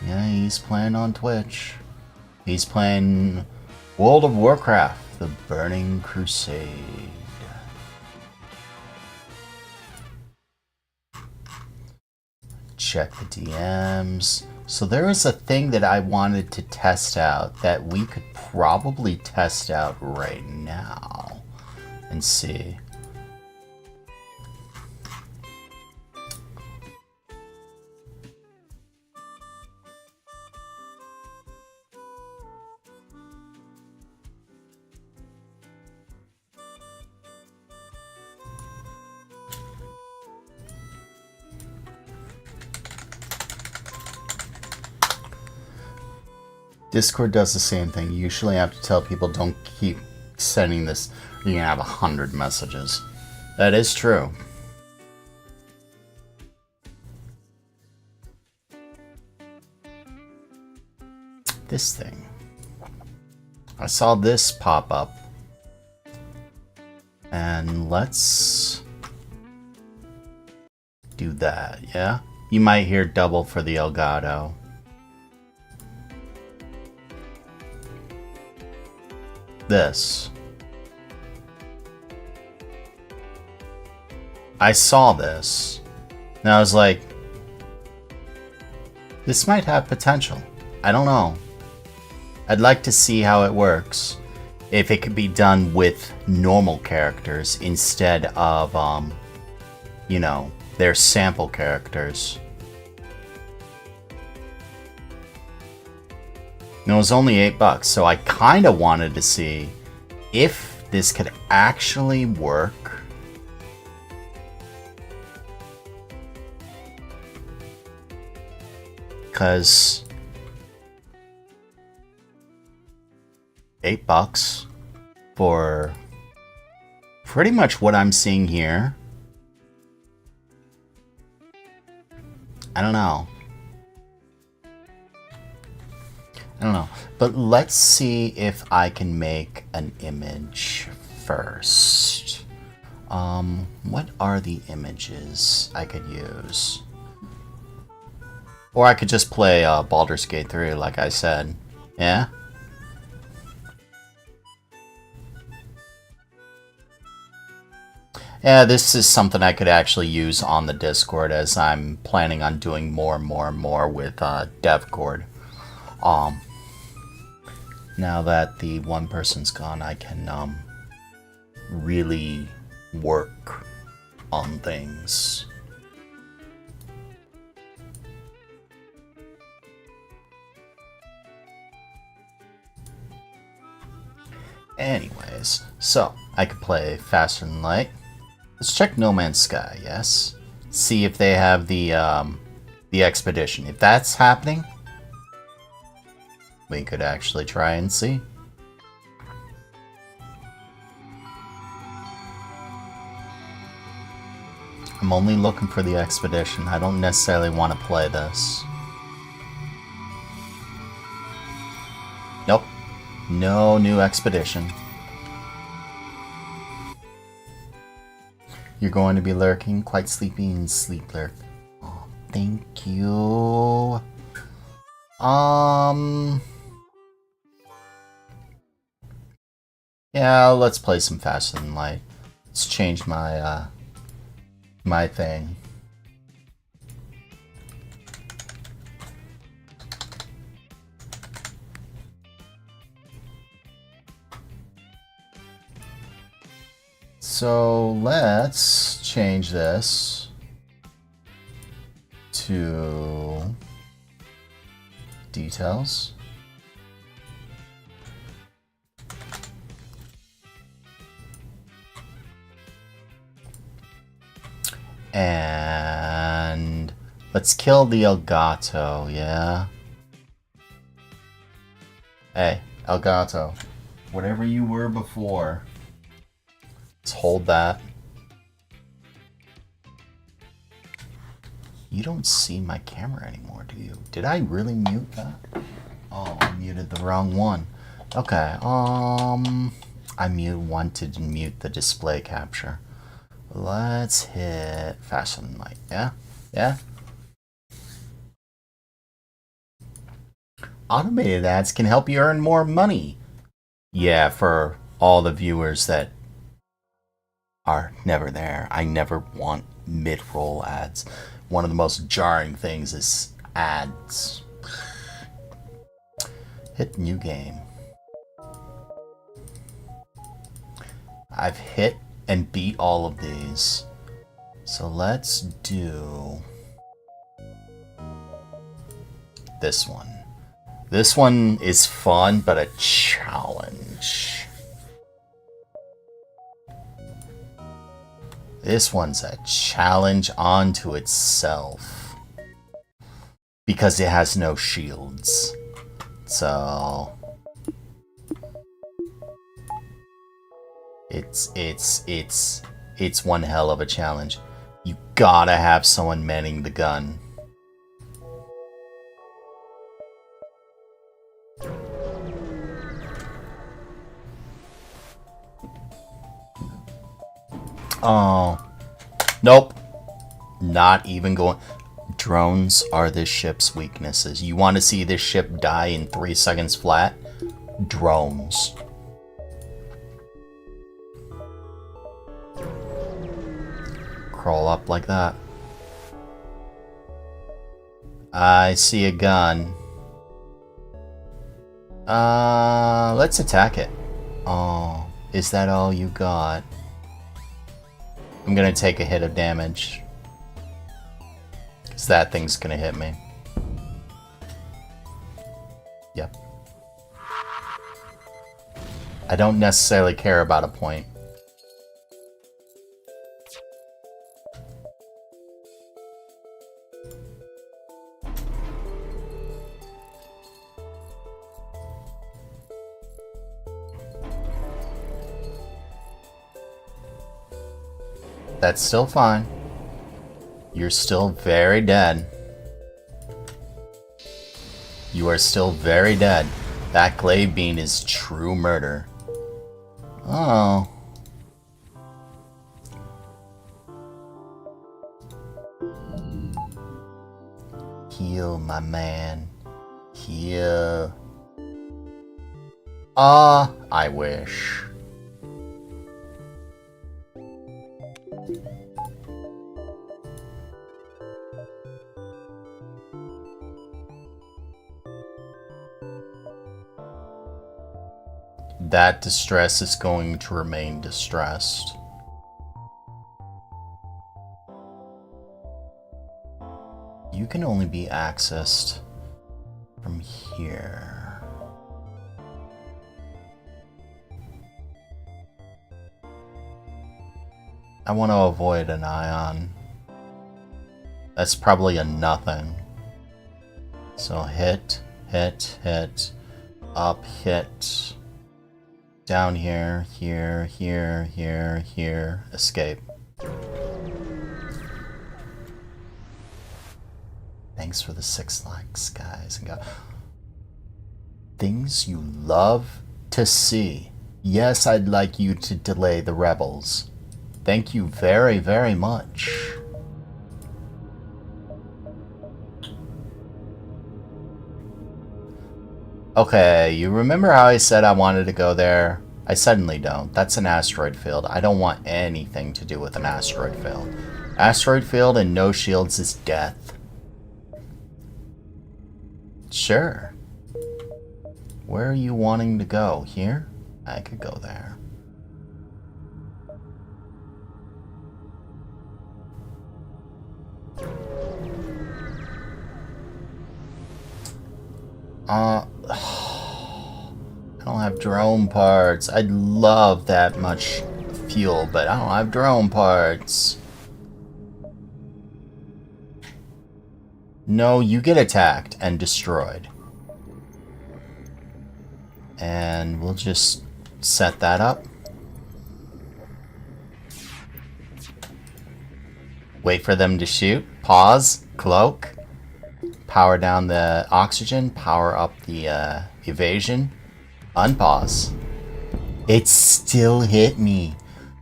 Speaker 1: Yeah, he's playing on Twitch. He's playing World of Warcraft, The Burning Crusade. Check the DMs. So there is a thing that I wanted to test out that we could probably test out right now and see. Discord does the same thing. You usually have to tell people don't keep sending this. You're gonna have 100 messages. That is true. This thing. I saw this pop up. And let's do that, yeah? You might hear double for the Elgato. This. I saw this. And I was like, this might have potential. I don't know. I'd like to see how it works. If it could be done with normal characters instead of, you know, their sample characters. And it was only $8, so I kind of wanted to see if this could actually work. Because $8 for pretty much what I'm seeing here. I don't know. But let's see if I can make an image first. What are the images I could use? Or I could just play Baldur's Gate 3, like I said. Yeah? Yeah, this is something I could actually use on the Discord, as I'm planning on doing more and more and more with DevCord. Now that the one person's gone, I can really work on things. Anyways, so I could play Faster Than Light. Let's check No Man's Sky, yes? See if they have the expedition. If that's happening, we could actually try and see. I'm only looking for the expedition. I don't necessarily want to play this. Nope. No new expedition. You're going to be lurking, quite sleepy and sleep lurk. Oh, thank you. Yeah, let's play some Faster Than Light. Let's change my my thing. So let's change this to details. And let's kill the Elgato, yeah? Hey, Elgato, whatever you were before, let's hold that. You don't see my camera anymore, do you? Did I really mute that? Oh, I muted the wrong one. Okay, I wanted to mute the display capture. Let's hit Faster Than Light, yeah? Yeah? Automated ads can help you earn more money. Yeah, for all the viewers that are never there. I never want mid-roll ads. One of the most jarring things is ads. Hit new game. I've hit and beat all of these. So let's do this one. This one is fun, but a challenge. This one's a challenge onto itself. Because it has no shields. So it's one hell of a challenge. You gotta have someone manning the gun. Oh, nope. Not even going. Drones are this ship's weaknesses. You want to see this ship die in 3 seconds flat? Drones. Crawl up like that. I see a gun. Let's attack it. Oh, is that all you got? I'm gonna take a hit of damage. Because that thing's gonna hit me. Yep. I don't necessarily care about a point. That's still fine. You're still very dead. You are still very dead. That glaive beam is true murder. Oh. Heal, my man. Heal. I wish. That distress is going to remain distressed. You can only be accessed from here. I want to avoid an ion. That's probably a nothing. So hit, hit, hit, up, hit, down here, here, here, here, here, escape. Thanks for the 6 likes, guys. And things you love to see. Yes, I'd like you to delay the rebels. Thank you very, very much. Okay, you remember how I said I wanted to go there? I suddenly don't. That's an asteroid field. I don't want anything to do with an asteroid field. Asteroid field and no shields is death. Sure. Where are you wanting to go? Here? I could go there. I don't have drone parts. I'd love that much fuel, but I don't have drone parts. No, you get attacked and destroyed. And we'll just set that up. Wait for them to shoot. Pause. Cloak. Power down the oxygen. Power up the evasion. Unpause. It still hit me.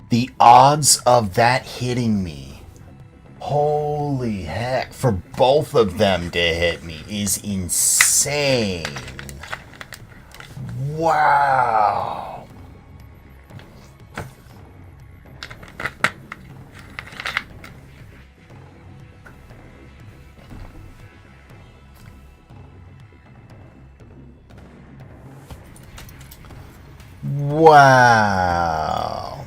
Speaker 1: The odds of that hitting me. Holy heck. For both of them to hit me is insane. Wow. Wow.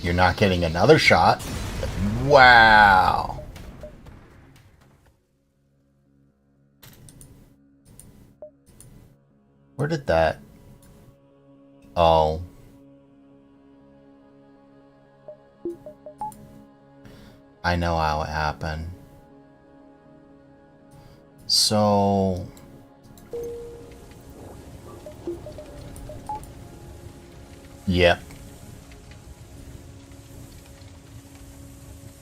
Speaker 1: You're not getting another shot. Wow. Where did that... Oh. I know how it happened. So... Yep.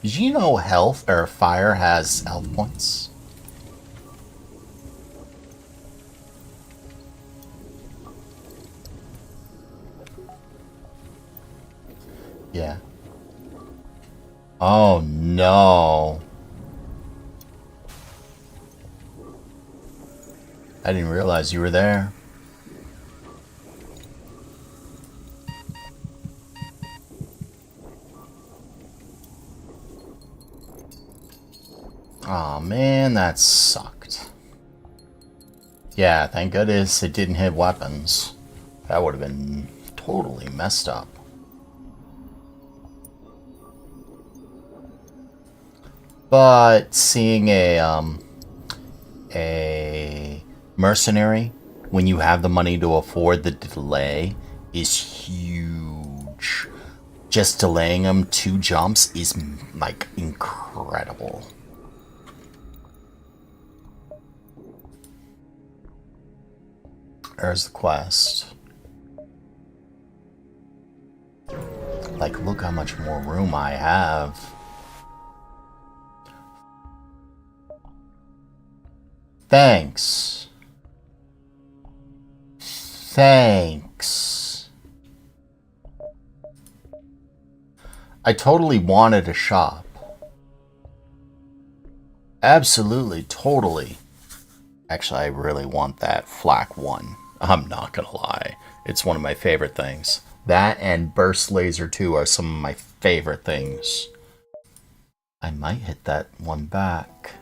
Speaker 1: Did you know health or fire has health points? Yeah. Oh no. I didn't realize you were there. Aw, man, that sucked. Yeah, thank goodness it didn't hit weapons. That would have been totally messed up. But seeing a mercenary when you have the money to afford the delay is huge. Just delaying them 2 jumps is like incredible. There's the quest. Like, look how much more room I have. Thanks. Thanks. I totally wanted a shop. Absolutely, totally. Actually, I really want that flak one. I'm not gonna lie. It's one of my favorite things. That and Burst Laser 2 are some of my favorite things. I might hit that one back.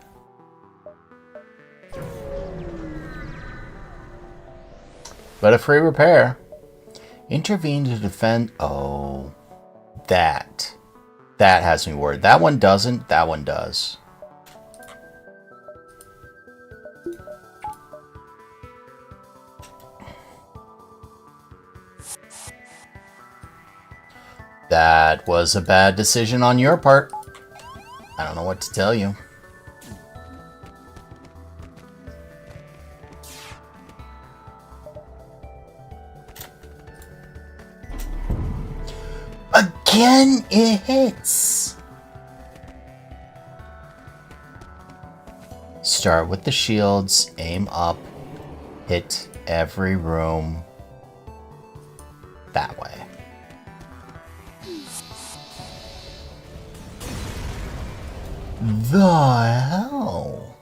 Speaker 1: But a free repair. Intervene to defend. Oh, that. That has me worried. That one doesn't. That one does. That was a bad decision on your part. I don't know what to tell you. Again, it hits. Start with the shields, aim up, hit every room that way. The hell?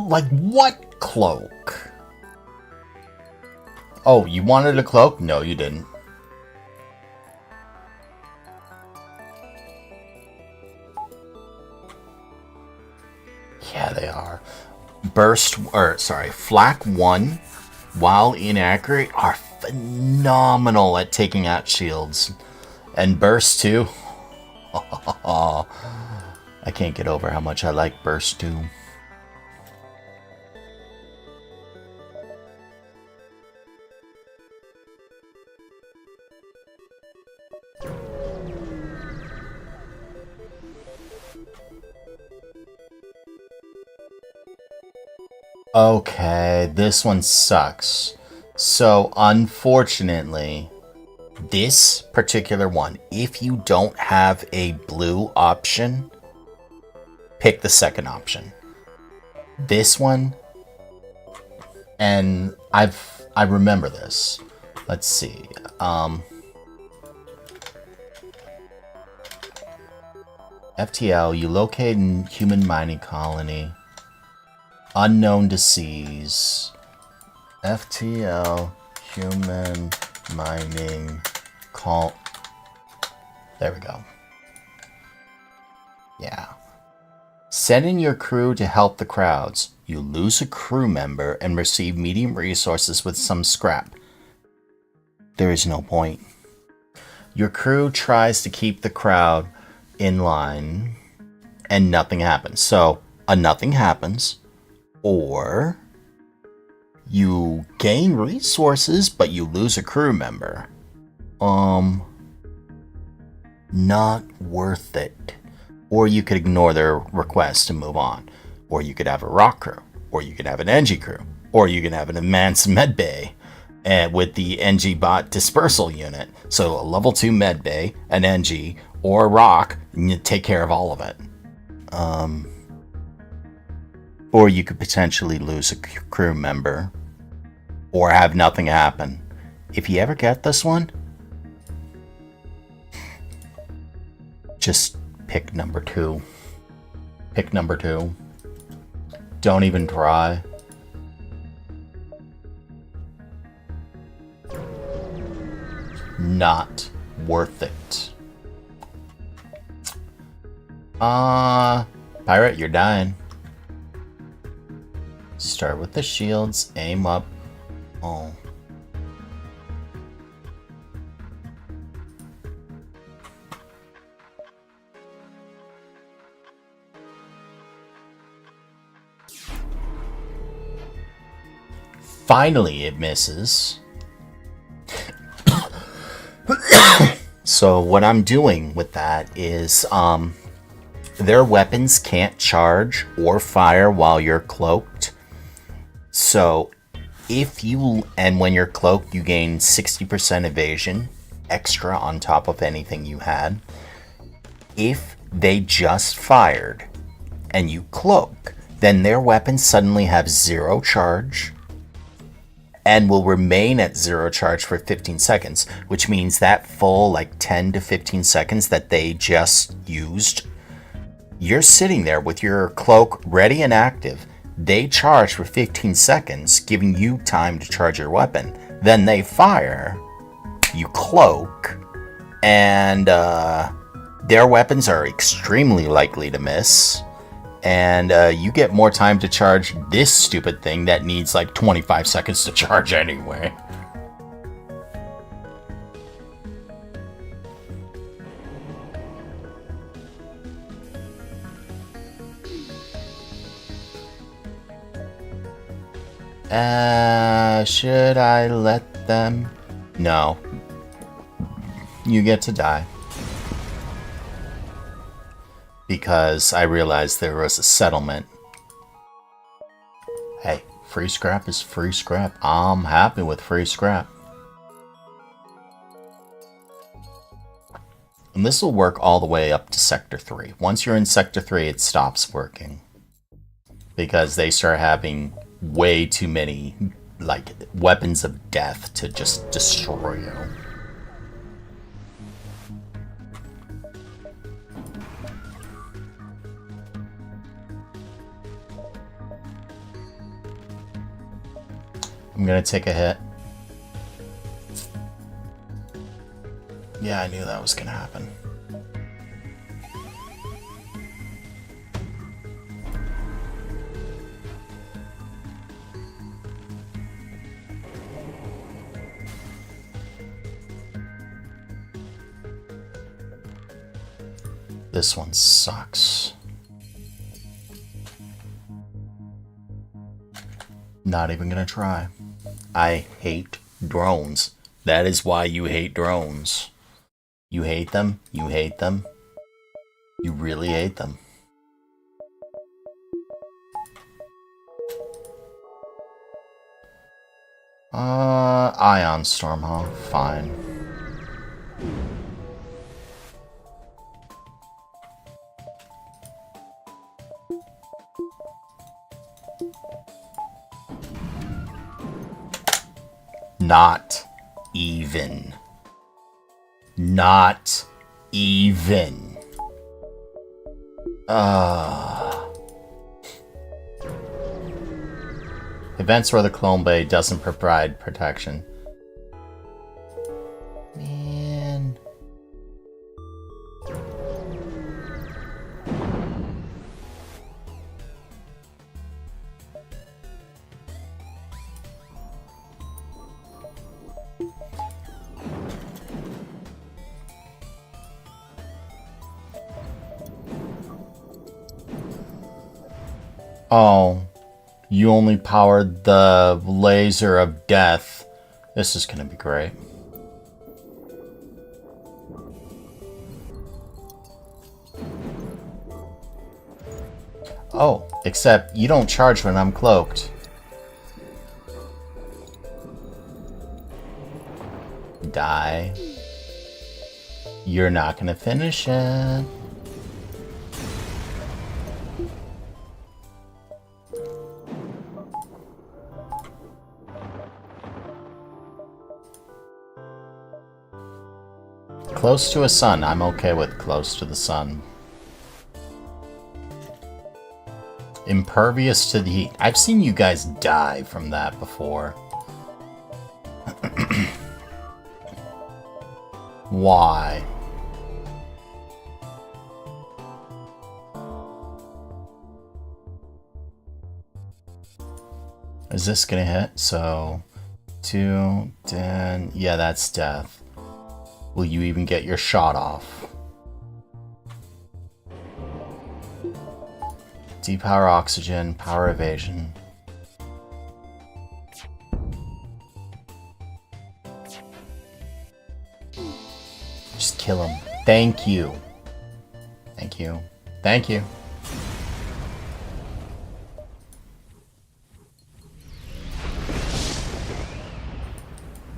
Speaker 1: Like what cloak? Oh, you wanted a cloak? No, you didn't. Yeah, they are. Flak 1, while inaccurate, are phenomenal at taking out shields. And Burst 2, I can't get over how much I like Burst 2. Okay, this one sucks. So, unfortunately, this particular one, if you don't have a blue option, pick the second option. This one, and I remember this. Let's see. FTL, you locate in human mining colony. Unknown disease. FTL, human mining call. There we go. Yeah. Send in your crew to help the crowds. You lose a crew member and receive medium resources with some scrap. There is no point. Your crew tries to keep the crowd in line and nothing happens. So, nothing happens. Or you gain resources, but you lose a crew member. Not worth it. Or you could ignore their request and move on. Or you could have a rock crew. Or you could have an NG crew. Or you can have an advanced med bay with the NG bot dispersal unit. So a level 2 med bay, an NG, or a rock, and you take care of all of it. Or you could potentially lose a crew member. Or have nothing happen. If you ever get this one, just pick number 2. Pick number 2. Don't even try. Not worth it. Pirate, you're dying. Start with the shields, aim up. Oh. Finally, it misses. So what I'm doing with that is, their weapons can't charge or fire while you're cloaked. So when you're cloaked, you gain 60% evasion extra on top of anything you had. If they just fired and you cloak, then their weapons suddenly have 0 charge
Speaker 4: and will remain at zero charge for 15 seconds, which means that full like 10 to 15 seconds that they just used, you're sitting there with your cloak ready and active. They charge for 15 seconds, giving you time to charge your weapon. Then they fire, you cloak, and their weapons are extremely likely to miss. And you get more time to charge this stupid thing that needs like 25 seconds to charge anyway. Should I let them? No. You get to die. Because I realized there was a settlement. Hey, free scrap is free scrap. I'm happy with free scrap. And this will work all the way up to Sector 3. Once you're in Sector 3, it stops working. Because they start having way too many, like, weapons of death to just destroy you. I'm gonna take a hit. Yeah, I knew that was gonna happen. This one sucks. Not even gonna try. I hate drones. That is why you hate drones. You hate them? You hate them? You really hate them. Ion Storm, huh? Fine. Not even. Not even. Events where the clone bay doesn't provide protection. Man. Oh, you only powered the laser of death. This is gonna be great. Oh, except you don't charge when I'm cloaked. Die. You're not gonna finish it. Close to a sun. I'm okay with close to the sun. Impervious to the heat. I've seen you guys die from that before. Why? Is this gonna hit? So, 2, 10. Yeah, that's death. Will you even get your shot off? Depower oxygen, power evasion. Just kill him. Thank you. Thank you. Thank you.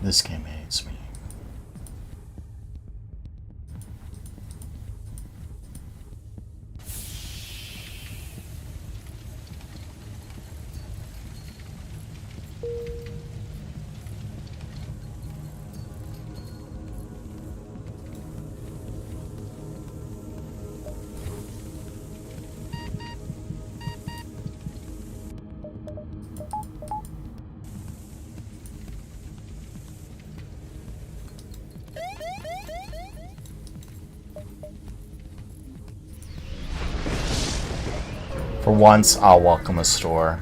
Speaker 4: This game hates me. For once, I'll welcome a store.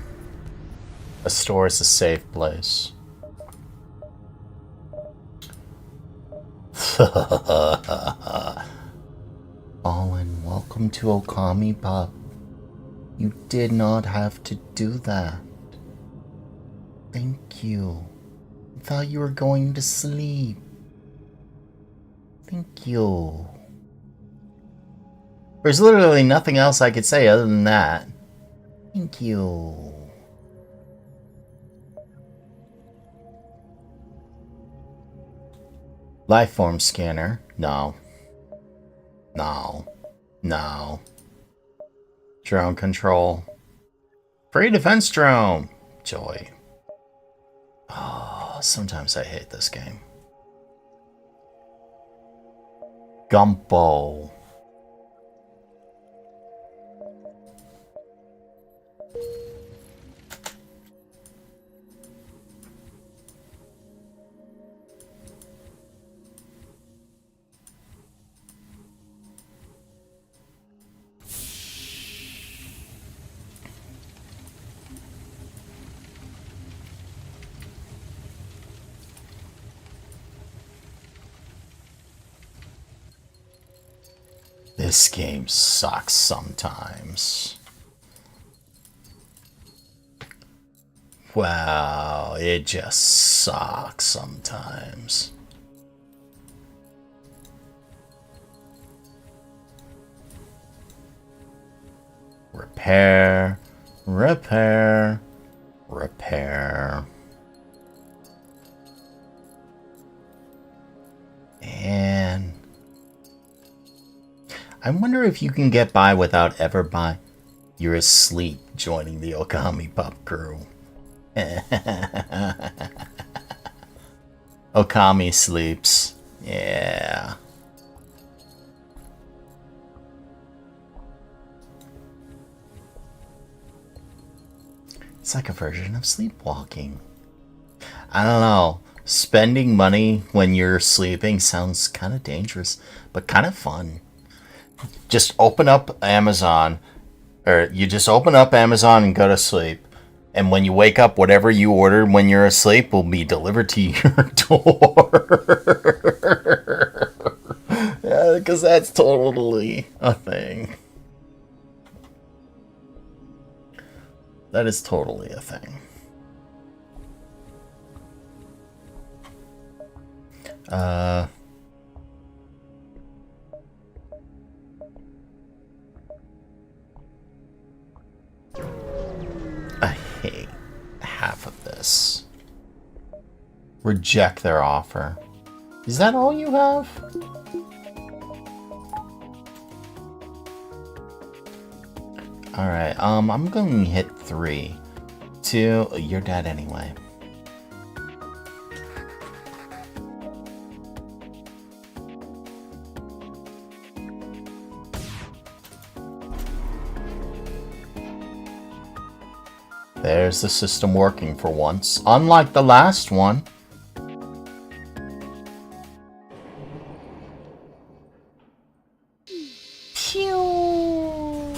Speaker 4: A store is a safe place. Fallen, welcome to Okami Pub. You did not have to do that. Thank you. I thought you were going to sleep. Thank you. There's literally nothing else I could say other than that. Thank you. Lifeform scanner. No. No. No. Drone control. Free defense drone. Joy. Oh, sometimes I hate this game. Gumbo. This game sucks sometimes. Wow, it just sucks sometimes. Repair, repair, repair. And I wonder if you can get by without ever by. You're asleep joining the Okami Pub crew. Okami sleeps. Yeah. It's like a version of sleepwalking. I don't know. Spending money when you're sleeping sounds kind of dangerous, but kind of fun. Just open up Amazon, or you just open up Amazon and go to sleep. And when you wake up, whatever you ordered when you're asleep will be delivered to your door. Yeah, because that's totally a thing. That is totally a thing. I hate half of this. Reject their offer. Is that all you have? Alright, I'm going to hit 3. 2, you're dead anyway. There's the system working for once, unlike the last one. Pew!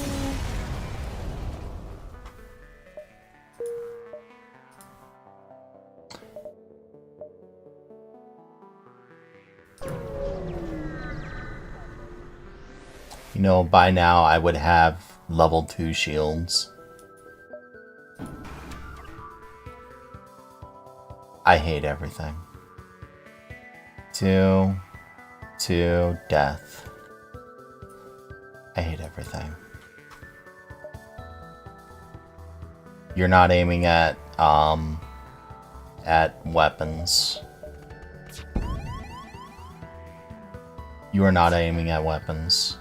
Speaker 4: You know, by now I would have level 2 shields. I hate everything. 2, death. I hate everything. You're not aiming at weapons. You are not aiming at weapons.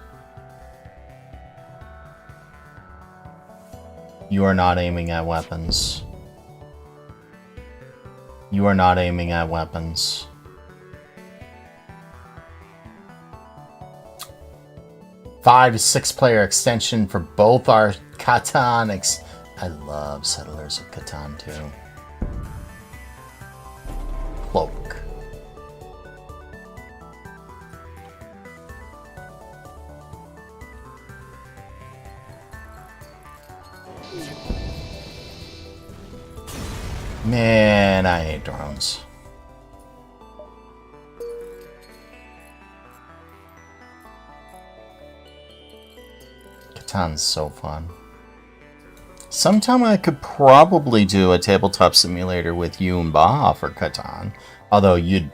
Speaker 4: You are not aiming at weapons. You are not aiming at weapons. Five to 6 player extension for both our Catan. I love Settlers of Catan too. Cloak. sounds. Catan's so fun. Sometime I could probably do a tabletop simulator with you and Baja for Catan. Although you'd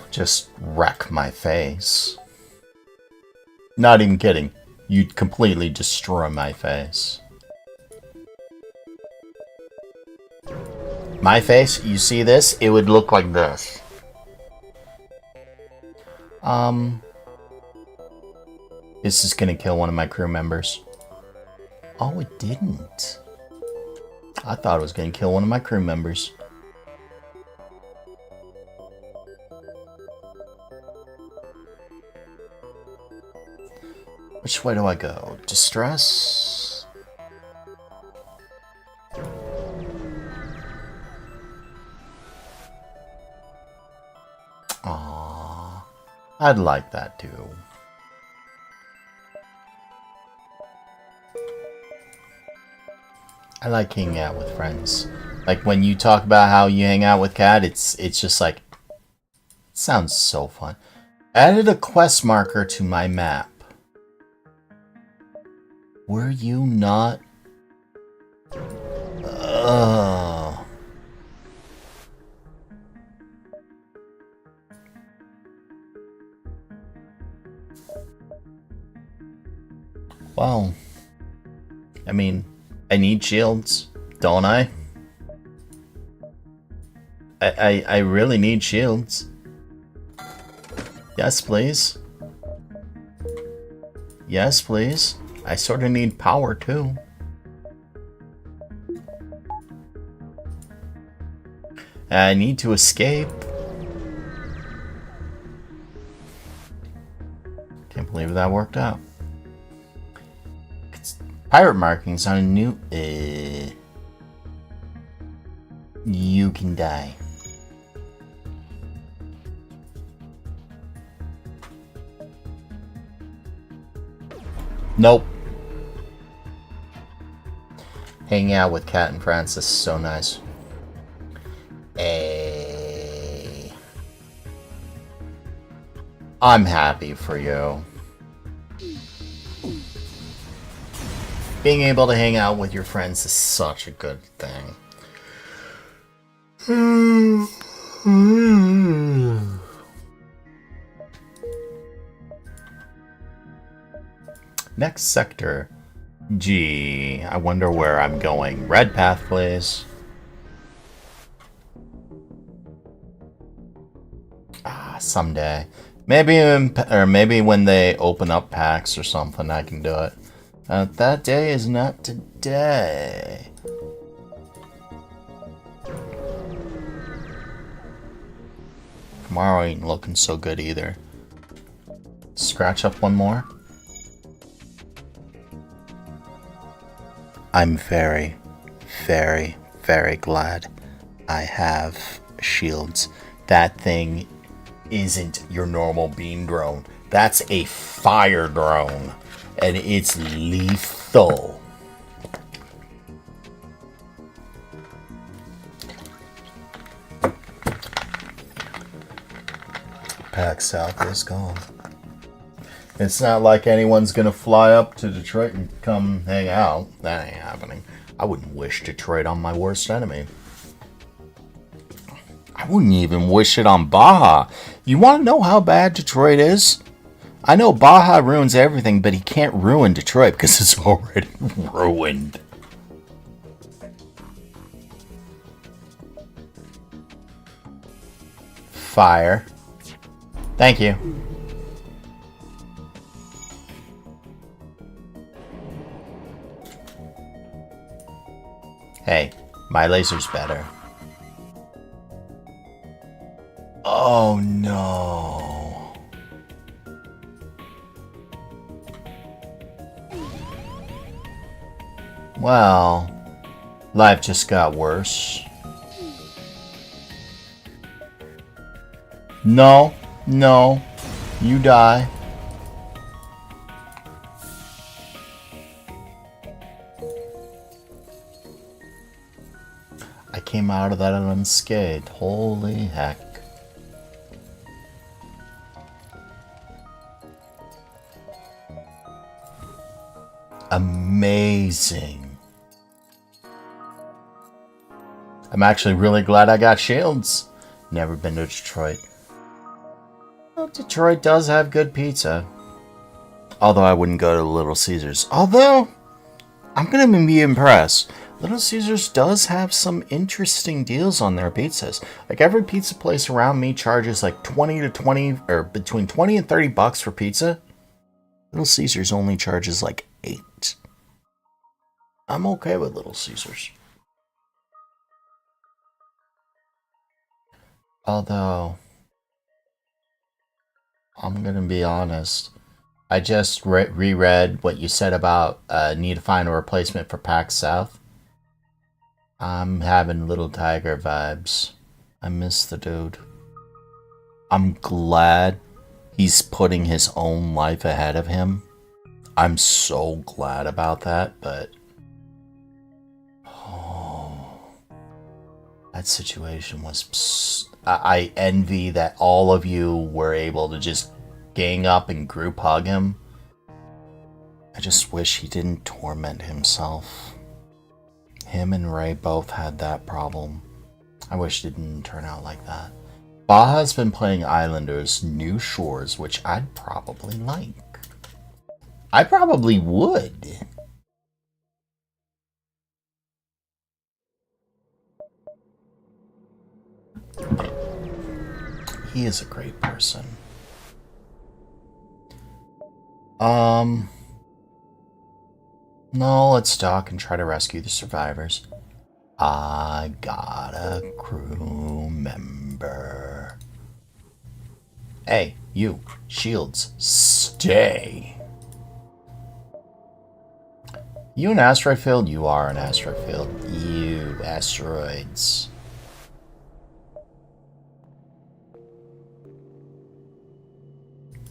Speaker 4: just wreck my face. Not even kidding. You'd completely destroy my face. My face, you see this? It would look like this. This is gonna kill one of my crew members. Oh, it didn't. I thought it was gonna kill one of my crew members. Which way do I go? Distress? Aww. I'd like that too. I like hanging out with friends. Like when you talk about how you hang out with Kat, it's just like, it sounds so fun. Added a quest marker to my map. Were you not? Well, I mean, I need shields, don't I? I really need shields. Yes, please. Yes, please. I sort of need power, too. I need to escape. Can't believe that worked out. Pirate markings on a new... You can die. Nope. Hanging out with Kat and Francis is so nice. I'm happy for you. Being able to hang out with your friends is such a good thing. Next sector. Gee, I wonder where I'm going. Red path, please. Someday. Maybe when they open up packs or something, I can do it. That day is not today. Tomorrow ain't looking so good either. Scratch up one more. I'm very, very, very glad I have shields. That thing isn't your normal beam drone. That's a fire drone. And it's lethal. Pack South is gone. It's not like anyone's gonna fly up to Detroit and come hang out. That ain't happening. I wouldn't wish Detroit on my worst enemy. I wouldn't even wish it on Baja. You want to know how bad Detroit is? I know Baja ruins everything, but he can't ruin Detroit because it's already ruined. Fire. Thank you. Hey, my laser's better. Oh no. Well, life just got worse. No, no, you die. came came out of that unscathed. Holy heck. Amazing. I'm actually really glad I got shields. Never been to Detroit. Well, Detroit does have good pizza. Although I wouldn't go to Little Caesars. Although, I'm going to be impressed. Little Caesars does have some interesting deals on their pizzas. Like every pizza place around me charges like 20 to 20, or between 20 and 30 bucks for pizza. Little Caesars only charges like 8. I'm okay with Little Caesars. Although, I'm going to be honest. I just reread what you said about need to find a replacement for PAX South. I'm having Little Tiger vibes. I miss the dude. I'm glad he's putting his own life ahead of him. I'm so glad about that, but... Oh, that situation was... I envy that all of you were able to just gang up and group hug him. I just wish he didn't torment himself. Him and Ray both had that problem. I wish it didn't turn out like that. Baja's been playing Islanders New Shores, which I'd probably like. I probably would. He is a great person. No, let's talk and try to rescue the survivors. I got a crew member. Hey, you, shields, stay. You an asteroid field? You are an asteroid field. You, asteroids.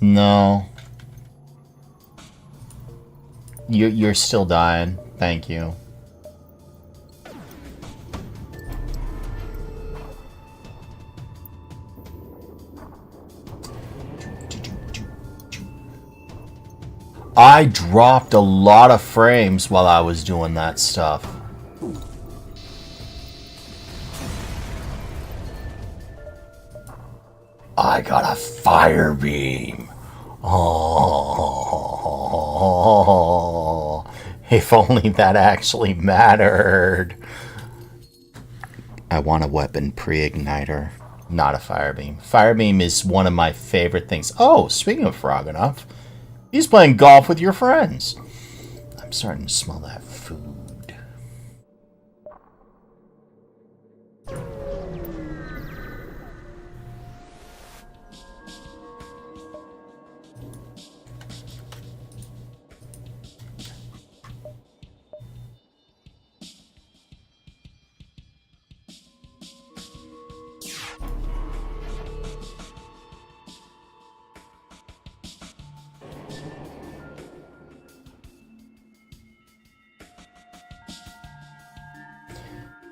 Speaker 4: No. You're still dying. Thank you. I dropped a lot of frames while I was doing that stuff. I got a fire beam. Oh, if only that actually mattered. I want a weapon pre-igniter, not a fire beam. Fire beam is one of my favorite things. Oh, speaking of Froganoff, he's playing golf with your friends. I'm starting to smell that food.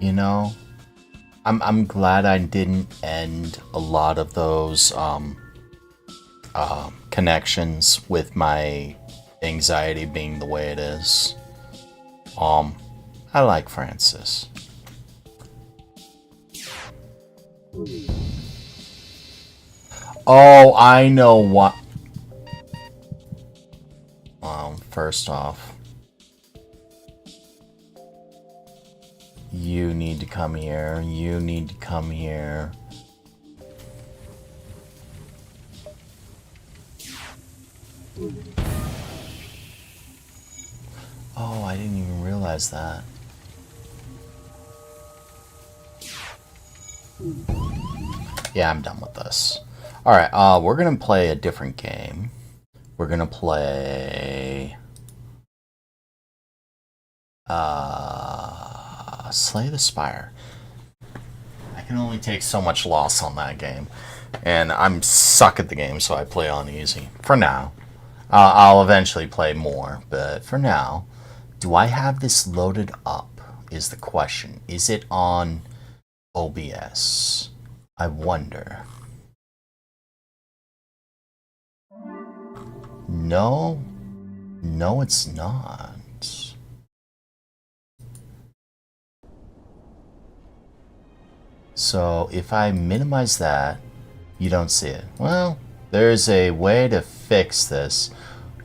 Speaker 4: You know, I'm glad I didn't end a lot of those connections with my anxiety being the way it is. I like Francis. Oh, I know what. Well, first off, you need to come here. You need to come here. Oh, I didn't even realize that. Yeah, I'm done with this. Alright, we're gonna play a different game. We're gonna play... Slay the Spire. I can only take so much loss on that game. And I'm suck at the game, so I play on easy. For now. I'll eventually play more, but for now... Do I have this loaded up, is the question. Is it on OBS. I wonder. No. No, it's not. So if I minimize that, you don't see it. Well, there's a way to fix this.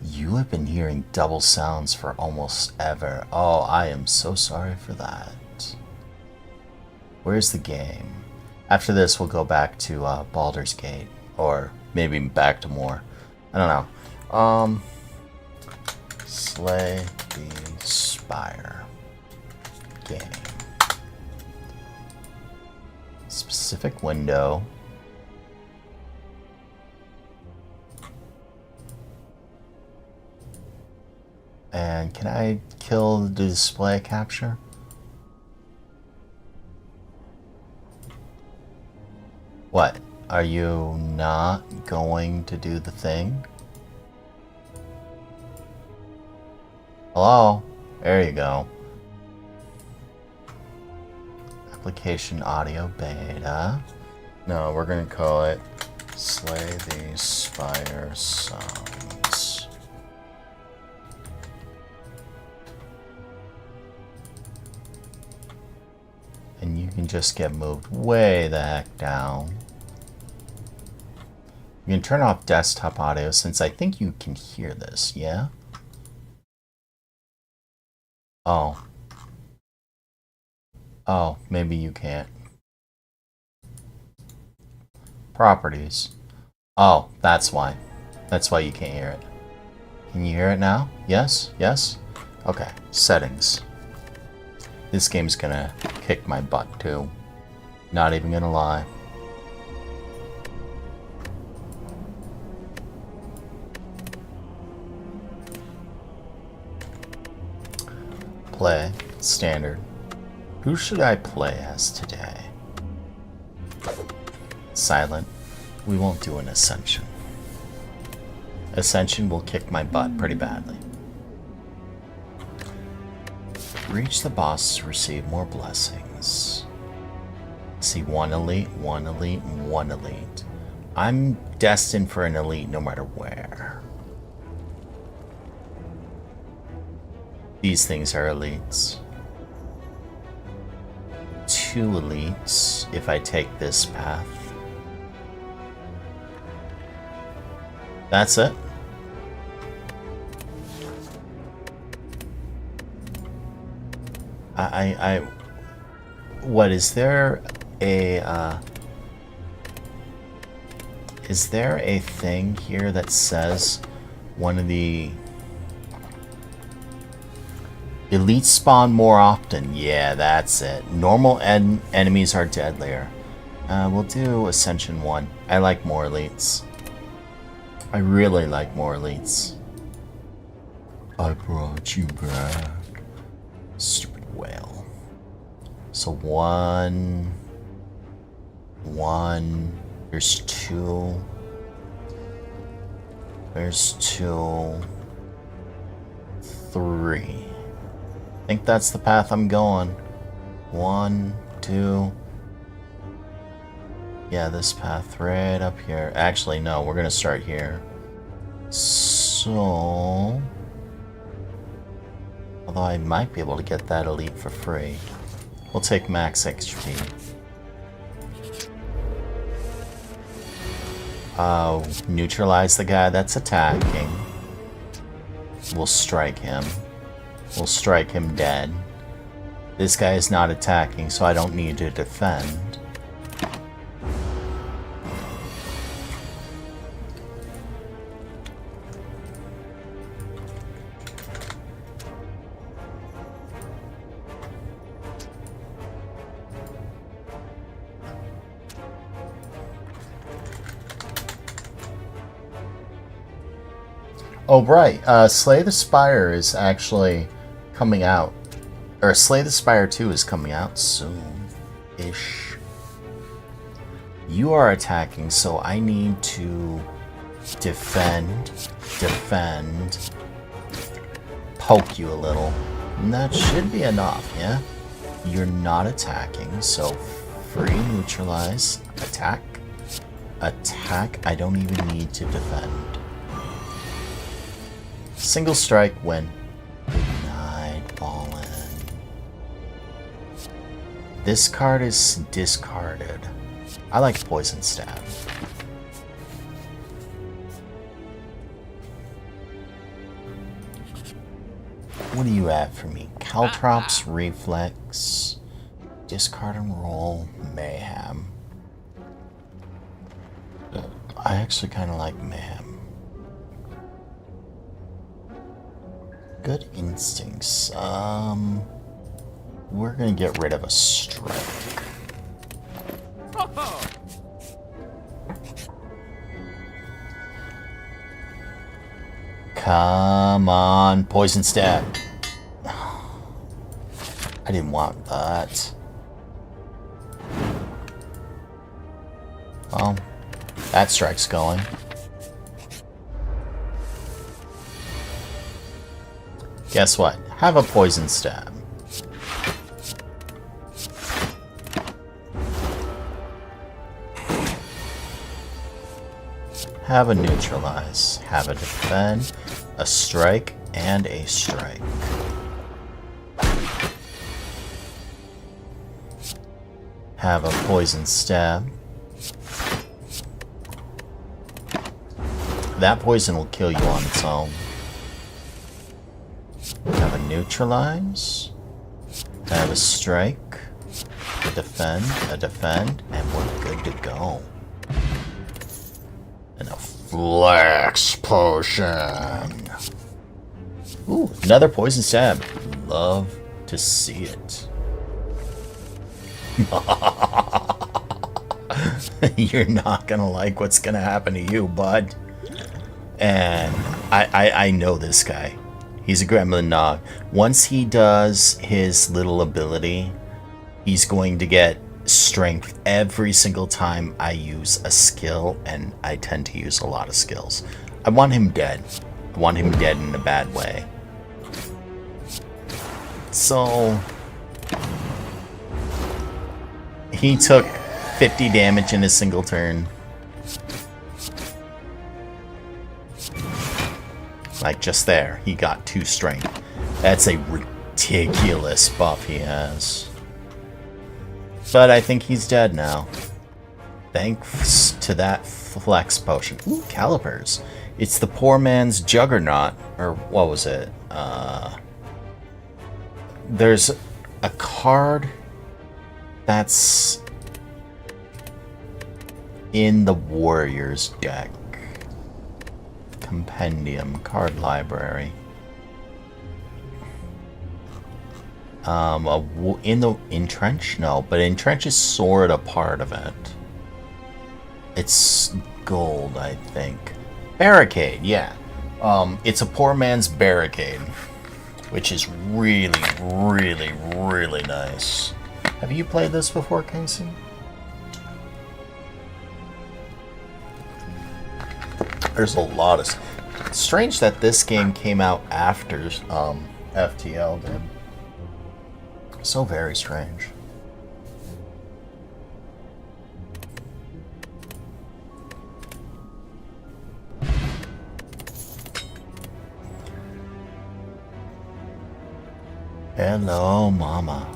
Speaker 4: You have been hearing double sounds for almost ever. Oh, I am so sorry for that. Where's the game? After this, we'll go back to Baldur's Gate. Or maybe back to more. I don't know. Slay the Spire. Game. Specific window. And can I kill the display capture? What? Are you not going to do the thing? Hello? There you go. Application audio beta. No, we're gonna call it Slay the Spire Sounds. And you can just get moved way the heck down. You can turn off desktop audio since I think you can hear this, yeah? Oh. Oh, maybe you can't. Properties. Oh, that's why. That's why you can't hear it. Can you hear it now? Yes? Yes? Okay. Settings. This game's gonna kick my butt too. Not even gonna lie. Play. Standard. Who should I play as today? Silent. We won't do an Ascension. Ascension will kick my butt pretty badly. Reach the boss to receive more blessings. See, one elite, one elite, one elite. I'm destined for an elite no matter where. These things are elites. 2 elites if I take this path. That's it. What is there a is there a thing here that says one of the elites spawn more often? Yeah, that's it. Normal enemies are deadlier. We'll do Ascension 1. I like more elites. I really like more elites. I brought you back. Stupid whale. So one. There's 2. There's 2. 3. I think that's the path I'm going. 1, 2. Yeah, this path right up here. Actually, no, we're gonna start here. So... although I might be able to get that elite for free. We'll take max XP. Neutralize the guy that's attacking. We'll strike him. We'll strike him dead. This guy is not attacking, so I don't need to defend. Oh, right. Slay the Spire is actually coming out. Or Slay the Spire 2 is coming out soon-ish. You are attacking, so I need to defend, poke you a little. And that should be enough, yeah? You're not attacking, so free, neutralize, attack. Attack, I don't even need to defend. Single strike, win. Denied, fallen. This card is discarded. I like Poison Stab. What do you have for me? Caltrops, Reflex, discard and roll, Mayhem. I actually kind of like Mayhem. Good Instincts. We're gonna get rid of a Strike. Come on, Poison Stab. I didn't want that. Well, that strike's going. Guess what? Have a Poison Stab. Have a neutralize. Have a defend. A strike and a strike. Have a Poison Stab. That poison will kill you on its own. Have a neutralize. Have a strike. A defend, and we're good to go. And a flex potion. Ooh, another Poison Stab. Love to see it. You're not gonna like what's gonna happen to you, bud. And I know this guy. He's a Gremlin Nog. Once he does his little ability, he's going to get strength every single time I use a skill, and I tend to use a lot of skills. I want him dead. I want him dead in a bad way. So he took 50 damage in a single turn. Like just there, he got 2 strength. That's a ridiculous buff he has. But I think he's dead now. Thanks to that flex potion. Ooh, calipers. It's the poor man's juggernaut. Or what was it? There's a card that's in the Warriors deck. Compendium, card library. Entrench? No, but Entrench is sort of part of it. It's gold, I think. Barricade, yeah. It's a poor man's barricade, which is really, really, really nice. Have you played this before, Casey? There's a lot of... It's strange that this game came out after FTL did. So very strange. Hello, Mama.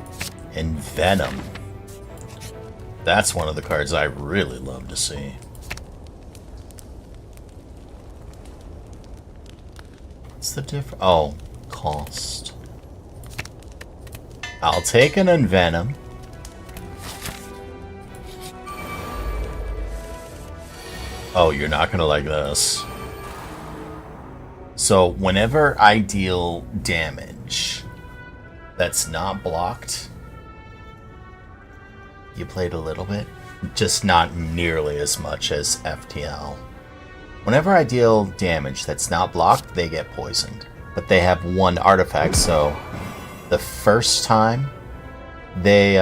Speaker 4: And Venom. That's one of the cards I really love to see. What's the difference? Oh, cost. I'll take an Envenom. Oh, you're not gonna like this. So, whenever I deal damage that's not blocked, you played a little bit, just not nearly as much as FTL. Whenever I deal damage that's not blocked, they get poisoned. But they have 1 artifact, so the first time they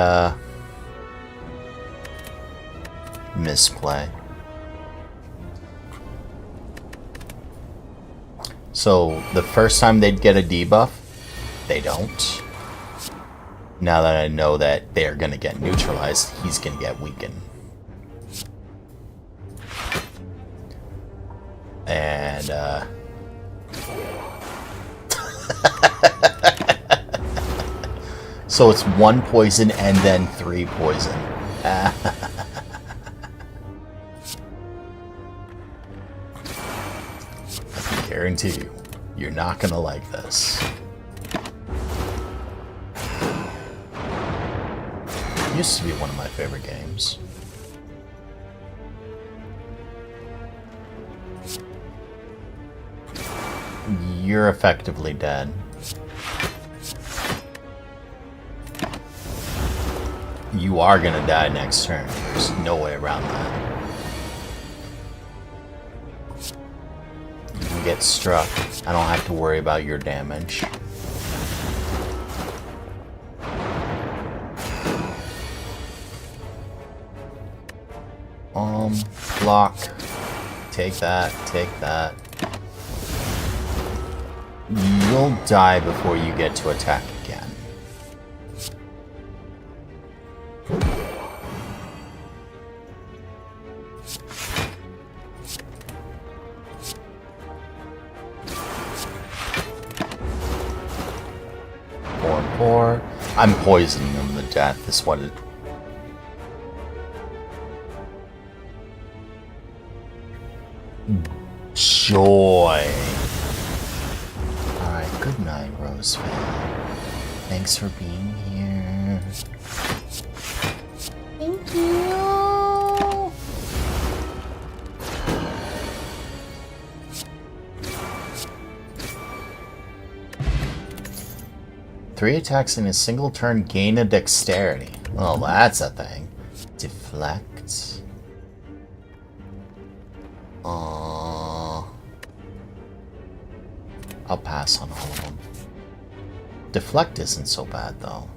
Speaker 4: misplay. So the first time they'd get a debuff, they don't. Now that I know that they're gonna get neutralized, he's gonna get weakened. And, so it's 1 poison and then 3 poison. I can guarantee you, you're not gonna like this. Used to be one of my favorite games. You're effectively dead. You are gonna die next turn. There's no way around that. You can get struck. I don't have to worry about your damage. Block. Take that, take that. You'll die before you get to attack again. Four. I'm poisoning them to death, is what it... Joy. Alright, good night, Roseville. Thanks for being here. Thank you. Three attacks in a single turn gain a dexterity. Well, that's a thing. Deflect. I'll pass on all of them. Deflect isn't so bad, though.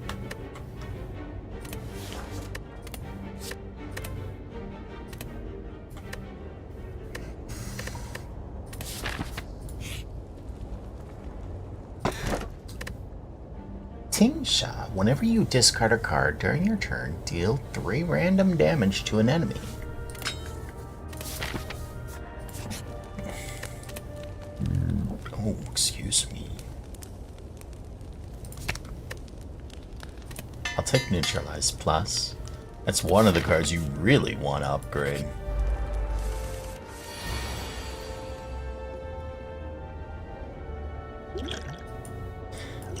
Speaker 4: Ting Shot. Whenever you discard a card during your turn, deal 3 random damage to an enemy. Oh, excuse me. I'll take Neutralize Plus. That's one of the cards you really want to upgrade.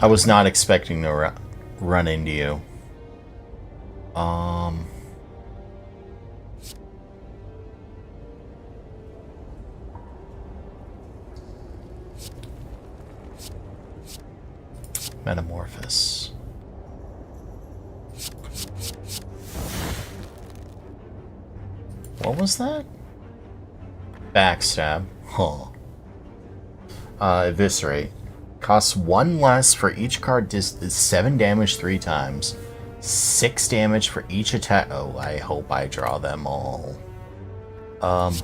Speaker 4: I was not expecting to run into you. Metamorphosis. What was that? Backstab. Huh. Eviscerate. Costs 1 less for each card. 7 damage 3 times. 6 damage for each attack. Oh, I hope I draw them all. Have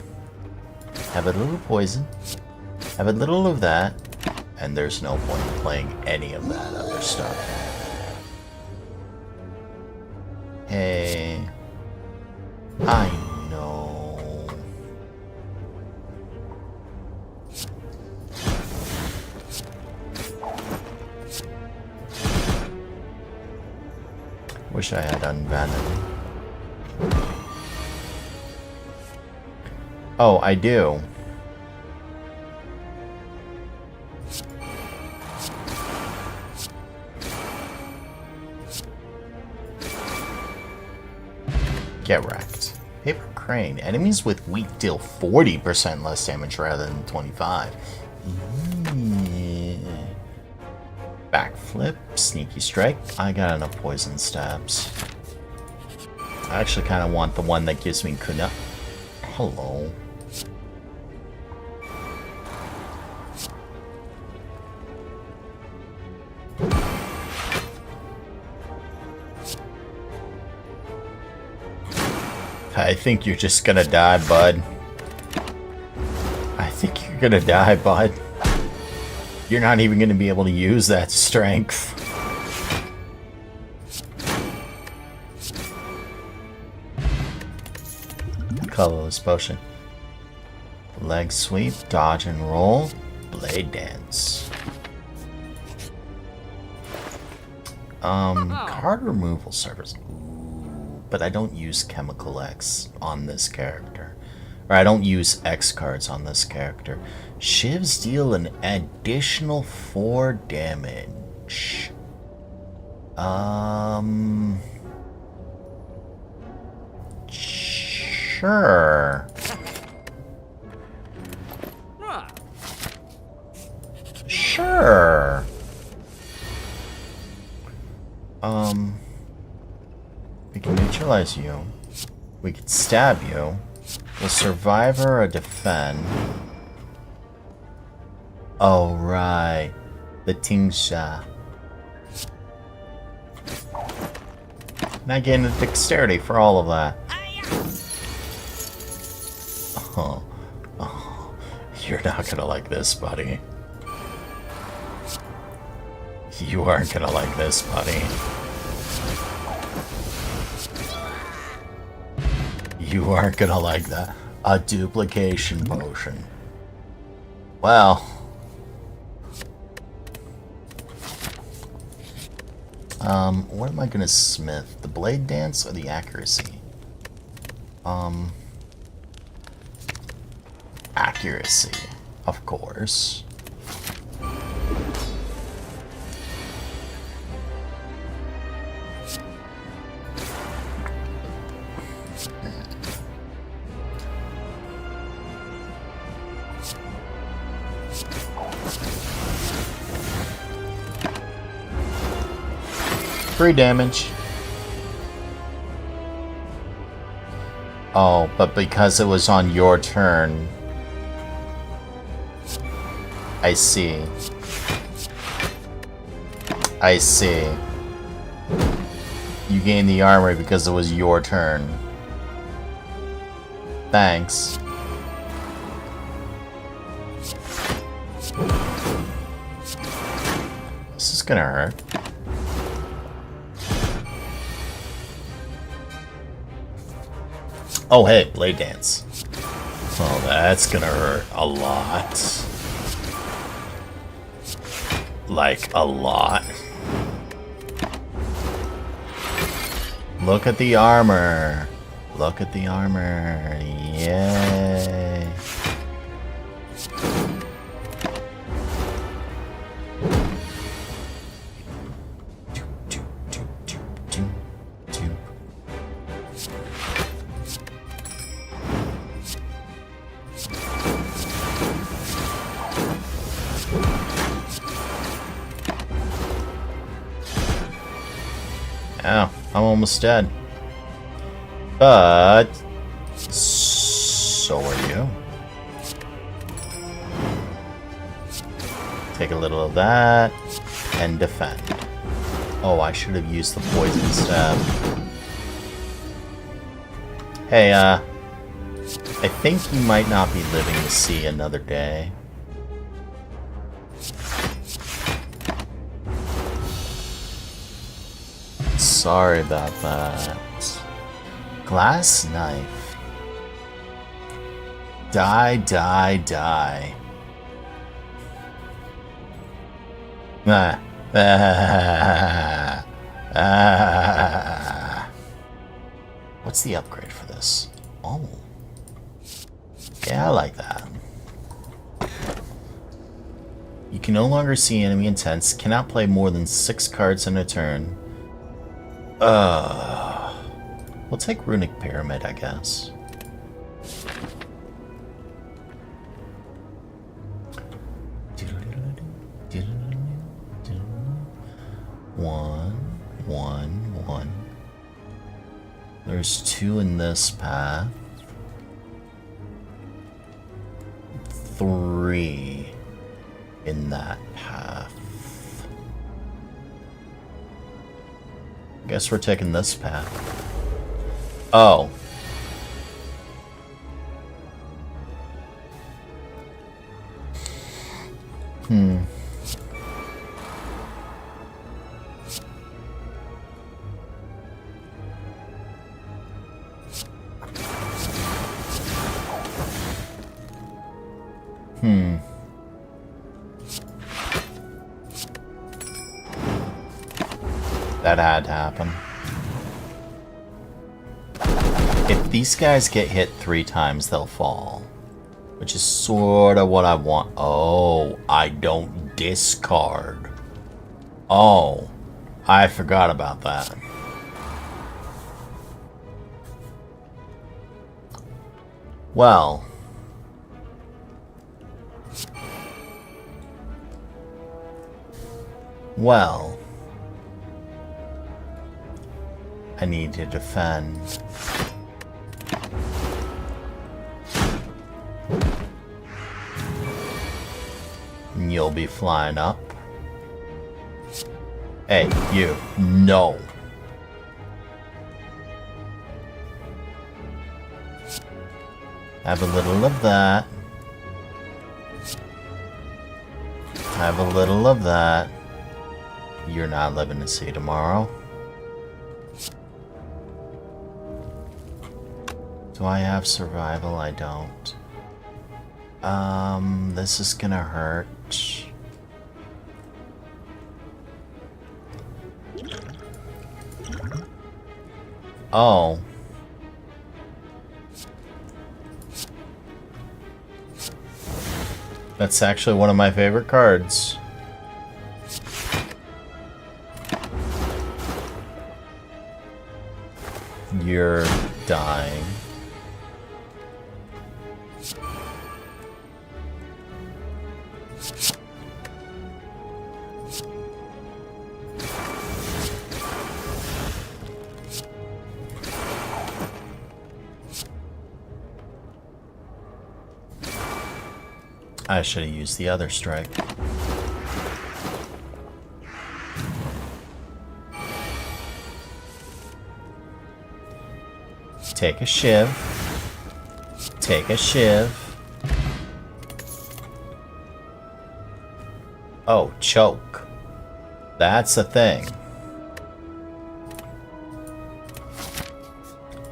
Speaker 4: a little poison. Have a little of that. And there's no point in playing any of that other stuff. Hey. I know. Wish I had Unvenom. Oh, I do. Get wrecked. Paper Crane. Enemies with weak deal 40% less damage rather than 25. Backflip. Sneaky Strike. I got enough poison stabs. I actually kind of want the one that gives me Kuna. Hello. I think you're just gonna die, bud. I think you're gonna die, bud. You're not even gonna be able to use that strength. colorless potion. Leg sweep, dodge and roll, blade dance. Card removal service. Ooh, but I don't use Chemical X on this character. Or I don't use X cards on this character. Shivs deal an additional 4 damage. Sure. Sure. We can neutralize you. We could stab you. Will survivor or defend? Oh, right. The Tingsha. And I gain the dexterity for all of that. Oh. Oh. You're not gonna like this, buddy. You aren't gonna like this, buddy. You aren't gonna like that. A duplication potion. Well. What am I gonna smith? The blade dance or the accuracy? Accuracy, of course. Free damage. Oh, but because it was on your turn. I see. I see. You gained the armor because it was your turn. Thanks. This is gonna hurt. Oh, hey, blade dance. Oh, that's gonna hurt a lot. Like, a lot. Look at the armor. Look at the armor. Yay. Ow, I'm almost dead. But so are you. Take a little of that and defend. Oh, I should have used the poison stab. Hey, I think you might not be living to see another day. Sorry about that. Glass knife. Die, die, die. Ah. Ah. Ah. What's the upgrade for this? Oh. Yeah, I like that. You can no longer see enemy intents. Cannot play more than 6 cards in a turn. We'll take Runic Pyramid, I guess. One. There's 2 in this path. 3 in that path. Guess we're taking this path. Oh. That had to happen. If these guys get hit 3 times, they'll fall. Which is sort of what I want. Oh, I don't discard. Oh, I forgot about that. Well. Well. I need to defend. And you'll be flying up. Hey, you. No. Have a little of that. Have a little of that. You're not living to see tomorrow. Do I have survival? I don't. This is gonna hurt. Oh. That's actually one of my favorite cards. You're dying. I should have used the other strike. Take a shiv. Take a shiv. Oh, choke. That's a thing.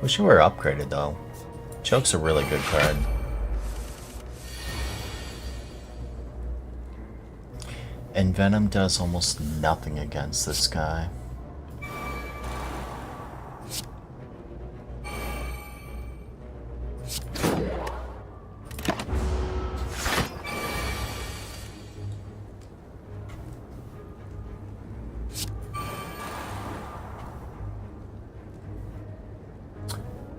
Speaker 4: Wish you were upgraded though. Choke's a really good card. And Venom does almost nothing against this guy.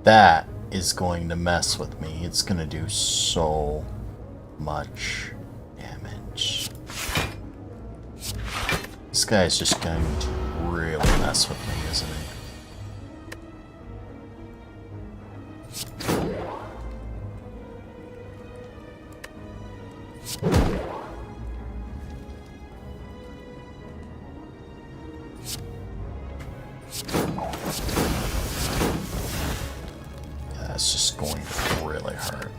Speaker 4: That is going to mess with me. It's going to do so much damage. This guy's just going to really mess with me, isn't he? Yeah, that's just going to really hurt.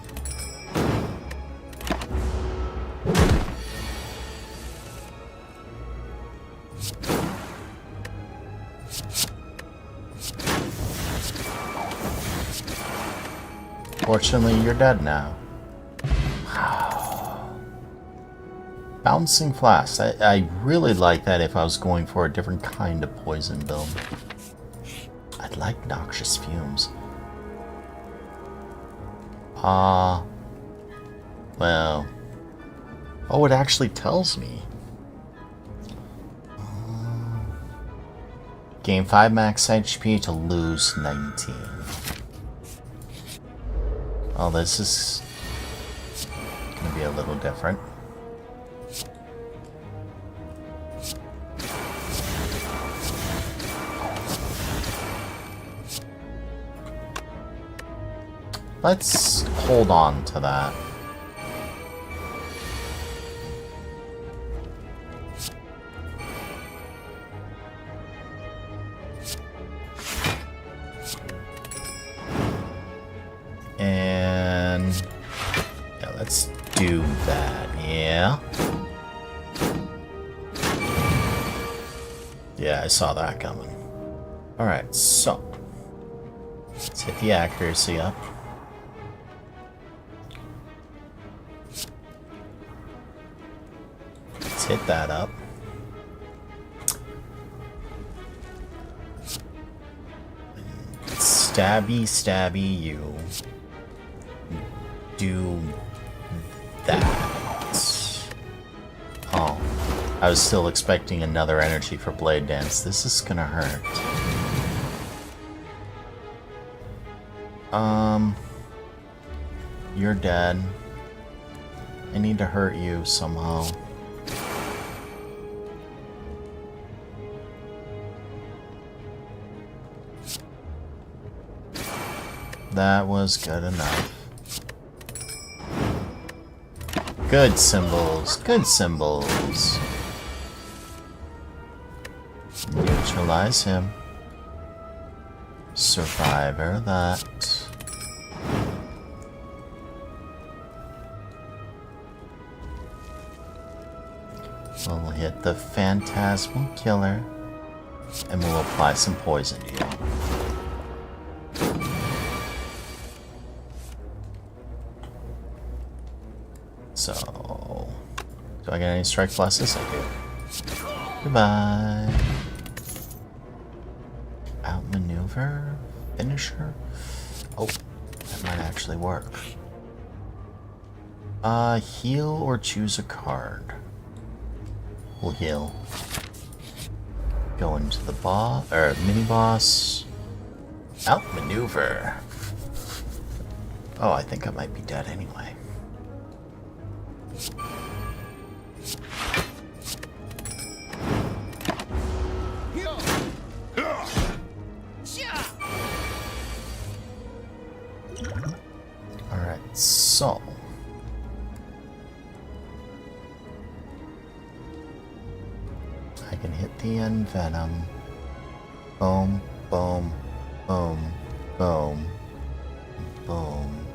Speaker 4: Fortunately, you're dead now. Wow. Bouncing Flask. I really like that if I was going for a different kind of poison build. I'd like Noxious Fumes. Well. Oh, it actually tells me. Gain 5 max HP to lose 19. Oh, this is gonna be a little different. Let's hold on to that. And yeah, let's do that. Yeah. Yeah, I saw that coming. Alright, so let's hit the accuracy up. hit that up. Stabby, stabby, you. Do that. Oh, I was still expecting another energy for Blade Dance. This is gonna hurt. You're dead. I need to hurt you somehow. That was good enough. Good symbols, good symbols. Neutralize him. Survivor that. We'll hit the Phantasmal Killer, and we'll apply some poison to you. So, do I get any strike pluses? I do. Goodbye. Outmaneuver? Finisher? Oh, that might actually work. Heal or choose a card. We'll heal. Go into the boss, or mini boss. Outmaneuver. Oh, I think I might be dead anyway. Alright, so I can hit the Envenom. Boom, boom, boom, boom, boom.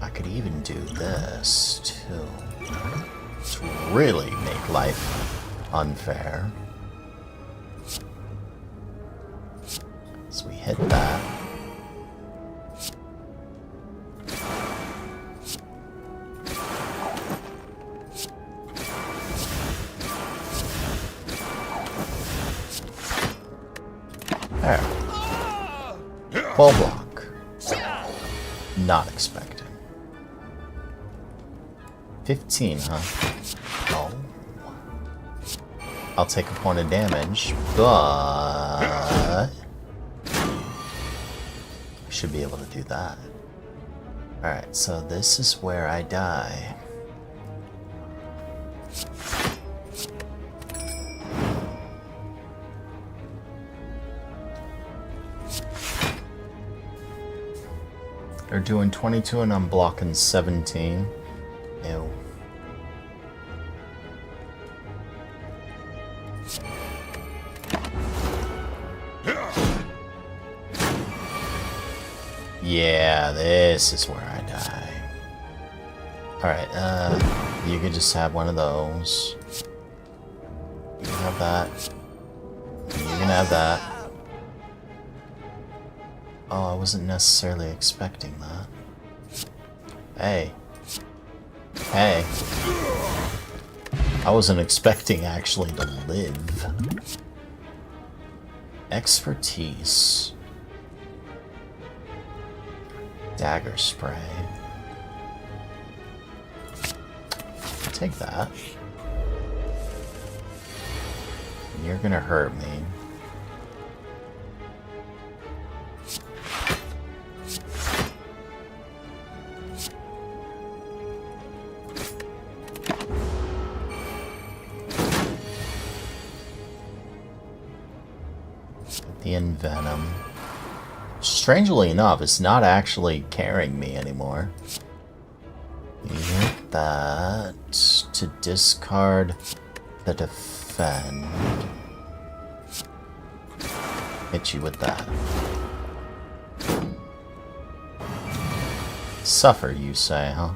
Speaker 4: I could even do this too. To really make life unfair. So we hit that. There. Full block. Not expecting. 15, huh? Oh. I'll take a point of damage, but I should be able to do that. Alright, so this is where I die. They're doing 22 and I'm blocking 17. Ew. Yeah, this is where I die. Alright, you could just have one of those. You can have that. You can have that. Oh, I wasn't necessarily expecting that. Hey. Hey. I wasn't expecting actually to live. Expertise. Dagger spray. Take that. You're gonna hurt me. The Envenom. Strangely enough, it's not actually carrying me anymore. You hit that to discard the defend. Hit you with that. Suffer, you say, huh?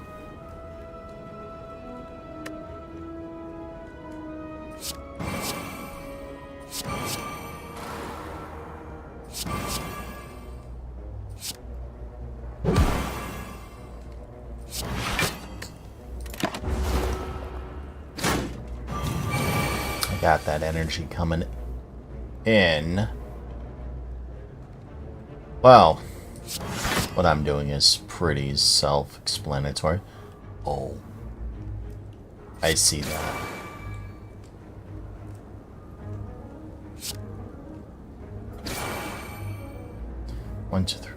Speaker 4: got that energy coming in. Well, what I'm doing is pretty self-explanatory. Oh, I see that. One, two, three.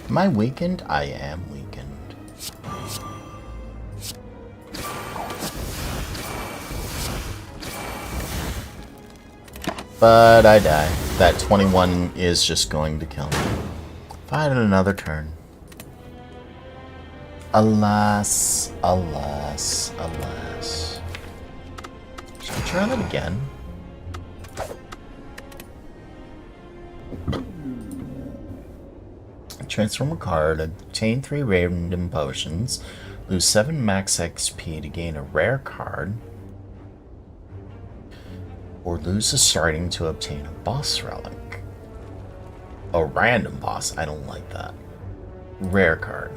Speaker 4: Am I weakened? I am weakened. But I die. That 21 is just going to kill me. If I had another turn. Alas, alas, alas. Should I try that again? Transform a card, obtain 3 random potions, lose 7 max XP to gain a rare card, or lose a starting to obtain a boss relic. A random boss, I don't like that. Rare card.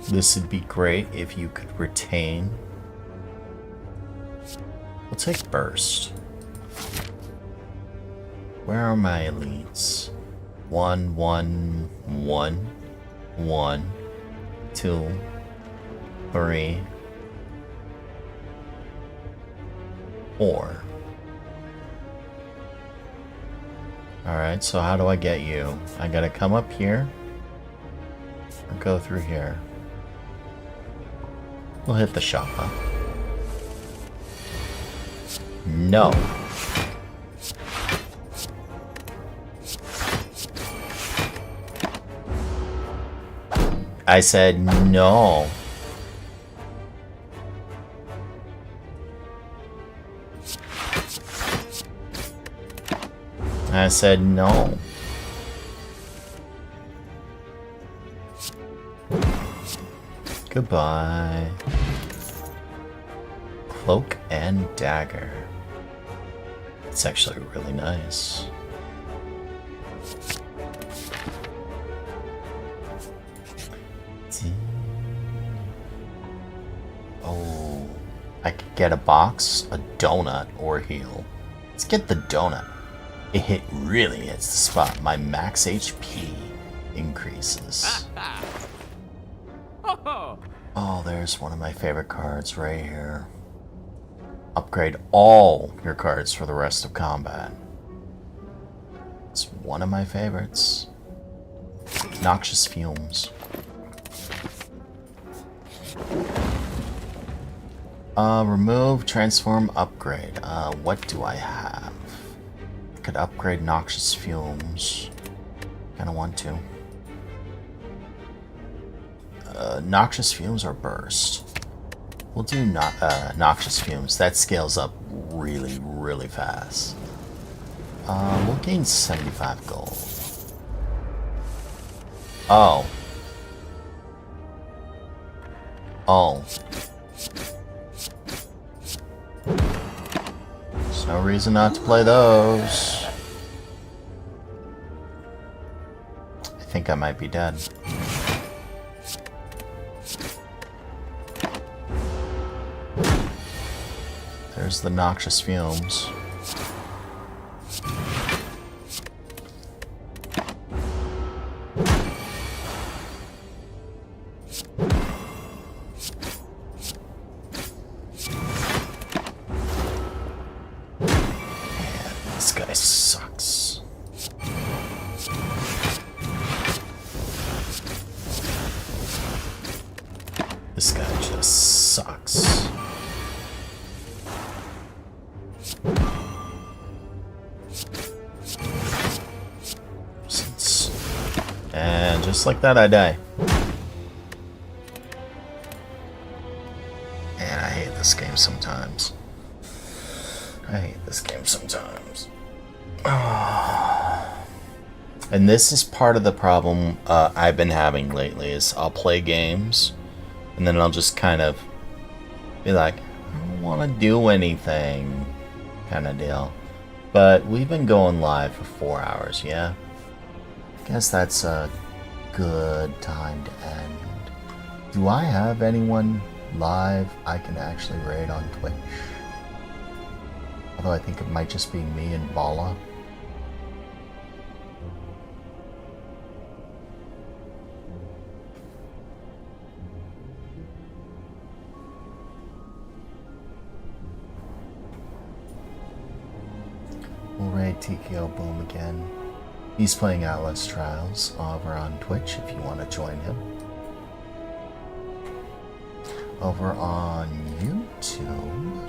Speaker 4: This would be great if you could retain. We'll take burst. Where are my elites? 1, 1, 1, 1, 2, 3, 4. Alright, so how do I get you? I gotta come up here or go through here. We'll hit the shop, huh? No. I said no. I said no. Goodbye. Cloak and dagger. It's actually really nice. Oh, I could get a box, a donut, or heal. Let's get the donut. It really hits the spot. My max HP increases. Oh, there's one of my favorite cards right here. Upgrade all your cards for the rest of combat. It's one of my favorites. Noxious Fumes. Remove, transform, upgrade. What do I have? I could upgrade Noxious Fumes. Kinda want to. Noxious Fumes or Burst? We'll do Noxious Fumes. That scales up really, really fast. We'll gain 75 gold. Oh. Oh. There's no reason not to play those. I think I might be dead. There's the Noxious Fumes. This guy sucks. This guy just sucks. And just like that, I die. And I hate this game sometimes. I hate this game sometimes. And this is part of the problem I've been having lately is I'll play games and then I'll just kind of be like, I don't want to do anything kind of deal. But we've been going live for 4 hours, yeah? Guess that's a good time to end. Do I have anyone live I can actually raid on Twitch? Although I think it might just be me and Bala. We'll raid TKO Boom again. He's playing Atlas Trials over on Twitch if you want to join him. Over on YouTube,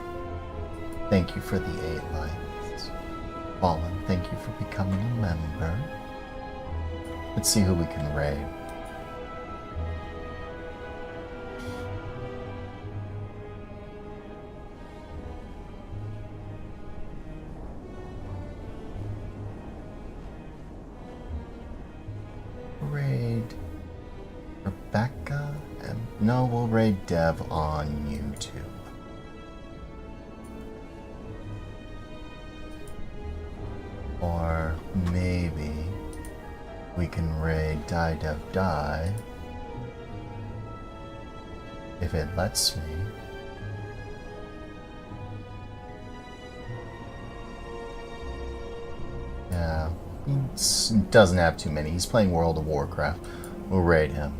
Speaker 4: thank you for the 8 likes. Fallen, thank you for becoming a member. Let's see who we can raid. Raid Rebecca. No, we'll raid Dev on YouTube. Or maybe we can raid Die Dev Die if it lets me. Yeah, he doesn't have too many. He's playing World of Warcraft. We'll raid him.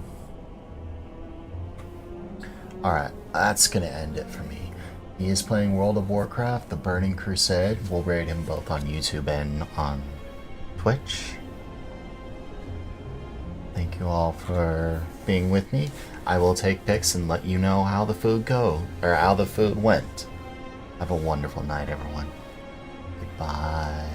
Speaker 4: Alright, that's gonna end it for me. He is playing World of Warcraft, The Burning Crusade. We'll raid him both on YouTube and on Twitch. Thank you all for being with me. I will take pics and let you know how the food went. Have a wonderful night, everyone. Goodbye.